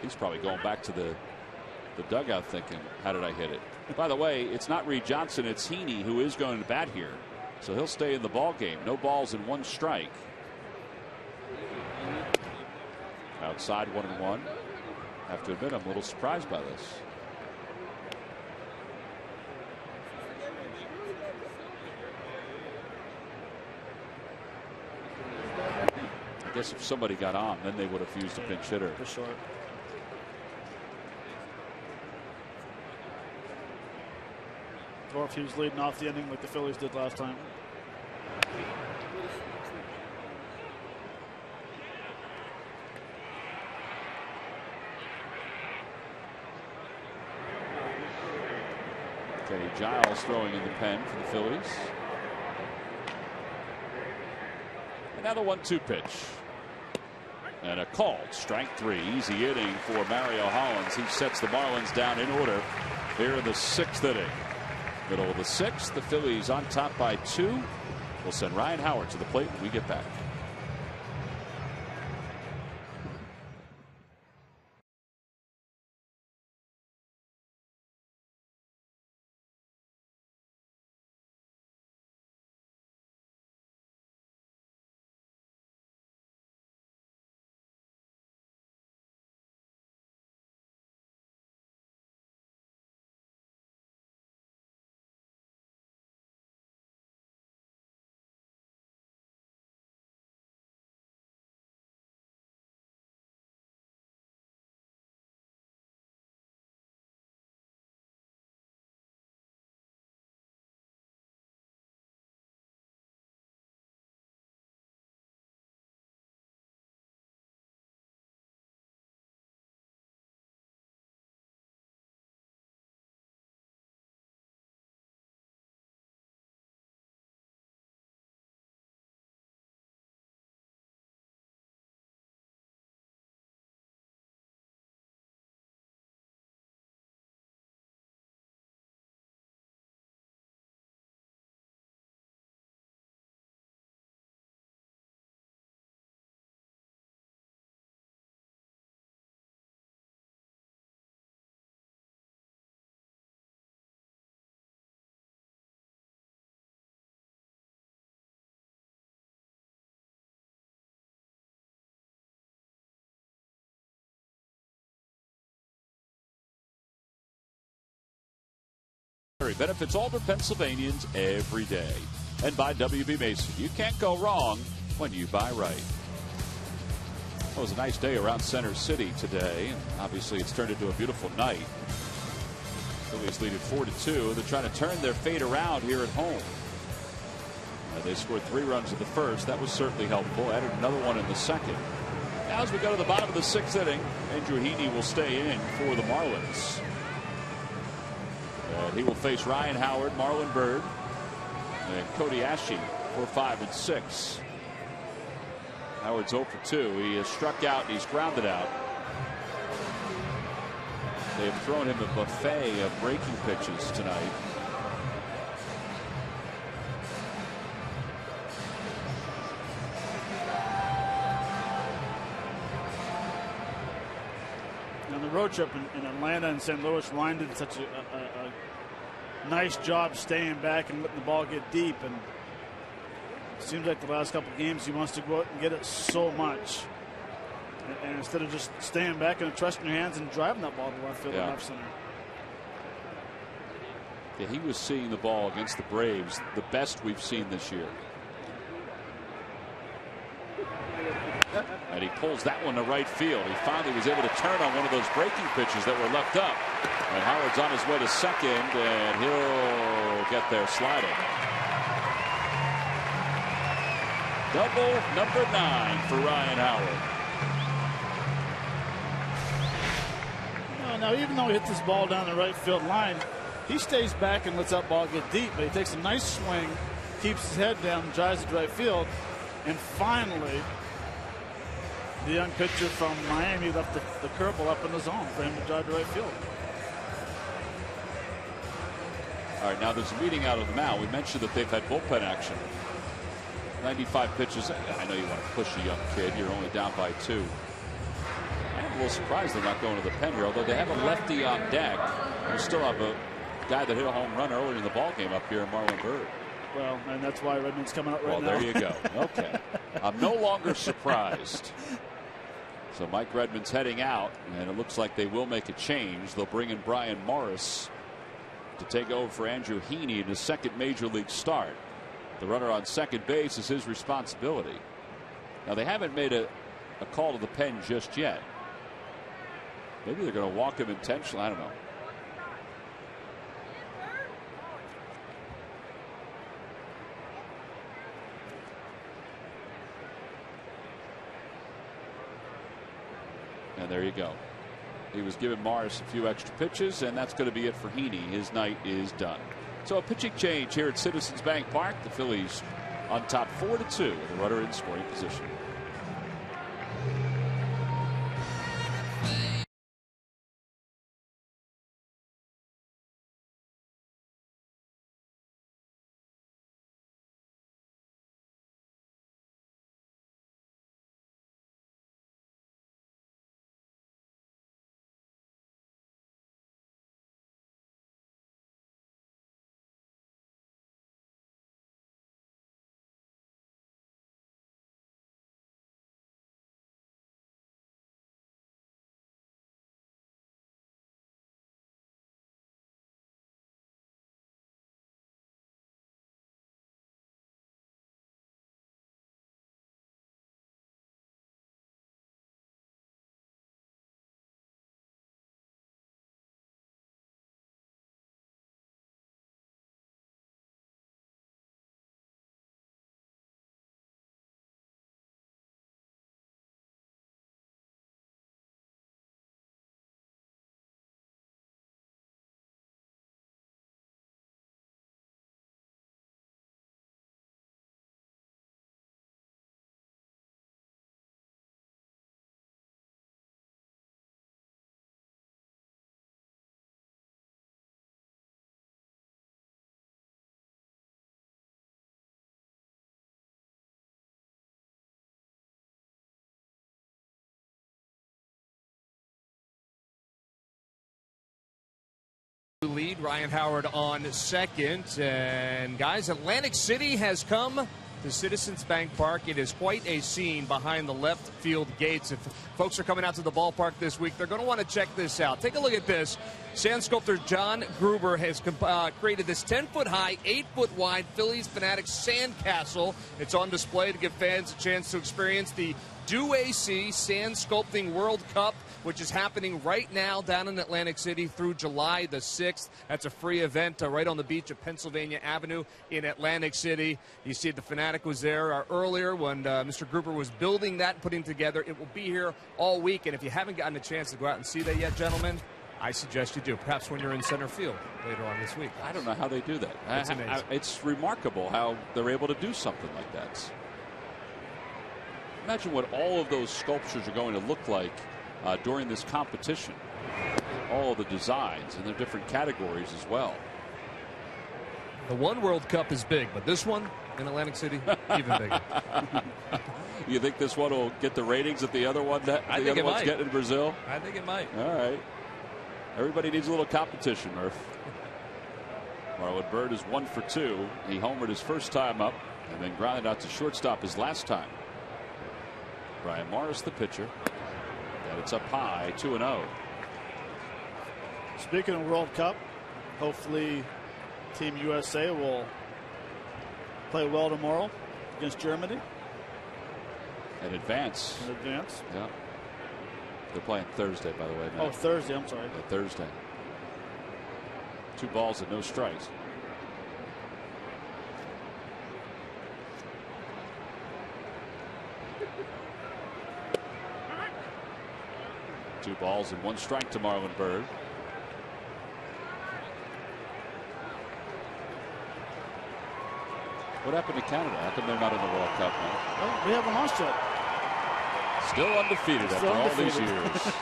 He's probably going back to the dugout thinking, how did I hit it? By the way, it's not Reed Johnson, it's Heaney who is going to bat here, so he'll stay in the ball game. No balls and 1 strike. Outside 1-1. Have to admit, I'm a little surprised by this. I guess if somebody got on, then they would have used a pinch hitter.
For sure. Or if he was leading off the inning like the Phillies did last time.
Kenny Giles throwing in the pen for the Phillies. And now the 1-2 pitch. And a called strike 3. Easy inning for Mario Hollins. He sets the Marlins down in order here in the 6th inning. Middle of the 6th, the Phillies on top by 2. We'll send Ryan Howard to the plate when we get back. Benefits older Pennsylvanians every day. And by W.B. Mason. You can't go wrong when you buy right. It was a nice day around Center City today. And obviously, it's turned into a beautiful night. Phillies lead it 4-2. They're trying to turn their fate around here at home. They scored 3 runs in the first. That was certainly helpful. Added another one in the second. Now as we go to the bottom of the 6th inning, Andrew Heaney will stay in for the Marlins. He will face Ryan Howard, Marlon Byrd, and Cody Ashe for 5 and 6. Howard's 0 for 2. He has struck out and he's grounded out. They have thrown him a buffet of breaking pitches tonight.
On the road trip in Atlanta and St. Louis, Ryan did such a nice job staying back and letting the ball get deep. And it seems like the last couple of games he wants to go out and get it so much. And instead of just staying back and trusting your hands and driving that ball to left field and left center.
Yeah, he was seeing the ball against the Braves the best we've seen this year. And he pulls that one to right field. He finally was able to turn on one of those breaking pitches that were left up. And Howard's on his way to second, and he'll get there sliding. Double number 9 for Ryan Howard.
Now, even though he hits this ball down the right field line, he stays back and lets that ball get deep. But he takes a nice swing, keeps his head down, drives it to right field, and finally, the young pitcher from Miami left the curveball up in the zone for him to drive to right field.
All right, now there's a meeting out of the mound. We mentioned that they've had bullpen action. 95 pitches. I know you want to push a young kid. You're only down by 2. I'm a little surprised they're not going to the pen here, although they have a lefty on deck. You still have a guy that hit a home run earlier in the ball game up here in Marlon Byrd.
Well, and that's why Redmond's coming out right now.
Well, there you go. Okay. I'm no longer surprised. So Mike Redmond's heading out, and it looks like they will make a change. They'll bring in Brian Morris to take over for Andrew Heaney in his second major league start. The runner on second base is his responsibility. Now, they haven't made a call to the pen just yet. Maybe they're going to walk him intentionally. I don't know. And there you go. He was giving Morris a few extra pitches, and that's going to be it for Heaney. His night is done. So a pitching change here at Citizens Bank Park. The Phillies on top 4-2 with the runner in scoring position.
Lead Ryan Howard on second, and guys, Atlantic City has come to Citizens Bank Park. It is quite a scene behind the left field gates. If folks are coming out to the ballpark this week, they're going to want to check this out. Take a look at this. Sand sculptor John Gruber has created this 10-foot high, 8-foot wide Phillies Fanatics sandcastle. It's on display to give fans a chance to experience the Do-AC Sand Sculpting World Cup, which is happening right now down in Atlantic City through July the 6th. That's a free event right on the beach of Pennsylvania Avenue in Atlantic City. You see the Fanatic was there earlier when Mr. Gruber was building that and putting together. It will be here all week, and if you haven't gotten a chance to go out and see that yet, gentlemen, I suggest you do, perhaps when you're in center field later on this week.
I don't know how they do that.
It's amazing.
It's remarkable how they're able to do something like that. Imagine what all of those sculptures are going to look like during this competition. All of the designs and their different categories as well.
The one World Cup is big, but this one in Atlantic City, even bigger.
You think this one will get the ratings that the other one that
I
the
think
other
it
one's
might.
getting in Brazil?
I think it might.
All right. Everybody needs a little competition, Murph. Marlon Byrd is 1 for 2. He homered his first time up and then grounded out to shortstop his last time. Brian Morris, the pitcher. And it's up high, 2-0.
Speaking of World Cup, hopefully Team USA will play well tomorrow against Germany.
And advance. Yeah. They're playing Thursday, by the way, Matt.
Oh, Thursday. I'm sorry.
Yeah, Thursday. 2 balls and no strikes. Two balls and 1 strike to Marlon Byrd. What happened to Canada? How come they're not in the World Cup now?
Well, we haven't lost yet.
Still undefeated after all these years.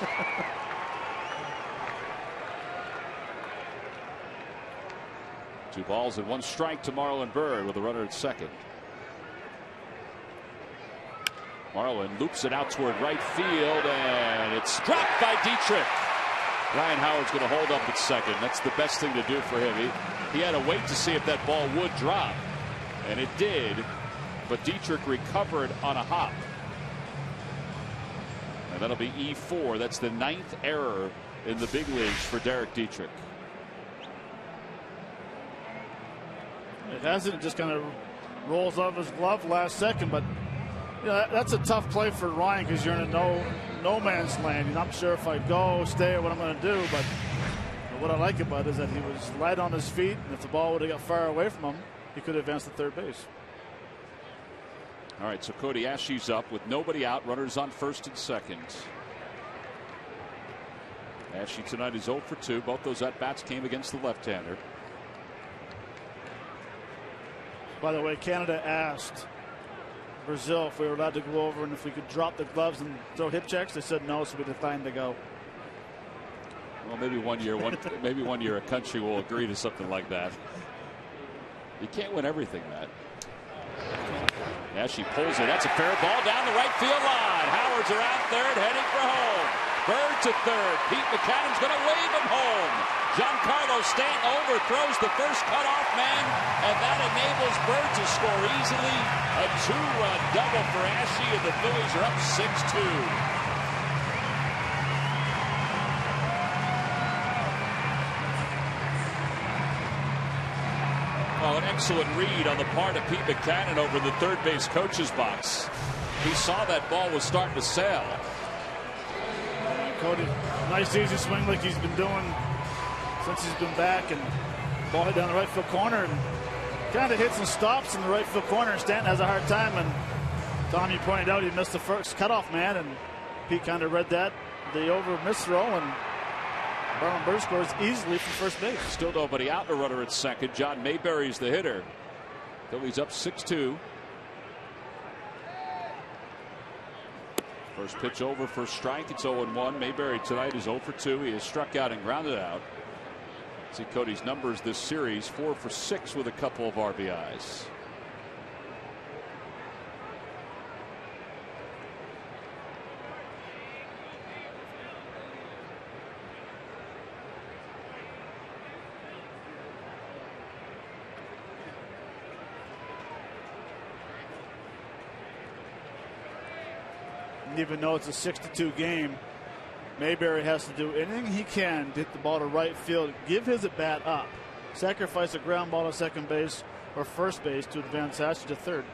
Two balls and 1 strike to Marlon Byrd with a runner at second. Marlon loops it out toward right field, and it's dropped by Dietrich. Ryan Howard's going to hold up at second. That's the best thing to do for him. He had to wait to see if that ball would drop, and it did, but Dietrich recovered on a hop. And that'll be E4. That's the 9th error in the big leagues for Derek Dietrich.
It hasn't. It just kind of rolls off his glove last second, but you know, that's a tough play for Ryan because you're in a no man's land. You're not sure if I go, stay, or what I'm going to do. But what I like about it is that he was light on his feet, and if the ball would have got far away from him, he could have advanced to third base.
All right, so Cody Ashe's up with nobody out. Runners on first and second. Ashe tonight is 0 for 2. Both those at-bats came against the left-hander.
By the way, Canada asked Brazil if we were allowed to go over and if we could drop the gloves and throw hip checks. They said no, so we declined to go.
Well, maybe one year a country will agree to something like that. You can't win everything, Matt. Ashe pulls it. That's a fair ball down the right field line. Howard's around third, heading for home. Bird to third. Pete Buchanan's going to wave him home. Giancarlo Stanton overthrows the first cutoff man, and that enables Bird to score easily. A 2-run double for Ashe, and the Phillies are up 6-2. Well, an excellent read on the part of Pete Buchanan over the third base coach's box. He saw that ball was starting to sail.
Cody, nice easy swing like he's been doing since he's been back, and ball hit down the right field corner and kind of hits and stops in the right field corner, and Stanton has a hard time. And Tom, you pointed out he missed the first cutoff man, and Pete kind of read that, the over miss throw, and Marlon Byrd scores easily from first base.
Still nobody out, a runner at second. John Mayberry's the hitter. Phillies up 6-2. First pitch over for strike. It's 0-1. Mayberry tonight is 0 for 2. He has struck out and grounded out. See Cody's numbers this series: 4 for 6 with a couple of RBIs.
And even though it's a 6-2 game, Mayberry has to do anything he can to hit the ball to right field, give his at bat up, sacrifice a ground ball to second base or first base to advance Ashley to third.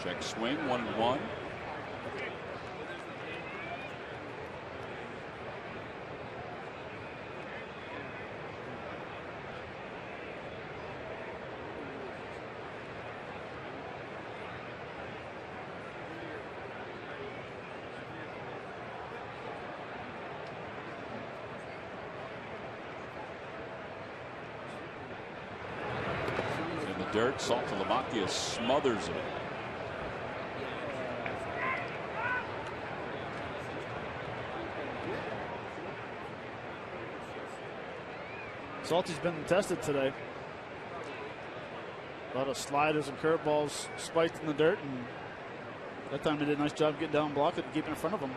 Check swing, 1-1. Dirt. Saltalamacchia smothers it.
Salty's been tested today. A lot of sliders and curveballs spiked in the dirt, and that time he did a nice job getting down, block it, and keeping in front of him.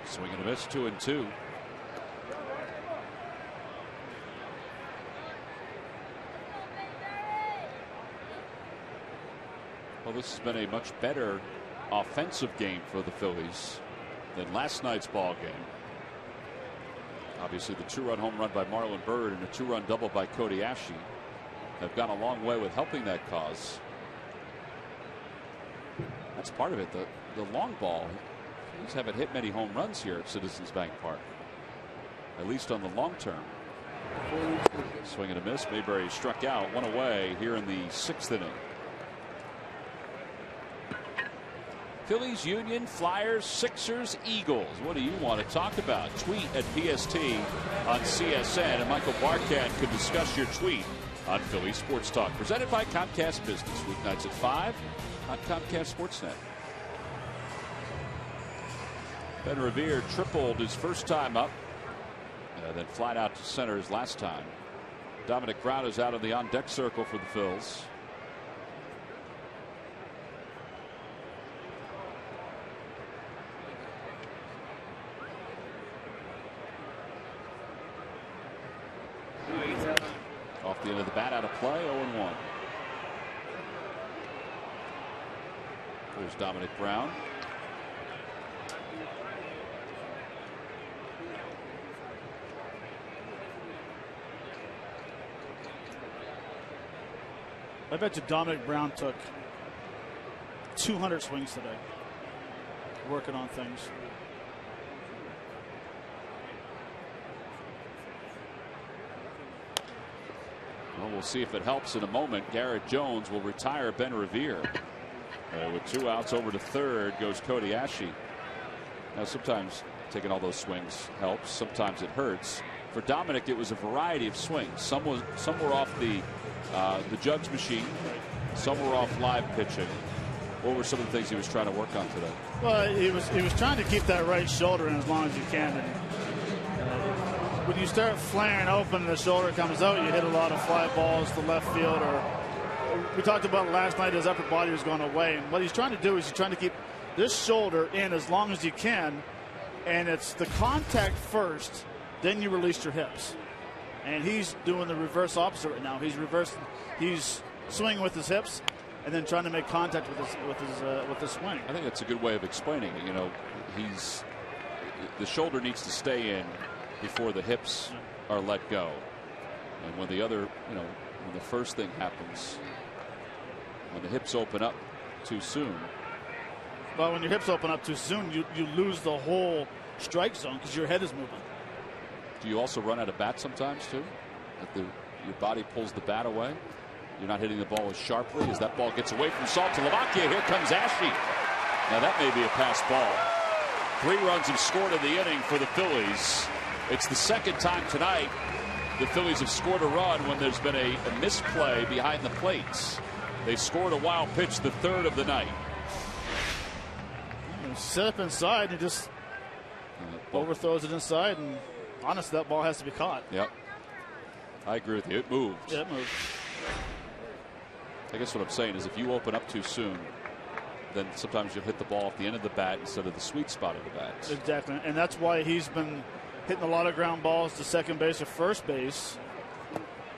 Swing and a miss, 2-2. Well, this has been a much better offensive game for the Phillies than last night's ball game. Obviously, the 2-run home run by Marlon Byrd and a 2-run double by Cody Ashe have gone a long way with helping that cause. That's part of it. The long ball. Phillies haven't hit many home runs here at Citizens Bank Park, at least on the long term. Swing and a miss. Mayberry struck out, one away here in the 6th inning. Phillies, Union, Flyers, Sixers, Eagles. What do you want to talk about? Tweet at PST on CSN, and Michael Barkat could discuss your tweet on Philly Sports Talk. Presented by Comcast Business. Weeknights at 5 on Comcast Sportsnet. Ben Revere tripled his first time up, then flied out to center his last time. Dominic Brown is out of the on-deck circle for the Phils. Off the end of the bat, out of play, 0-1. There's Dominic Brown.
I bet you Dominic Brown took 200 swings today, working on things.
Well, we'll see if it helps in a moment. Garrett Jones will retire Ben Revere. With 2 outs, over to third goes Cody Ashe. Now, sometimes taking all those swings helps. Sometimes it hurts. For Dominic, it was a variety of swings. Some were off the jugs machine. Some were off live pitching. What were some of the things he was trying to work on today?
Well, he was trying to keep that right shoulder in as long as you can. And when you start flaring open and the shoulder comes out, you hit a lot of fly balls to left field. Or we talked about last night, his upper body was going away. And what he's trying to do is he's trying to keep this shoulder in as long as you can. And it's the contact first, then you release your hips. And he's doing the reverse opposite right now. He's swinging with his hips and then trying to make contact with his swing.
I think that's a good way of explaining it. You know, the shoulder needs to stay in before the hips are let go. And when when the first thing happens, when the hips open up too soon.
But when your hips open up too soon, you lose the whole strike zone because your head is moving.
Do you also run out of bat sometimes too? That your body pulls the bat away? You're not hitting the ball as sharply as that ball gets away from Saltalamacchia. Here comes Ashe. Now that may be a pass ball. 3 runs have scored in the inning for the Phillies. It's the second time tonight the Phillies have scored a run when there's been a misplay behind the plates. They scored a wild pitch, the 3rd of the night.
Set up inside and just overthrows it inside, and honestly, that ball has to be caught.
Yep. I agree with you. It moved.
Yeah, it moved.
I guess what I'm saying is if you open up too soon, then sometimes you'll hit the ball at the end of the bat instead of the sweet spot of the bat.
Exactly, and that's why he's been hitting a lot of ground balls to second base or first base,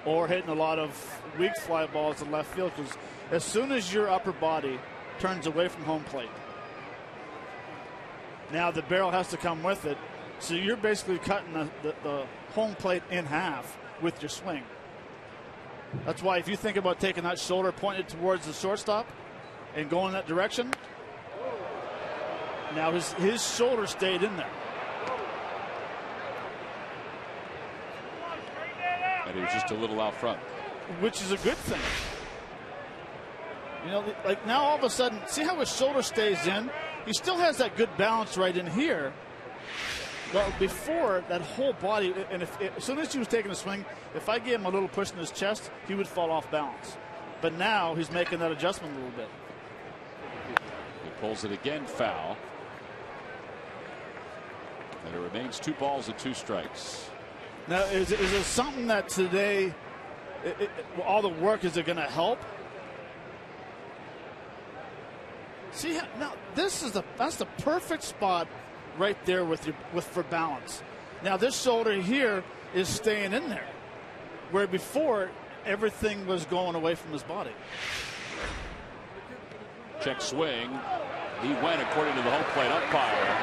or hitting a lot of weak fly balls to left field, because as soon as your upper body turns away from home plate, now the barrel has to come with it, so you're basically cutting the home plate in half with your swing. That's why if you think about taking that shoulder pointed towards the shortstop and going that direction, now his shoulder stayed in there.
And he was just a little out front.
Which is a good thing. You know, like now all of a sudden, see how his shoulder stays in? He still has that good balance right in here. But before, that whole body, and as soon as he was taking a swing, if I gave him a little push in his chest, he would fall off balance. But now he's making that adjustment a little bit.
He pulls it again, foul. And it remains 2 balls and 2 strikes.
Now, is it something that today, all the work, is it going to help? See, now that's the perfect spot right there for balance. Now this shoulder here is staying in there, where before everything was going away from his body.
Check swing. He went according to the home plate umpire.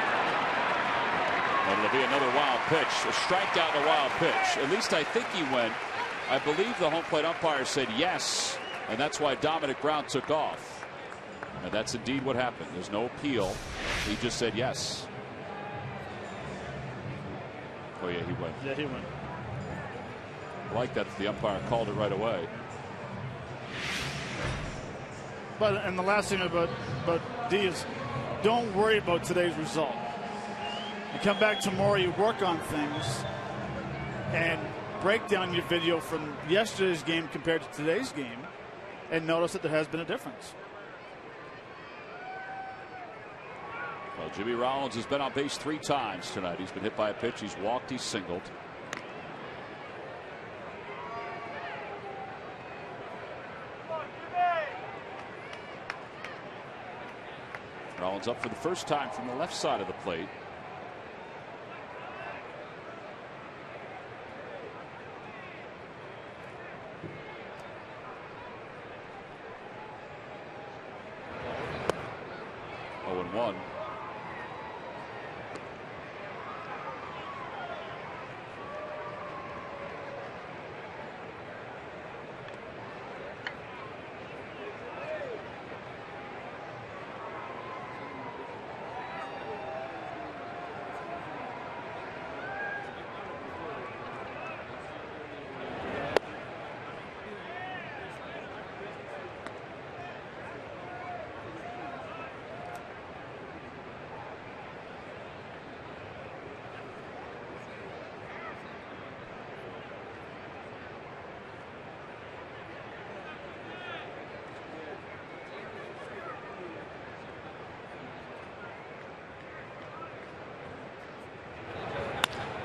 And it'll be another wild pitch. A strikeout and a wild pitch. At least I think he went. I believe the home plate umpire said yes, and that's why Dominic Brown took off. And that's indeed what happened. There's no appeal. He just said yes. Oh, yeah, he went.
Yeah, he went.
I like that the umpire called it right away.
And the last thing about D is don't worry about today's result. You come back tomorrow, you work on things, and break down your video from yesterday's game compared to today's game, and notice that there has been a difference.
Well, Jimmy Rollins has been on base 3 times tonight. He's been hit by a pitch. He's walked. He's singled. Rollins up for the first time from the left side of the plate. One.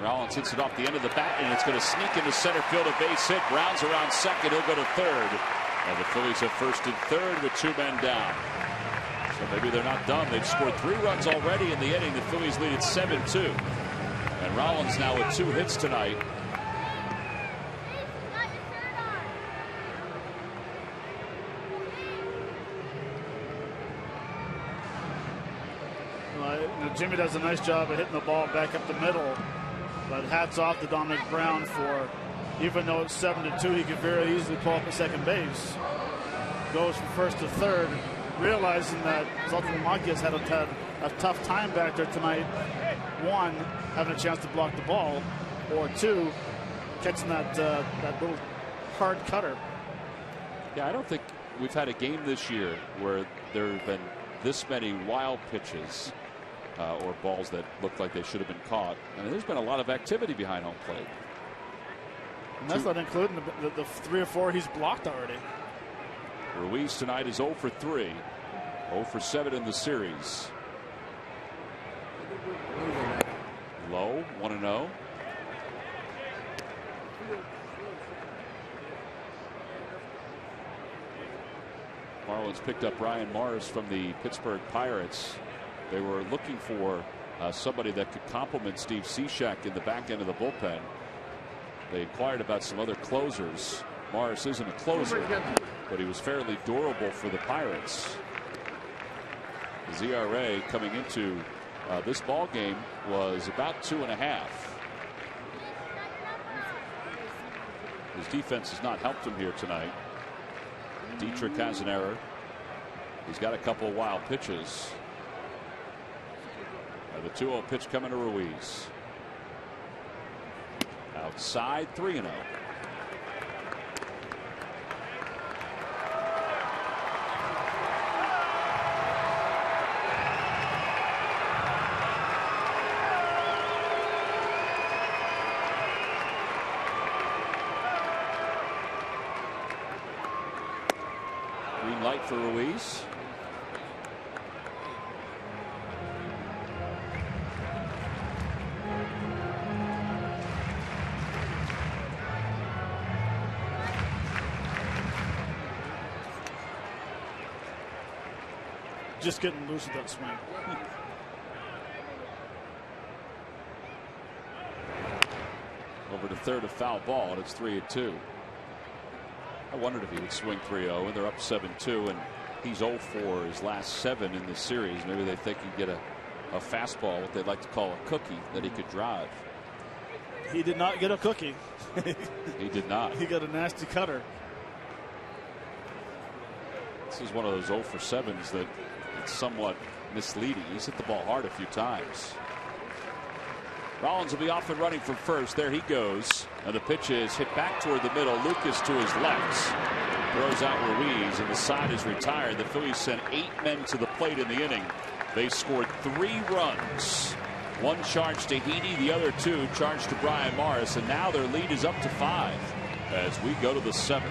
Rollins hits it off the end of the bat, and it's going to sneak into center field. A base hit. Brown's around second. He'll go to third. And the Phillies have first and third with 2 men down. So maybe they're not done. They've scored 3 runs already in the inning. The Phillies lead at 7-2. And Rollins now with 2 hits tonight.
Jimmy does a nice job of hitting the ball back up the middle, but hats off to Dominic Brown for, even though it's 7-2, he could very easily pull up at second base. Goes from first to third, realizing that Zoltan has had a tough time back there tonight. 1, having a chance to block the ball, or 2, catching that little hard cutter.
Yeah, I don't think we've had a game this year where there have been this many wild pitches. Or balls that look like they should have been caught. I mean, there's been a lot of activity behind home plate.
And that's not including the 3 or 4 he's blocked already.
Ruiz tonight is 0 for 3. 0 for 7 in the series. Low, 1-0. Marlins picked up Brian Morris from the Pittsburgh Pirates. They were looking for somebody that could complement Steve Cishek in the back end of the bullpen. They inquired about some other closers. Morris isn't a closer, but he was fairly durable for the Pirates. His ERA coming into this ball game was about 2.5. His defense has not helped him here tonight. Dietrich has an error. He's got a couple of wild pitches. The 2-0 pitch coming to Ruiz. Outside, 3-0. Green light for Ruiz.
Just getting loose with that swing.
Over to third, a foul ball, and it's 3-2. I wondered if he would swing 3-0, and they're up 7-2, and he's 0-4 his last 7 in this series. Maybe they think he'd get a fastball, what they'd like to call a cookie, that he could drive.
He did not get a cookie.
He did not.
He got a nasty cutter.
This is one of those 0-for-7s that it's somewhat misleading. He's hit the ball hard a few times. Rollins will be off and running from first. There he goes. And the pitch is hit back toward the middle. Lucas to his left. Throws out Ruiz, and the side is retired. The Phillies sent 8 men to the plate in the inning. They scored 3 runs. 1 charge to Heaney, the other 2 charged to Brian Morris, and now their lead is up to 5 as we go to the 7th.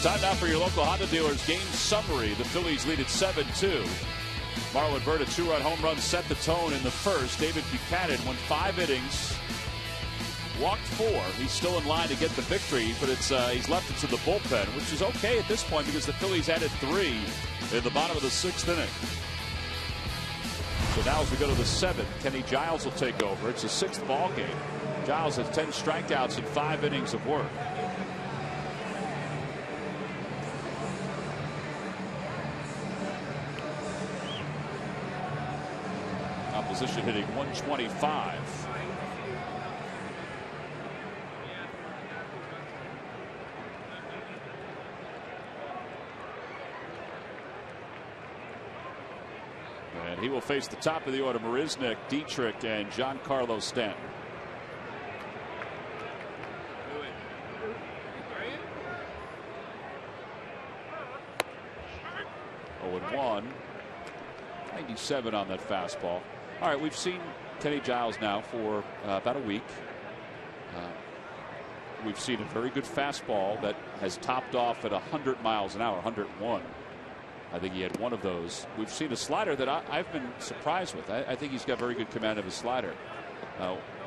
Time now for your local Honda dealers game summary. The Phillies lead at 7-2. Marlon Byrd, a 2-run home run, set the tone in the first. David Buchanan went 5 innings, walked 4. He's still in line to get the victory, but he's left it to the bullpen, which is okay at this point because the Phillies added 3 in the bottom of the 6th inning. So now as we go to the 7th, Kenny Giles will take over. It's a 6th ball game. Giles has 10 strikeouts in 5 innings of work. Opposition hitting 125. And he will face the top of the order, Marisnick, Dietrich, and Giancarlo Stanton. 0-1. 97 on that fastball. All right, we've seen Kenny Giles now for about a week. We've seen a very good fastball that has topped off at 100 miles an hour, 101. I think he had one of those. We've seen a slider that I've been surprised with. I think he's got very good command of his slider.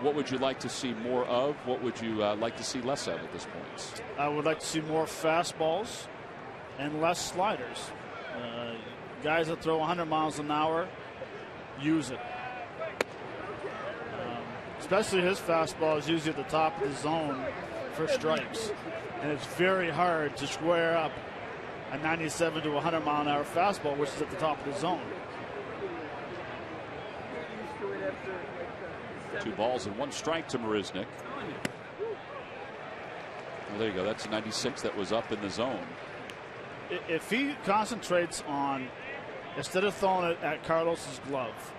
What would you like to see more of? What would you like to see less of at this point?
I would like to see more fastballs and less sliders. Guys that throw 100 miles an hour, use it. Especially his fastball is usually at the top of the zone for strikes. And it's very hard to square up a 97 to 100 mile an hour fastball, which is at the top of the zone.
2 balls and 1 strike to Marisnick. Well, there you go. That's a 96 that was up in the zone.
If he concentrates on, instead of throwing it at Carlos's glove,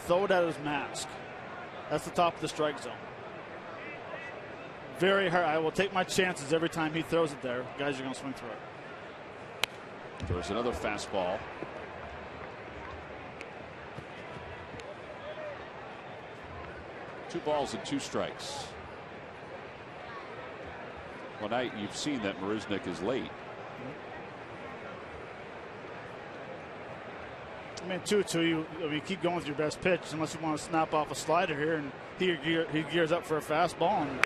throw it at his mask. That's the top of the strike zone. Very hard. I will take my chances every time he throws it there. Guys are going to swing through it.
There's another fastball. Two balls and 2 strikes. Well, now you've seen that Marisnick is late.
I mean, 2-2, you keep going with your best pitch unless you want to snap off a slider here, and he gears up for a fastball, and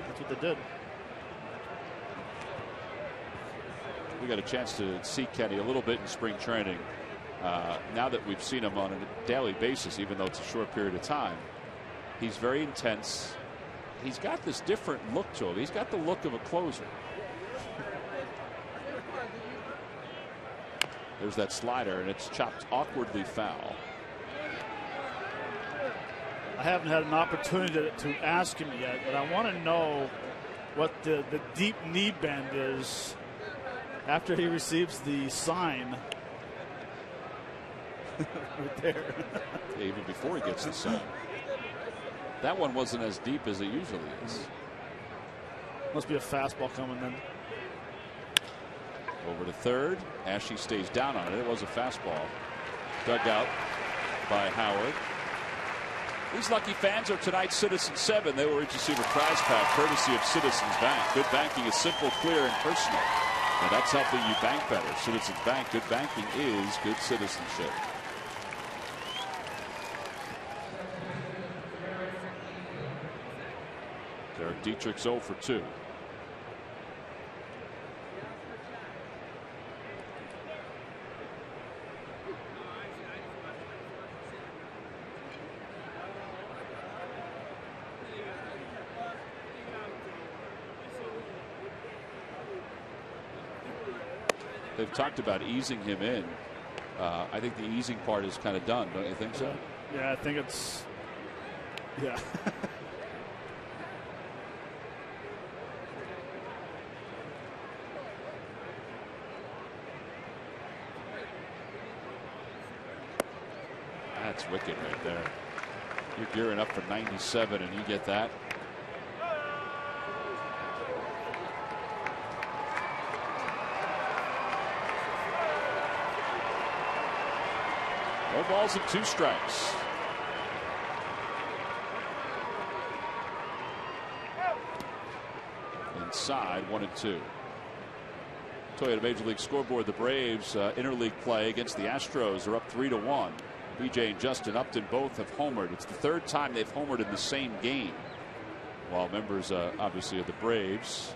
that's what they did.
We got a chance to see Kenny a little bit in spring training. Now that we've seen him on a daily basis, even though it's a short period of time, he's very intense. He's got this different look to him. He's got the look of a closer. There's that slider, and it's chopped awkwardly foul.
I haven't had an opportunity to ask him yet, but I want to know what the deep knee bend is after he receives the sign. Right there.
Even before he gets the sign. That one wasn't as deep as it usually is.
Must be a fastball coming then.
Over to third. Ashe stays down on it. It was a fastball. Dug out by Howard. These lucky fans are tonight's Citizens 7. They will receive a prize pack courtesy of Citizens Bank. Good banking is simple, clear, and personal. And that's helping you bank better. Citizens Bank. Good banking is good citizenship. Derek Dietrich's 0 for 2. They've talked about easing him in. I think the easing part is kind of done, don't you think so?
Yeah, I think it's. Yeah.
That's wicked right there. You're gearing up for 97 and you get that. No balls and 2 strikes. Inside 1-2. Toyota Major League Scoreboard. The Braves interleague play against the Astros are up 3-1. BJ and Justin Upton both have homered. It's the 3rd time they've homered in the same game. While members obviously of the Braves,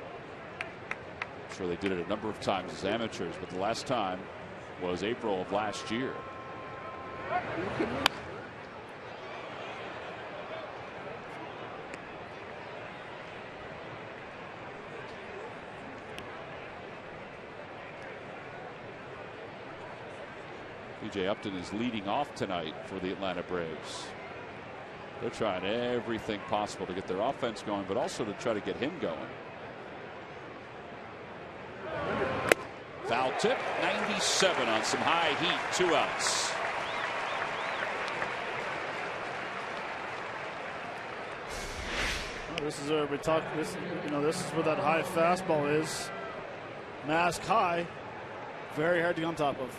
I'm sure they did it a number of times as amateurs, but the last time was April of last year. BJ Upton is leading off tonight for the Atlanta Braves. They're trying everything possible to get their offense going, but also to try to get him going. Foul tip, 97 on some high heat, 2 outs.
This is where we talk. This is where that high fastball is. Mask high. Very hard to get on top of.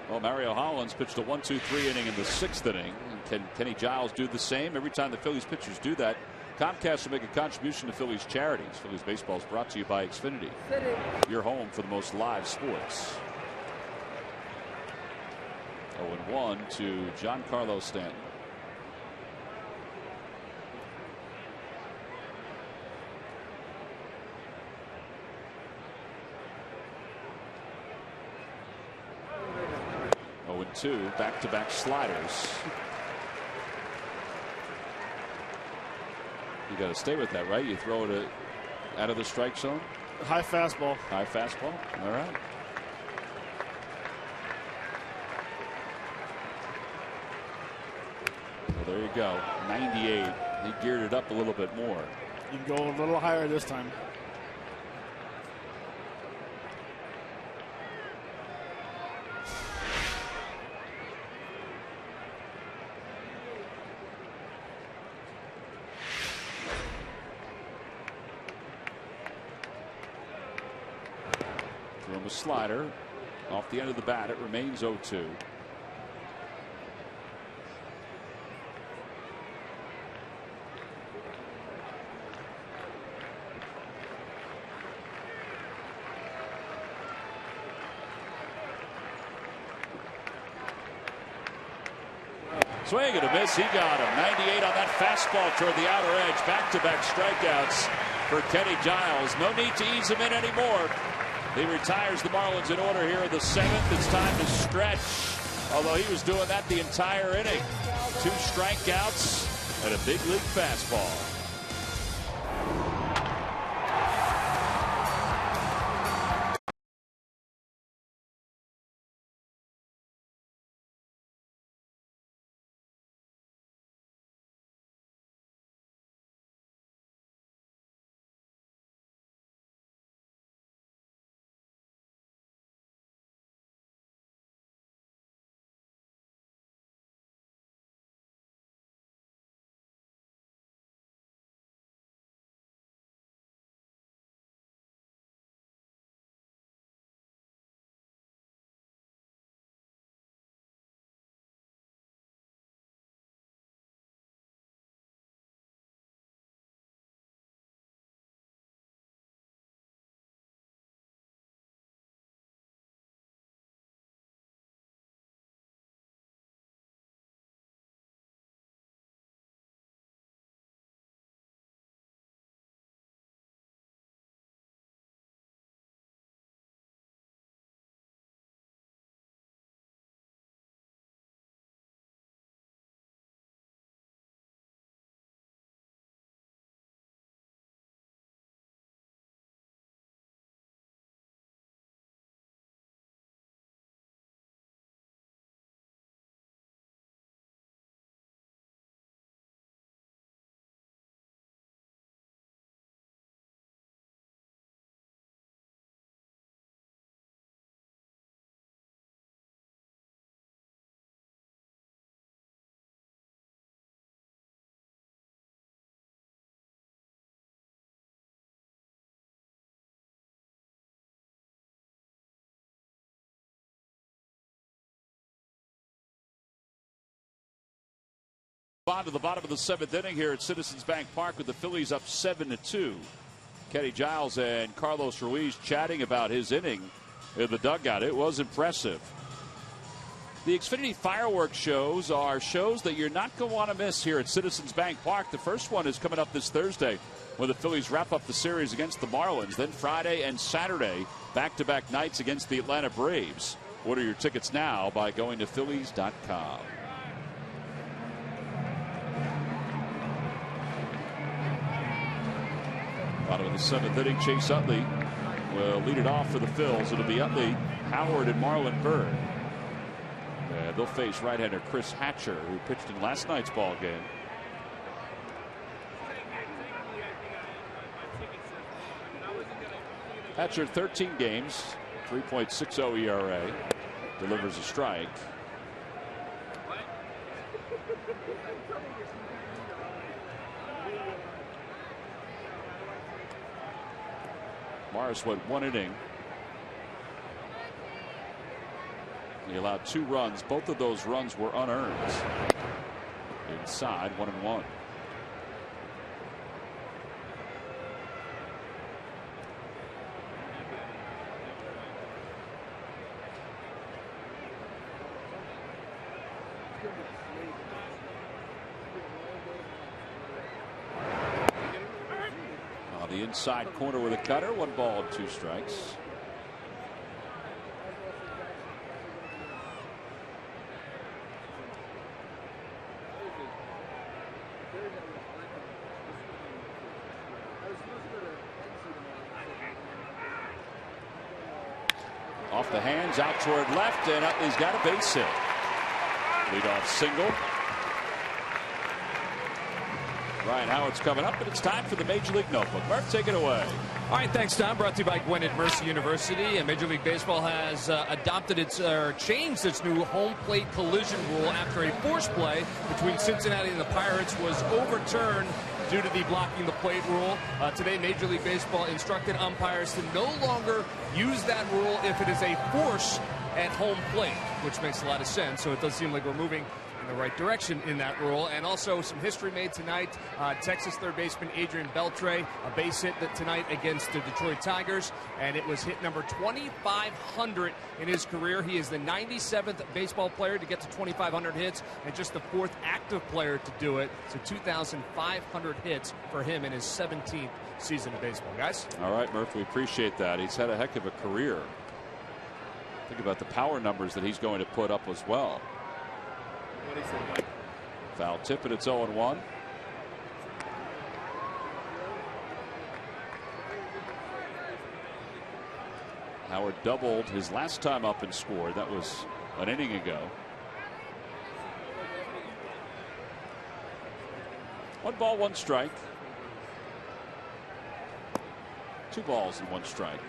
Well, Mario Hollins pitched a 1-2-3 inning in the 6th inning. Can Kenny Giles do the same? Every time the Phillies pitchers do that, Comcast will make a contribution to Phillies charities. Phillies baseball is brought to you by Xfinity, your home for the most live sports. 0-1 to Giancarlo Stanton. Two back-to-back sliders. You got to stay with that, right? You throw it out of the strike zone.
High fastball.
High fastball. All right. Well, there you go. 98. He geared it up a little bit more.
You can go a little higher this time.
A slider off the end of the bat. It remains 0-2. Swing and a miss. He got him. 98 on that fastball toward the outer edge. Back-to-back strikeouts for Kenny Giles. No need to ease him in anymore. He retires the Marlins in order here in the 7th. It's time to stretch. Although he was doing that the entire inning. 2 strikeouts and a big league fastball. On to the bottom of the 7th inning here at Citizens Bank Park with the Phillies up 7-2. Kenny Giles and Carlos Ruiz chatting about his inning in the dugout. It was impressive. The Xfinity fireworks shows are shows that you're not going to want to miss here at Citizens Bank Park. The first one is coming up this Thursday when the Phillies wrap up the series against the Marlins. Then Friday and Saturday, back-to-back nights against the Atlanta Braves. Order your tickets now by going to Phillies.com. Bottom of the 7th inning, Chase Utley will lead it off for the Phils. It'll be Utley, Howard, and Marlon Byrd. And they'll face right-hander Chris Hatcher, who pitched in last night's ball game. Hatcher, 13 games, 3.60 ERA, delivers a strike. Morris went 1 inning. He allowed 2 runs. Both of those runs were unearned. Inside, 1-1. On the inside corner with a cutter, 1 ball and 2 strikes. Off the hands, out toward left, and he's got a base hit. Leadoff single. Ryan Howard's coming up, but it's time for the Major League Notebook. Murph, take it away.
All right, thanks, Tom. Brought to you by Gwinnett Mercy University. And Major League Baseball has adopted changed its new home plate collision rule after a force play between Cincinnati and the Pirates was overturned due to the blocking the plate rule. Today, Major League Baseball instructed umpires to no longer use that rule if it is a force at home plate, which makes a lot of sense. So it does seem like we're moving in the right direction in that rule. And also some history made tonight. Texas third baseman Adrian Beltre, a base hit tonight against the Detroit Tigers, and it was hit number 2,500 in his career. He is the 97th baseball player to get to 2,500 hits and just the 4th active player to do it. So 2,500 hits for him in his 17th season of baseball. Guys? All
right, Murph, we appreciate that. He's had a heck of a career. Think about the power numbers that he's going to put up as well. Foul tip, and it's 0-1. Howard doubled his last time up and scored. That was an inning ago. 1 ball, 1 strike. 2 balls and 1 strike.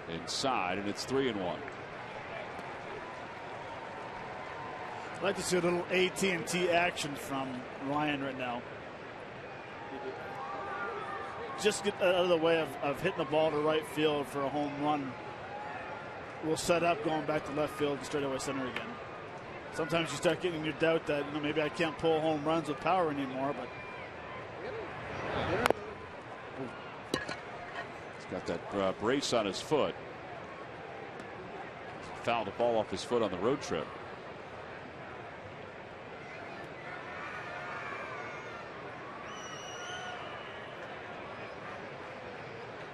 Inside, and it's 3-1.
I'd like to see a little AT&T action from Ryan right now. Just get out of the way of hitting the ball to right field for a home run. We'll set up going back to left field and straightaway center again. Sometimes you start getting your doubt that maybe I can't pull home runs with power anymore, but
he's got that brace on his foot. Fouled the ball off his foot on the road trip.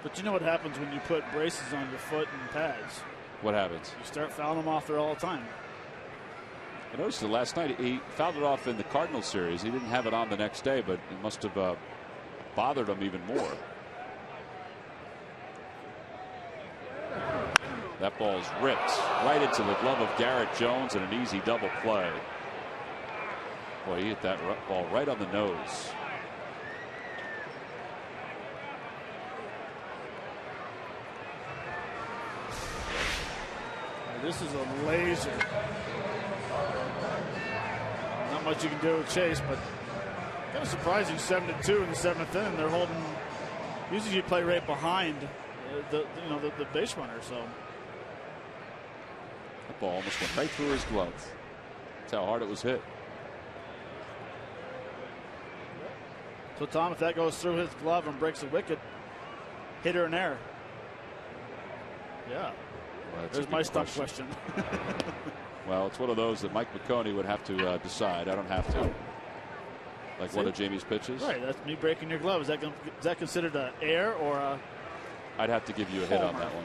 But you know what happens when you put braces on your foot and pads?
What happens?
You start fouling them off there all the time.
I noticed it last night. He fouled it off in the Cardinals series. He didn't have it on the next day, but it must have bothered him even more. That ball's ripped right into the glove of Garrett Jones, and an easy double play. Boy, he hit that ball right on the nose.
This is a laser. Not much you can do with Chase, but kind of surprising. 7-2 in the 7th inning. They're holding. Usually you play right behind the base runner. So
that ball almost went right through his glove. That's how hard it was hit.
So Tom, if that goes through his glove and breaks a wicket, hitter in air. Yeah.
Well,
there's my stop question.
Well, it's one of those that Mike McConey would have to decide. I don't have to. Like one of Jamie's pitches.
Right, that's me breaking your glove. Is that considered an air or a?
I'd have to give you a hit on that one.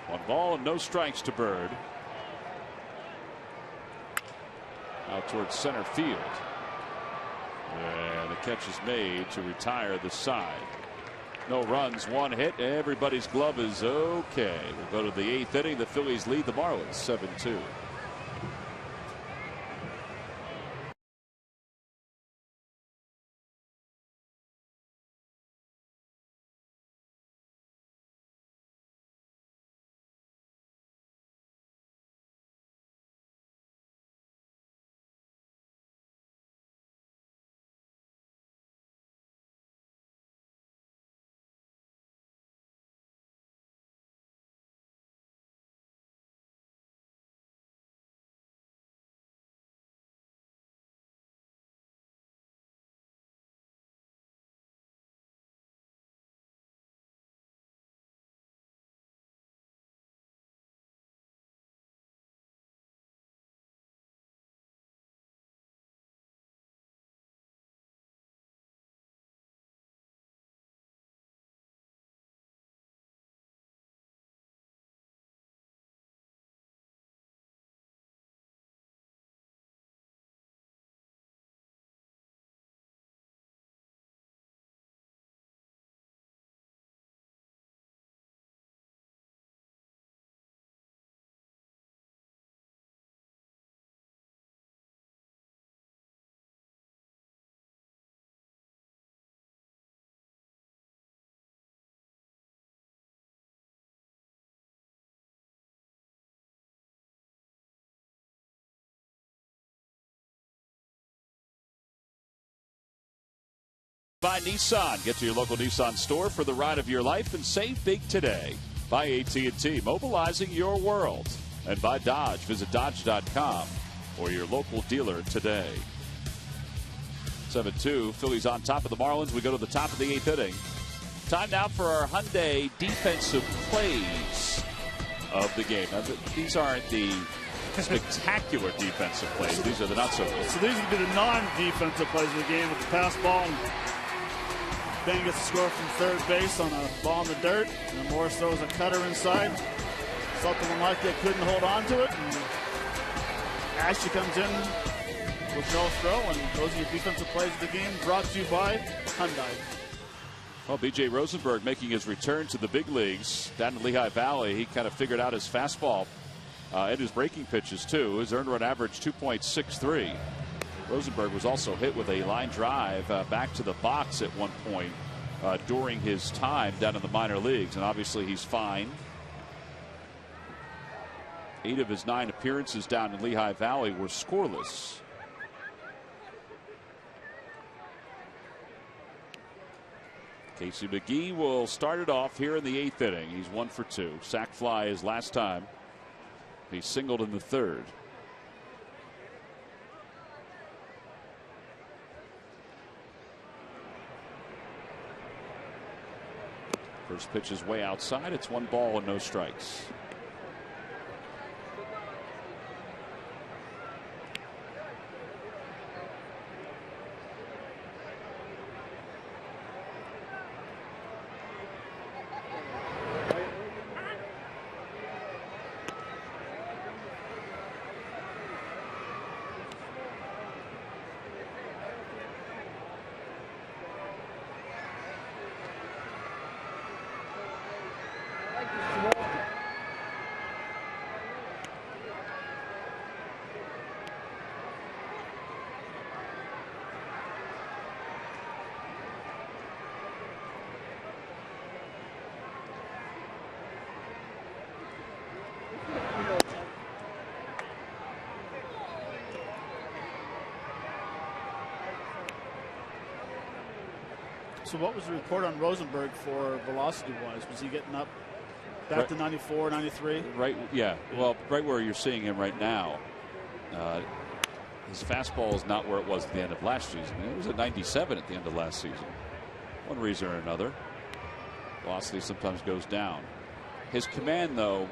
One ball and no strikes to Bird. Out towards center field. And the catch is made to retire the side. No runs, 1 hit. Everybody's glove is okay. We'll go to the 8th inning. The Phillies lead the Marlins 7-2. By Nissan. Get to your local Nissan store for the ride of your life and save big today. By AT&T, mobilizing your world. And by Dodge. Visit Dodge.com or your local dealer today. 7-2. Phillies on top of the Marlins. We go to the top of the 8th inning. Time now for our Hyundai defensive plays of the game. Now, these aren't the spectacular defensive plays. These are the not so good.
So these would be the non-defensive plays of the game with the pass ball. And Ben gets a score from third base on a ball in the dirt. And Morris throws a cutter inside. Something like that couldn't hold on to it. And Ashley comes in with no throw. And those are your defensive plays of the game, brought to you by Hyundai.
Well, B.J. Rosenberg making his return to the big leagues down in Lehigh Valley. He kind of figured out his fastball and his breaking pitches, too. His earned run average 2.63. Rosenberg was also hit with a line drive back to the box at one point during his time down in the minor leagues, and obviously he's fine. 8 of his 9 appearances down in Lehigh Valley were scoreless. Casey McGee will start it off here in the 8th inning. He's 1 for 2. Sac fly his last time. He singled in the 3rd. First pitch is way outside. It's 1 ball and no strikes.
So what was the report on Rosenberg for velocity-wise? Was he getting up back
right
to 94, 93?
Right, yeah. Well, right where you're seeing him right now. His fastball is not where it was at the end of last season. It was at 97 at the end of last season. One reason or another. Velocity sometimes goes down. His command, though,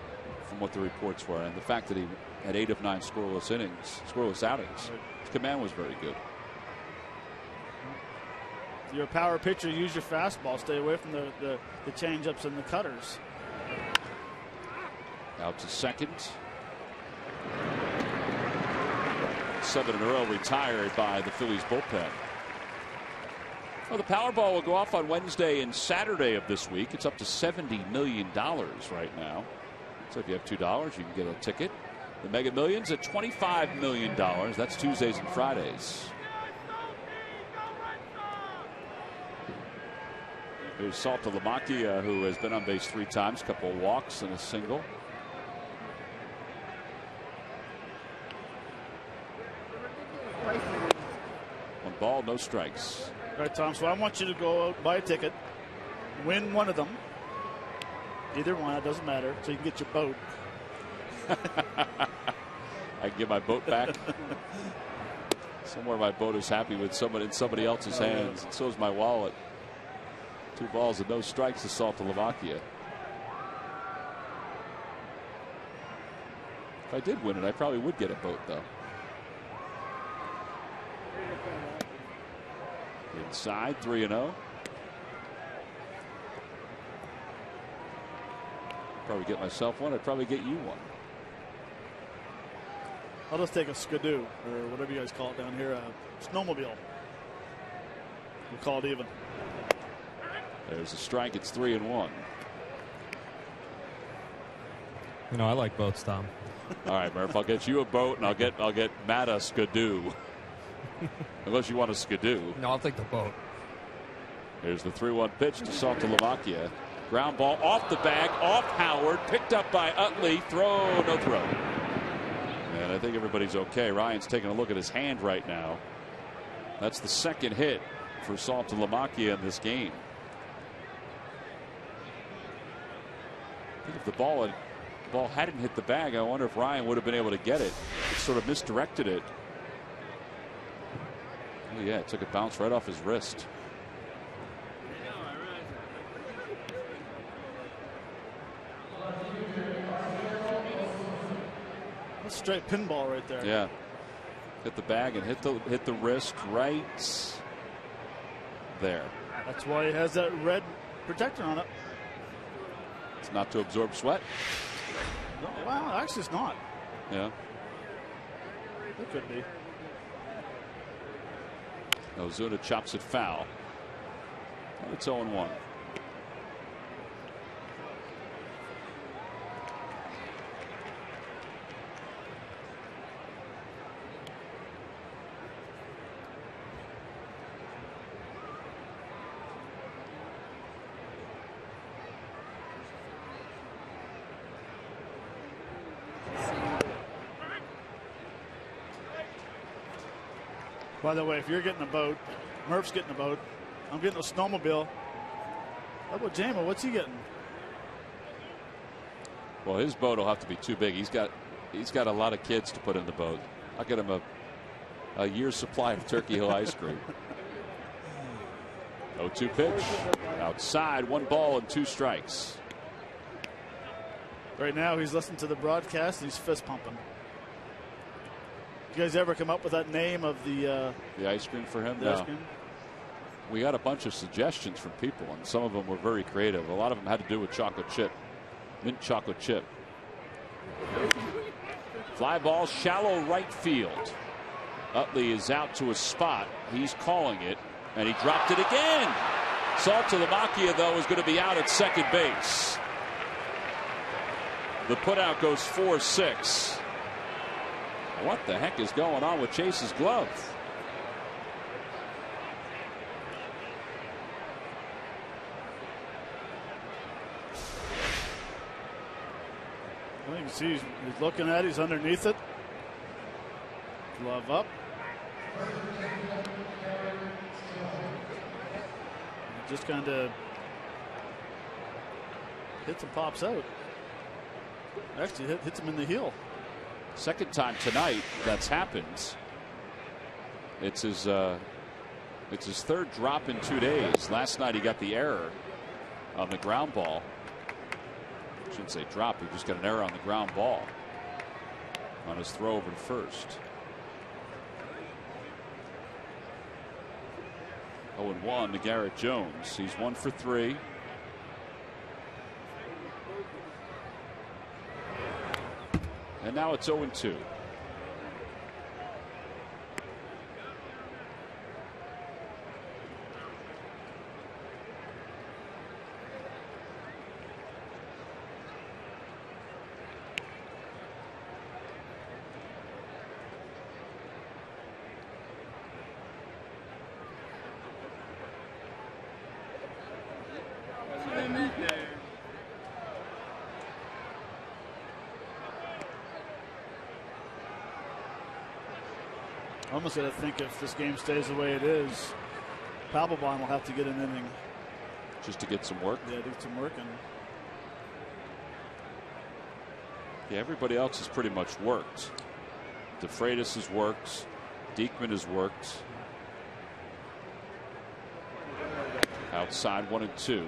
from what the reports were, and the fact that he had 8 of 9 scoreless outings, his command was very good.
If you're a power pitcher, use your fastball. Stay away from the change-ups and the cutters.
Out to second. 7 in a row retired by the Phillies bullpen. Well, the Powerball will go off on Wednesday and Saturday of this week. It's up to $70 million right now. So if you have $2, you can get a ticket. The Mega Millions at $25 million. That's Tuesdays and Fridays. Here's Saltalamacchia, who has been on base 3 times, a couple of walks and a single. One ball, no strikes.
All right, Tom, so I want you to go out, buy a ticket, win one of them. Either one, it doesn't matter, so you can get your boat.
I can get my boat back. Somewhere my boat is happy with somebody in somebody else's hands. And so is my wallet. 2 balls and no strikes to Saltalamacchia. If I did win it, I probably would get a boat, though. Inside, 3-0. Probably get myself one. I'd probably get you one.
I'll just take a skidoo, or whatever you guys call it down here, a snowmobile. We'll call it even.
There's a strike. It's 3-1.
You know, I like boats, Tom.
All right, Murph. I'll get you a boat, and I'll get Matt a skidoo. Unless you want a skidoo.
No, I'll take the boat.
Here's the 3-1 pitch to Saltalamacchia. Ground ball off the bag, off Howard, picked up by Utley. Throw, no throw. And I think everybody's okay. Ryan's taking a look at his hand right now. That's the second hit for Saltalamacchia in this game. I think if the ball hadn't hit the bag, I wonder if Ryan would have been able to get it. It sort of misdirected it. Oh yeah, it took a bounce right off his wrist.
That's straight pinball right there.
Yeah, hit the bag and hit the wrist right there.
That's why it has that red protector on it.
It's not to absorb sweat.
No, well, actually, it's not.
Yeah,
It could be.
Ozuna chops it foul. It's 0-1.
By the way, if you're getting a boat, Murph's getting a boat, I'm getting a snowmobile. How about Jamo? What's he getting?
Well, his boat will have to be too big. He's got a lot of kids to put in the boat. I'll get him a year's supply of Turkey Hill ice cream. 0-2 pitch. Outside, 1 ball and 2 strikes.
Right now, he's listening to the broadcast and he's fist pumping. You guys ever come up with that name of the
ice cream for him?
The
no.
ice cream?
We got a bunch of suggestions from people, and some of them were very creative. A lot of them had to do with chocolate chip, mint chocolate chip. Fly ball, shallow right field. Utley is out to a spot. He's calling it, and he dropped it again. Saltalamacchia, though, is going to be out at second base. The putout goes 4-6. What the heck is going on with Chase's glove?
Well, you can see he's looking at it. He's underneath it. Glove up. Just kind of hits and pops out. Actually hits him in the heel.
Second time tonight that's happened. It's his third drop in 2 days. Last night he got the error on the ground ball. I shouldn't say drop. He just got an error on the ground ball on his throw over to first. 0-1 to Garrett Jones. He's 1 for 3. And now it's 0-2.
almost got to think if this game stays the way it is, Papelbon will have to get an inning.
Just to get some work?
Yeah, do some work. And
yeah, everybody else has pretty much worked. DeFreitas has worked. Diekman has worked. Outside 1-2.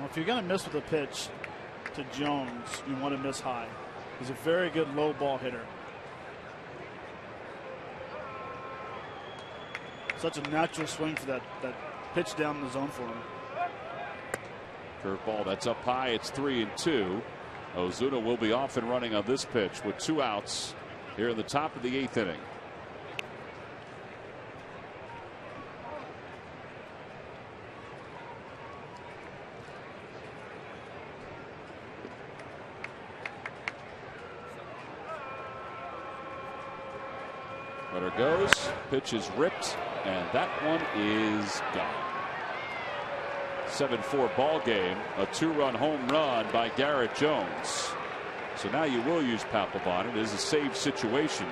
well, if you're going to miss with a pitch to Jones, you want to miss high. He's a very good low ball hitter. Such a natural swing for that pitch down in the zone for him.
Curveball, that's up high. It's 3-2. Ozuna will be off and running on this pitch with 2 outs here in the top of the 8th inning. Runner goes, pitch is ripped, and that one is gone. 7-4 ball game, a 2-run home run by Garrett Jones. So now you will use Papelbon. It is a save situation,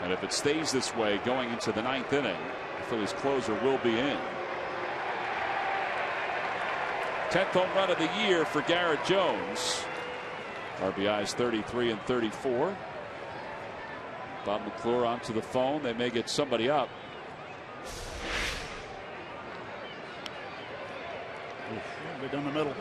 and if it stays this way going into the 9th inning, the Phillies closer will be in. 10th home run of the year for Garrett Jones. RBIs 33 and 34. Bob McClure onto the phone. They may get somebody up.
Right down the middle.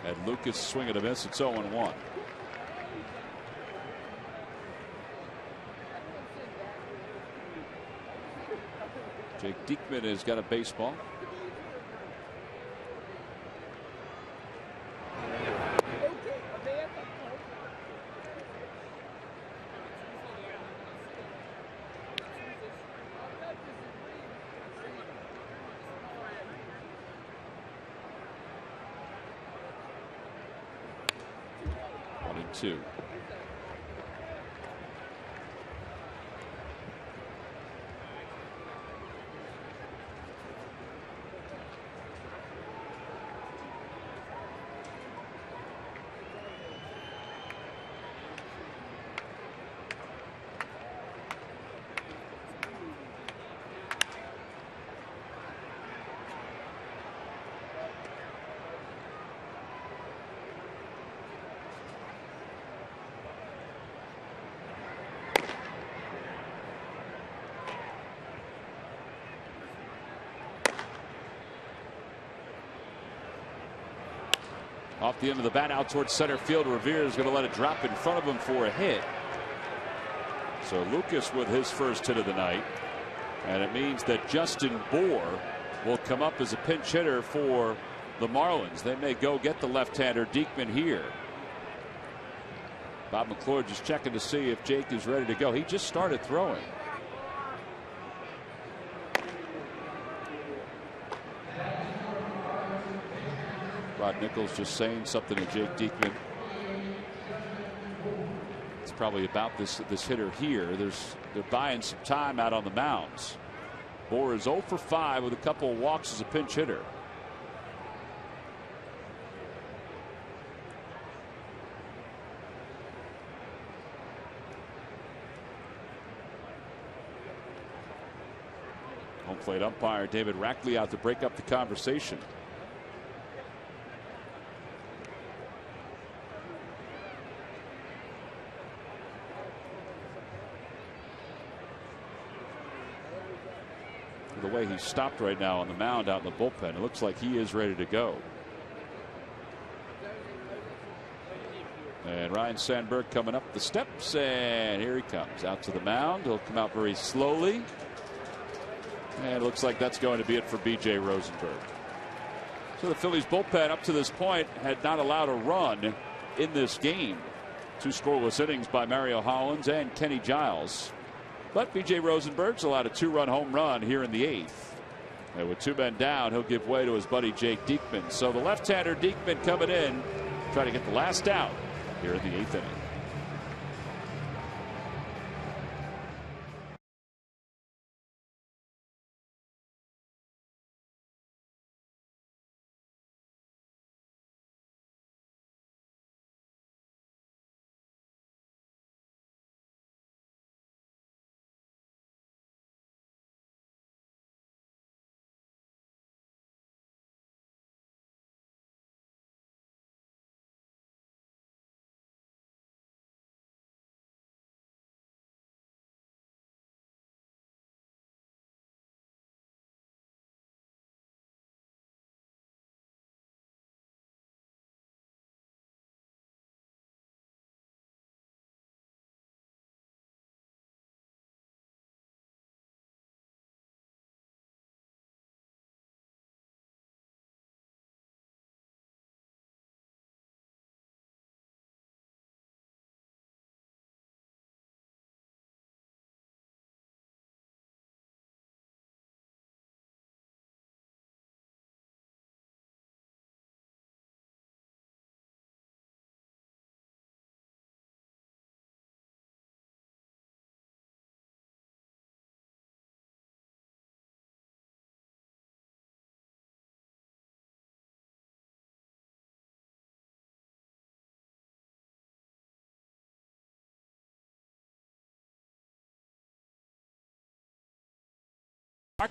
And Lucas swing and a miss. It's 0-1. Jake Diekman has got a baseball. One and two. Off the end of the bat out towards center field. Revere is going to let it drop in front of him for a hit. So Lucas with his first hit of the night. And it means that Justin Bour will come up as a pinch hitter for the Marlins. They may go get the left-hander Diekman here. Bob McClure just checking to see if Jake is ready to go. He just started throwing. Rod Nichols just saying something to Jake Diekman. It's probably about this hitter here. They're buying some time out on the mounds. Bour is 0 for 5 with a couple of walks as a pinch hitter. Home plate umpire David Rackley out to break up the conversation. way he's stopped right now on the mound out in the bullpen, it looks like he is ready to go. And Ryan Sandberg coming up the steps, and here he comes out to the mound. He'll come out very slowly. And it looks like that's going to be it for B.J. Rosenberg. So the Phillies bullpen up to this point had not allowed a run in this game. 2 scoreless innings by Mario Hollins and Kenny Giles. But B.J. Rosenberg's allowed a 2-run home run here in the 8th. And with 2 men down, he'll give way to his buddy Jake Diekman. So the left-hander Diekman coming in, trying to get the last out here in the 8th inning.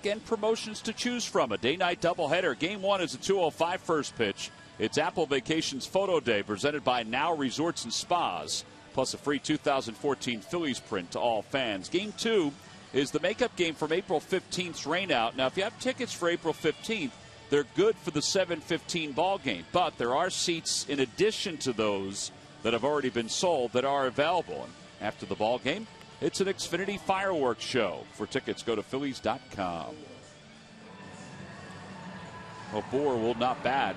And promotions to choose from. A day-night doubleheader. Game 1 is a 2:05 first pitch. It's Apple Vacations Photo Day presented by Now Resorts and Spas, plus a free 2014 Phillies print to all fans. Game 2 is the makeup game from April 15th's rainout. Now, if you have tickets for April 15th, they're good for the 7:15 ball game, but there are seats in addition to those that have already been sold that are available. And after the ball game, it's an Xfinity fireworks show. For tickets, go to Phillies.com. Well, Bohr will not bat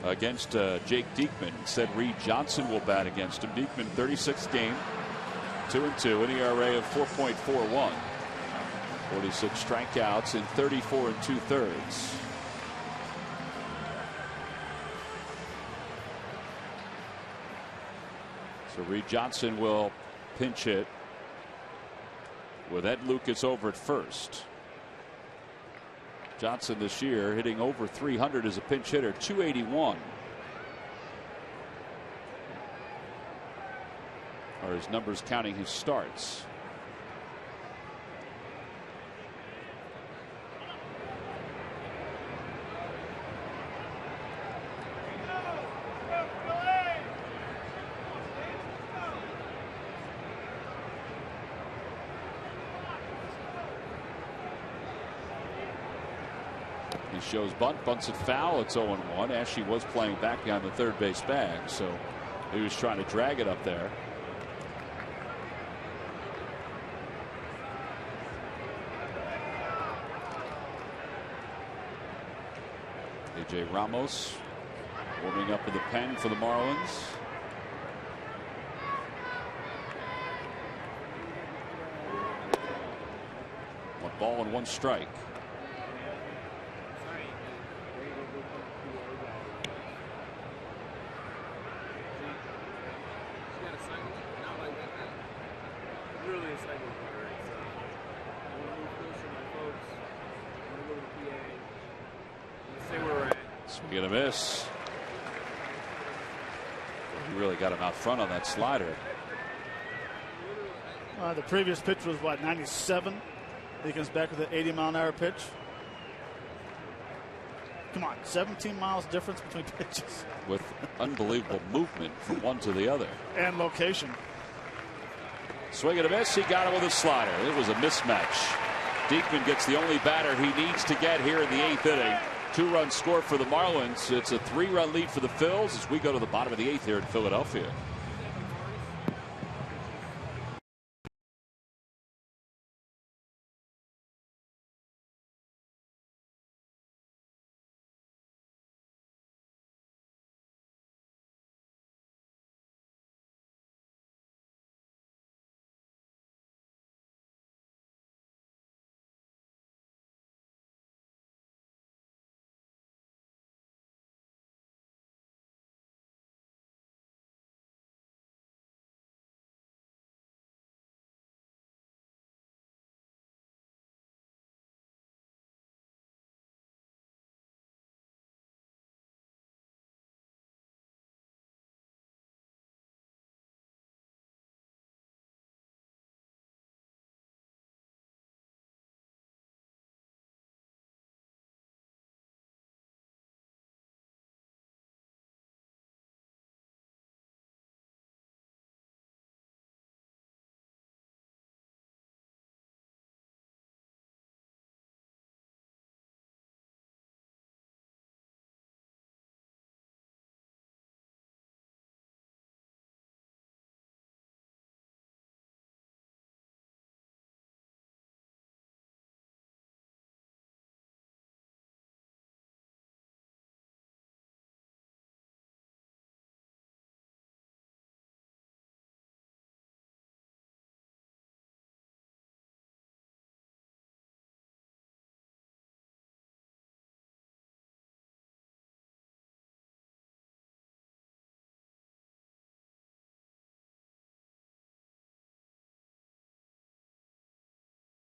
against Jake Diekman. Instead, Reed Johnson will bat against him. Diekman, 36th game, 2-2, an ERA of 4.41. 46 strikeouts in 34 2/3. So Reed Johnson will pinch hit with Ed Lucas over at first. Johnson this year hitting over 300 as a pinch hitter, 281 are his numbers counting his starts. He shows bunts it foul. It's 0-1. Ashley was playing back behind the third base bag, so he was trying to drag it up there. A.J. Ramos warming up in the pen for the Marlins. One ball and one strike. Swing and a miss. He really got him out front on that slider.
The previous pitch was what, 97? He comes back with an 80-mile-an-hour pitch. Come on, 17 miles difference between pitches.
With unbelievable movement from one to the other.
And location.
Swing and a miss. He got it with a slider. It was a mismatch. Diekman gets the only batter he needs to get here in the 8th inning. 2-run score for the Marlins. It's a 3-run lead for the Phils as we go to the bottom of the 8th here in Philadelphia.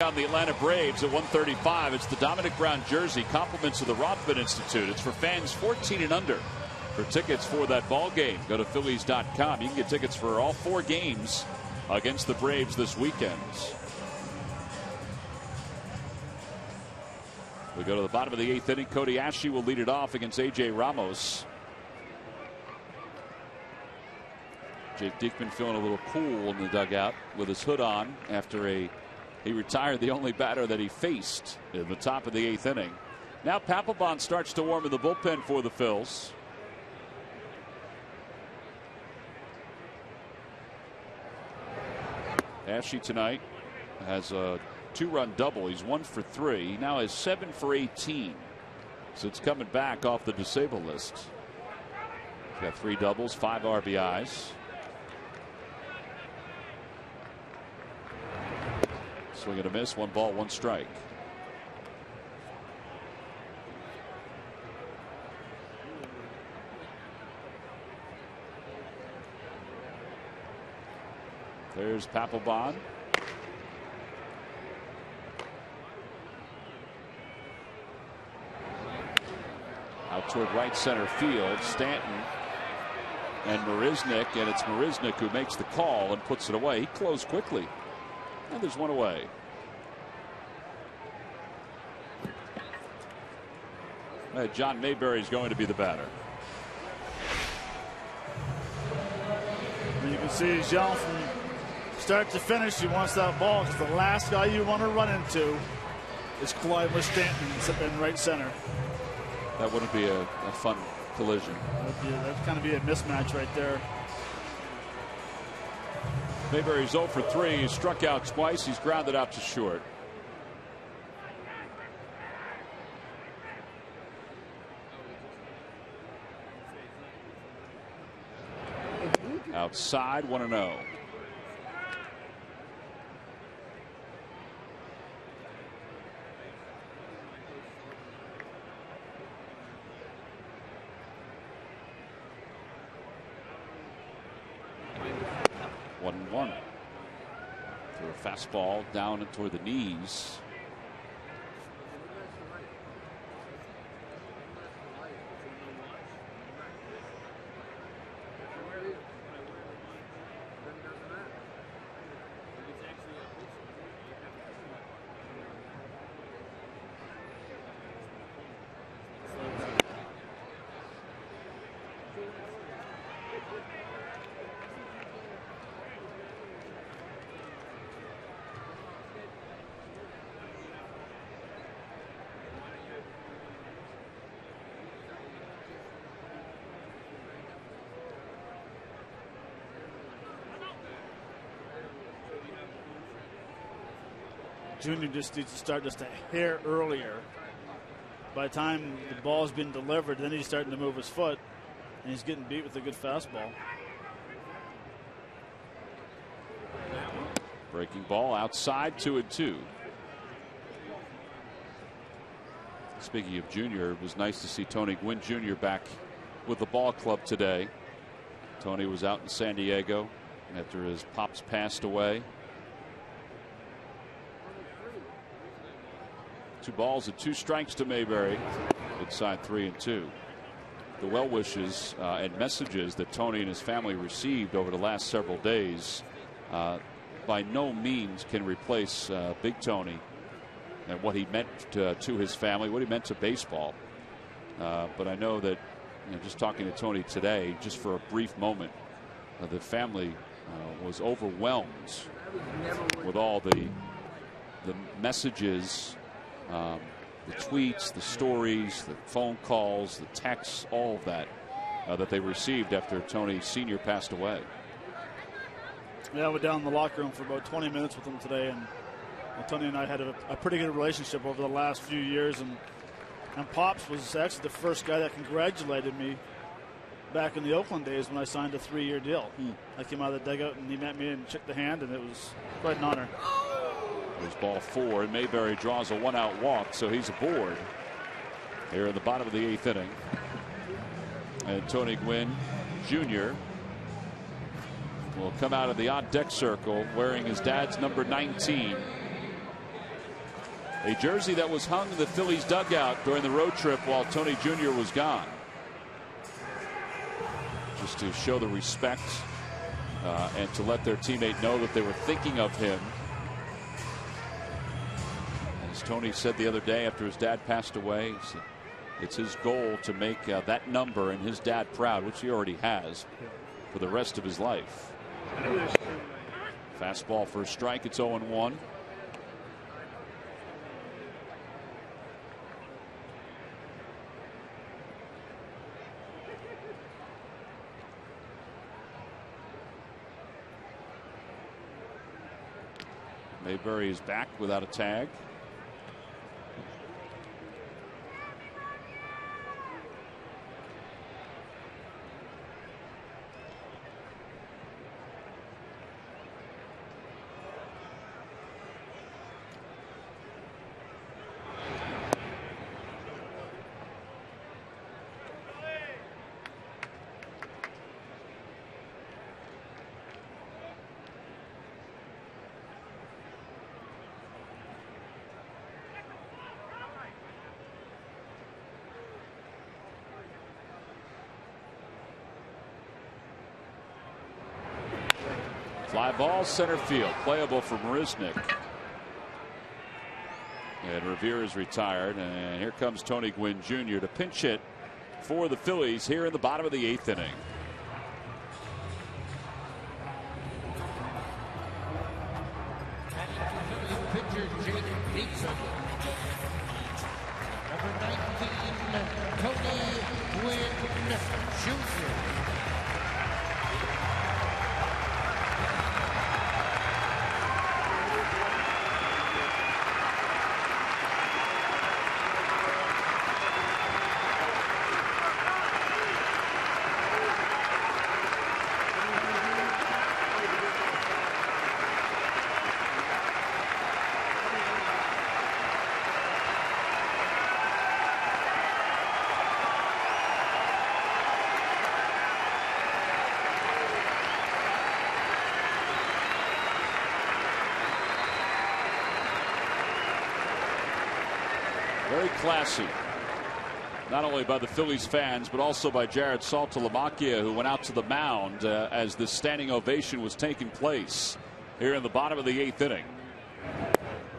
On the Atlanta Braves at 1:35. It's the Dominic Brown jersey, compliments of the Rothman Institute. It's for fans 14 and under. For tickets for that ball game, go to Phillies.com. You can get tickets for all 4 games against the Braves this weekend. We go to the bottom of the 8th inning. Cody Ashley will lead it off against A.J. Ramos. Jake Diekman feeling a little cool in the dugout with his hood on after he retired the only batter that he faced in the top of the 8th inning. Now Papelbon starts to warm in the bullpen for the Phils. Ashley tonight has a 2-run double. He's 1 for 3. He now has 7 for 18. So it's coming back off the disabled list. He's got 3 doubles, 5 RBIs. Swing and a miss, 1 ball, 1 strike. There's Papelbon. Out toward right center field, Stanton and Marisnick, and it's Marisnick who makes the call and puts it away. He closed quickly. And there's 1 away. John Mayberry is going to be the batter.
And you can see he's yelling from start to finish. He wants that ball because the last guy you want to run into is collide with Stanton in right center.
That wouldn't be a fun collision.
That'd kind of be a mismatch right there.
Mayberry's 0 for 3. He struck out twice. He's grounded out to short. Outside, 1-0. For a fastball down and toward the knees.
Jr. just needs to start just a hair earlier. By the time the ball's been delivered, then he's starting to move his foot, and he's getting beat with a good fastball.
Breaking ball outside, 2-2. Speaking of Junior, it was nice to see Tony Gwynn Jr. back with the ball club today. Tony was out in San Diego after his pops passed away. 2 balls and 2 strikes to Mayberry. Inside 3-2. The well wishes and messages that Tony and his family received over the last several days by no means can replace Big Tony and what he meant to his family, what he meant to baseball. But I know that, just talking to Tony today, just for a brief moment, the family was overwhelmed with all the messages, the tweets, the stories, the phone calls, the texts, all of that that they received after Tony Sr. passed away.
Yeah, I went down in the locker room for about 20 minutes with him today, and Tony and I had a pretty good relationship over the last few years, and Pops was actually the first guy that congratulated me back in the Oakland days when I signed a 3-year deal. I came out of the dugout and he met me and shook the hand, and it was quite an honor.
There's ball 4, and Mayberry draws a 1-out walk, so he's aboard here in the bottom of the 8th inning. And Tony Gwynn Jr. will come out of the on deck circle wearing his dad's number 19. A jersey that was hung in the Phillies dugout during the road trip while Tony Jr. was gone. Just to show the respect and to let their teammate know that they were thinking of him. As Tony said the other day after his dad passed away, it's his goal to make that number and his dad proud, which he already has, for the rest of his life. Fastball for a strike. It's 0-1. Mayberry is back without a tag. Fly ball, center field, playable for Marisnick. And Revere is retired, and here comes Tony Gwynn Jr. to pinch hit for the Phillies here in the bottom of the 8th inning.
Pitcher Jake Dixon. Number 19, Tony Gwynn Jr.
Very classy, not only by the Phillies fans, but also by Jared Saltalamacchia, who went out to the mound as the standing ovation was taking place here in the bottom of the 8th inning.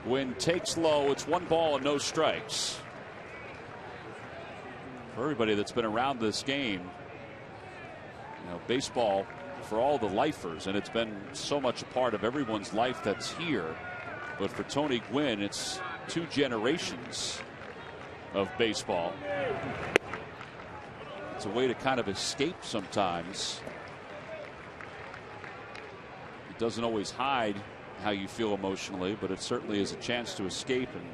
Gwynn takes low. It's 1 ball and no strikes. For everybody that's been around this game, baseball for all the lifers, and it's been so much a part of everyone's life that's here. But for Tony Gwynn, it's 2 generations of baseball. It's a way to kind of escape sometimes. It doesn't always hide how you feel emotionally, but it certainly is a chance to escape and,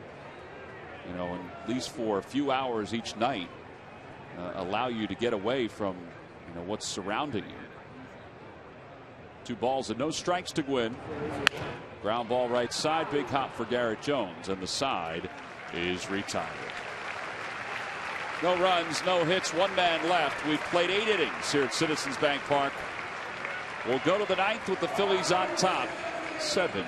you know, at least for a few hours each night, allow you to get away from, you know, what's surrounding you. 2 balls and no strikes to Gwynn. Ground ball right side, big hop for Garrett Jones, and the side is retired. No runs, no hits, 1 man left. We've played 8 innings here at Citizens Bank Park. We'll go to the 9th with the Phillies on top, 7-4.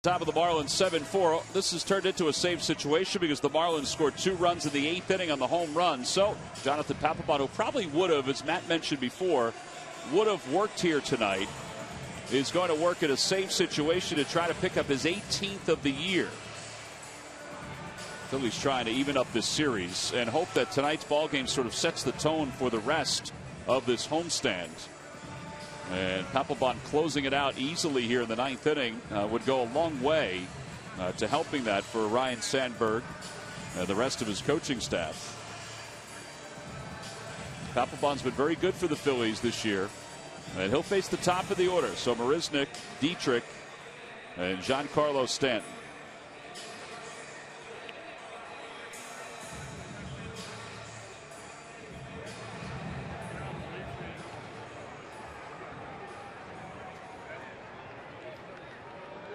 Top of the Marlins 7-4. This has turned into a save situation because the Marlins scored 2 runs in the 8th inning on the home run. So Jonathan Papelbon, who probably would have, as Matt mentioned before, would have worked here tonight, is going to work in a save situation to try to pick up his 18th of the year. Phillies trying to even up this series and hope that tonight's ball game sort of sets the tone for the rest of this homestand. And Papelbon closing it out easily here in the 9th inning would go a long way to helping that for Ryan Sandberg and the rest of his coaching staff. Papelbon's been very good for the Phillies this year, and he'll face the top of the order. So Marisnick, Dietrich, and Giancarlo Stanton.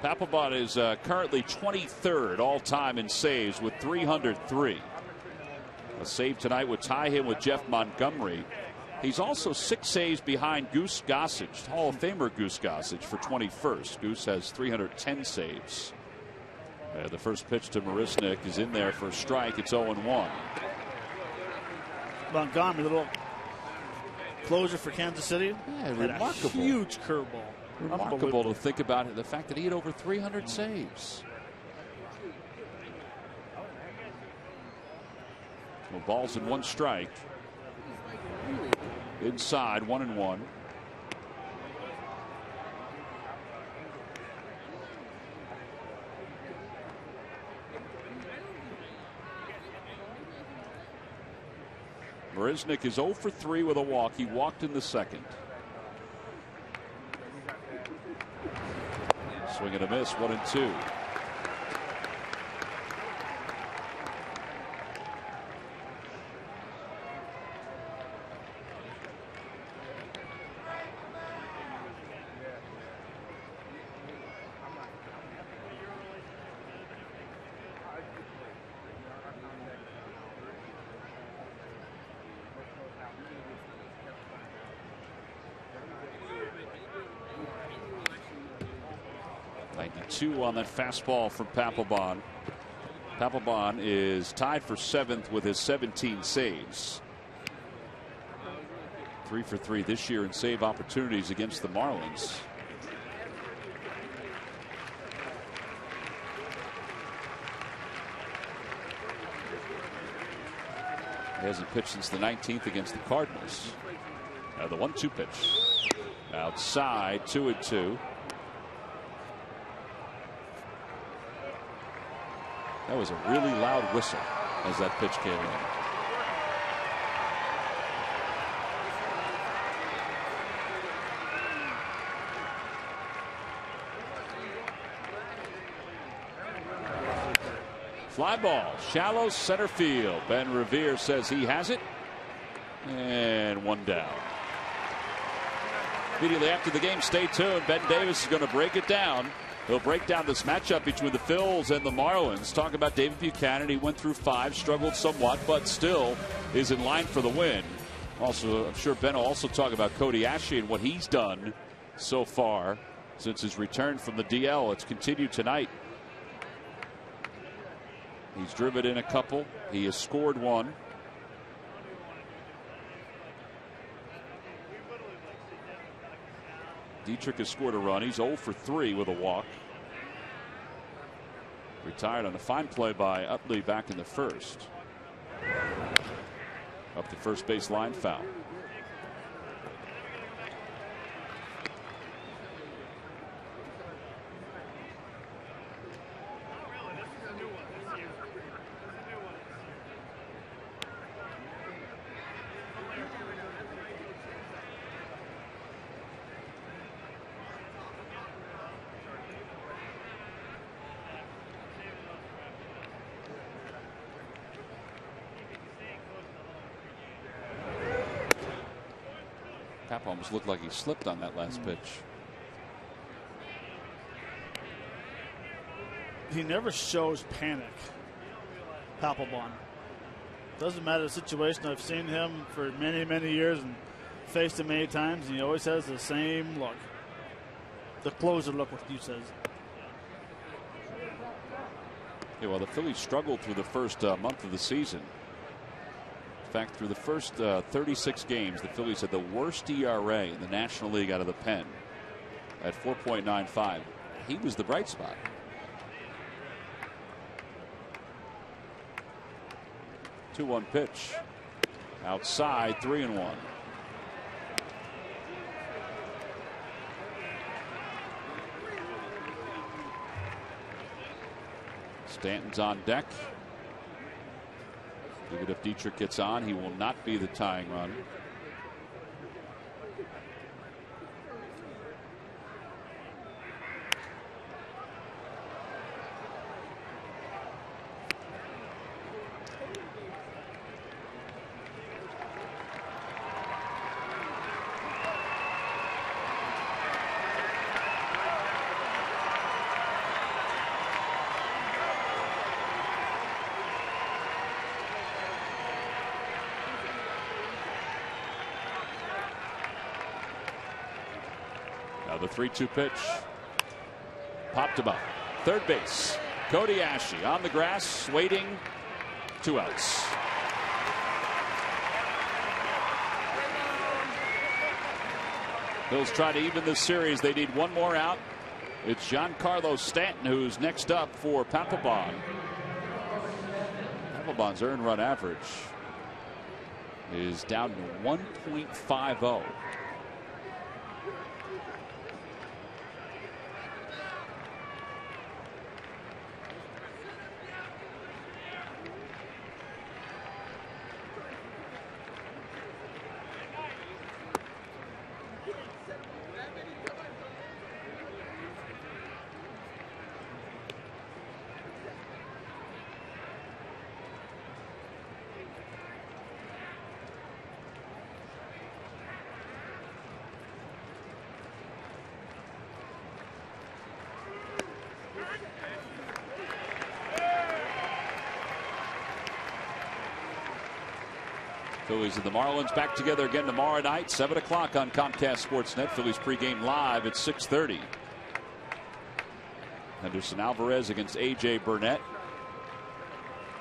Papelbon is currently 23rd all-time in saves with 303. A save tonight would tie him with Jeff Montgomery. He's also 6 saves behind Goose Gossage, Hall of Famer Goose Gossage, for 21st. Goose has 310 saves. The first pitch to Marisnick is in there for a strike. It's 0-1.
Montgomery, little closer for Kansas City.
Yeah, remarkable.
A huge curveball.
Remarkable to think about it, the fact that he had over 300 saves. Well, balls in 1 strike. Inside, 1-1. Marisnick is 0 for 3 with a walk. He walked in the 2nd. Swing and a miss, 1-2. On that fastball from Papelbon. Papelbon is tied for 7th with his 17 saves. 3 for 3 this year in save opportunities against the Marlins. He hasn't pitched since the 19th against the Cardinals. Now the 1-2 pitch. Outside, 2-2. That was a really loud whistle as that pitch came in. Fly ball, shallow center field. Ben Revere says he has it. And one down. Immediately after the game, stay tuned. Ben Davis is going to break it down. He'll break down this matchup between the Phils and the Marlins. Talk about David Buchanan. He went through 5, struggled somewhat, but still is in line for the win. Also, I'm sure Ben will also talk about Cody Ashley and what he's done so far since his return from the DL. It's continued tonight. He's driven in a couple. He has scored 1. Dietrich has scored a run. He's 0 for 3 with a walk. Retired on a fine play by Utley back in the first. Up the first base line, foul. Pap almost looked like he slipped on that last pitch.
He never shows panic. Papelbon. Doesn't matter the situation. I've seen him for many, many years and faced him many times, and he always has the same look. The closer look, what you says.
Yeah, well, the Phillies struggled through the first month of the season. In fact, through the first 36 games, the Phillies had the worst ERA in the National League out of the pen at 4.95. He was the bright spot. The 2-1 pitch. Outside, 3-1. Stanton's on deck. Even if Dietrich gets on, he will not be the tying run. The 3-2 pitch. Popped him up. Third base. Cody Ashley on the grass, waiting. 2 outs. Phillies try to even this series. They need 1 more out. It's Giancarlo Stanton who's next up for Papelbon. Papelbon's earned run average is down to 1.50. Phillies and the Marlins back together again tomorrow night, 7 o'clock on Comcast Sportsnet. Phillies pregame live at 6:30. Henderson Alvarez against A.J. Burnett.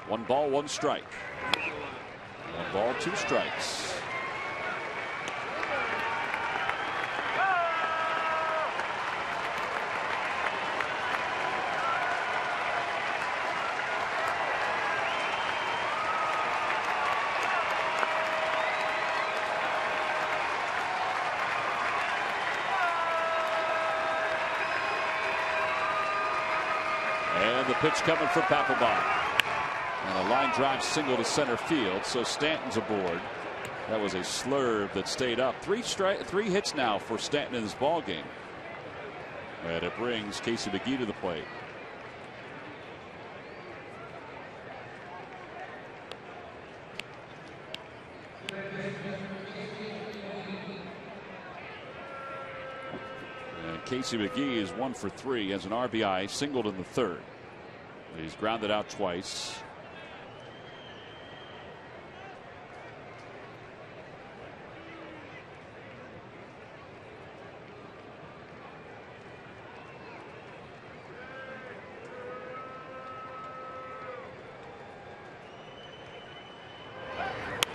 1 ball, 1 strike. 1 ball, 2 strikes. pitch coming for Papelbon. And a line drive single to center field, so Stanton's aboard. That was a slurve that stayed up. Three hits now for Stanton in this ball game. And it brings Casey McGee to the plate. And Casey McGee is 1 for 3 as an RBI, singled in the third. He's grounded out twice.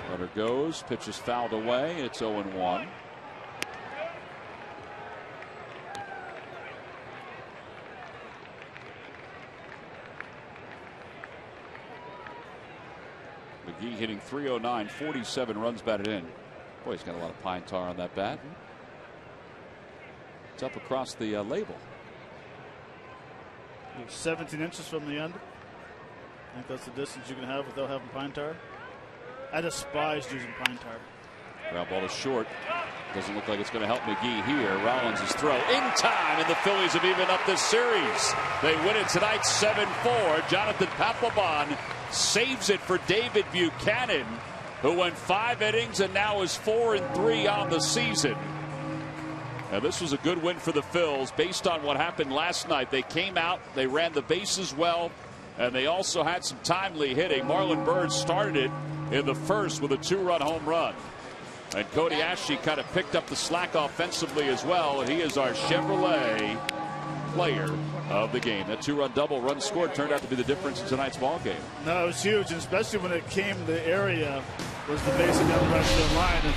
Runner goes, pitch is fouled away. It's 0-1. McGee hitting .309, 47 runs batted in. Boy, he's got a lot of pine tar on that bat. It's up across the label.
17 inches from the end. I think that's the distance you can have without having pine tar. I despise using pine tar.
Ground ball is short. Doesn't look like it's going to help McGee here. Rollins' throw in time, and the Phillies have evened up this series. They win it tonight 7-4. Jonathan Papelbon saves it for David Buchanan, who went 5 innings and now is 4-3 on the season. Now, this was a good win for the Phils based on what happened last night. They came out, they ran the bases well, and they also had some timely hitting. Marlon Byrd started it in the first with a 2-run home run. And Cody Ashley kind of picked up the slack offensively as well. And he is our Chevrolet player of the game. That 2-run double run scored turned out to be the difference in tonight's ball game.
No, it was huge, and especially when it came to the area was the basic down the right field line. And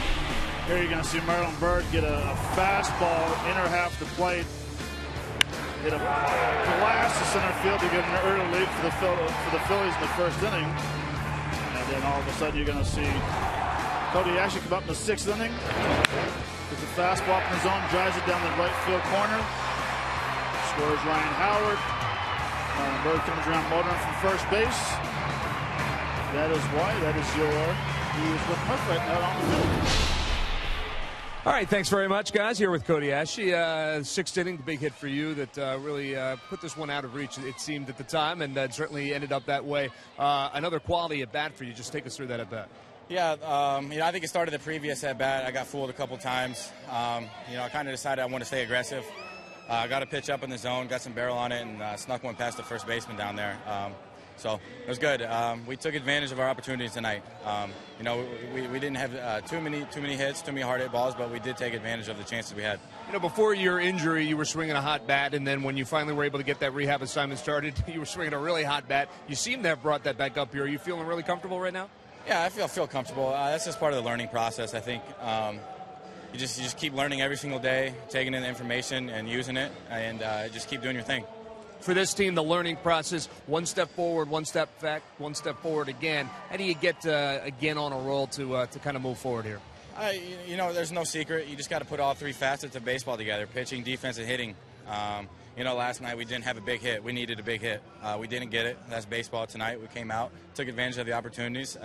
here you're going to see Marlon Byrd get a fastball inner half the plate. Hit a blast to center field to get an early lead for the Phillies in the first inning. And then all of a sudden you're going to see Cody Ashley come up in the 6th inning. Gets a fastball up in the zone, drives it down the right field corner. Scores Ryan Howard. Byrd comes around motoring from first base. That is why. That is he is with Huff right now on the field.
All right, thanks very much, guys. Here with Cody Ashley. 6th inning, the big hit for you that really put this one out of reach, it seemed at the time, and certainly ended up that way. Another quality at bat for you. Just take us through that at bat.
Yeah, I think it started the previous at bat. I got fooled a couple times. I kind of decided I want to stay aggressive. Got a pitch up in the zone, got some barrel on it, and snuck one past the first baseman down there. So it was good. We took advantage of our opportunities tonight. We didn't have too many hits, too many hard hit balls, but we did take advantage of the chances we had.
Before your injury, you were swinging a hot bat, and then when you finally were able to get that rehab assignment started, you were swinging a really hot bat. You seem to have brought that back up here. Are you feeling really comfortable right now?
Yeah, I feel comfortable. That's just part of the learning process, I think. You just keep learning every single day, taking in the information and using it, and just keep doing your thing.
For this team, the learning process, one step forward, one step back, one step forward again. How do you get again on a roll to kind of move forward here?
There's no secret. You just got to put all 3 facets of baseball together: pitching, defense, and hitting. Last night we didn't have a big hit. We needed a big hit. We didn't get it. That's baseball tonight. We came out, took advantage of the opportunities.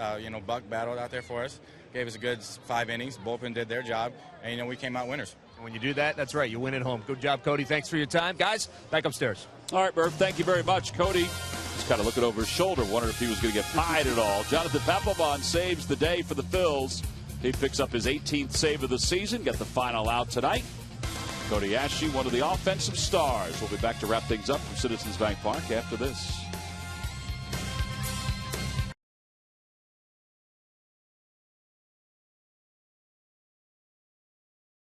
Buck battled out there for us, gave us a good 5 innings. Bullpen did their job, and we came out winners.
When you do that, that's right. You win at home. Good job, Cody. Thanks for your time. Guys, back upstairs.
All right, Murph, thank you very much. Cody just kind of looking over his shoulder, wondering if he was going to get pied at all. Jonathan Papelbon saves the day for the Phils. He picks up his 18th save of the season, got the final out tonight. Cody Ashley, one of the offensive stars. We'll be back to wrap things up from Citizens Bank Park after this.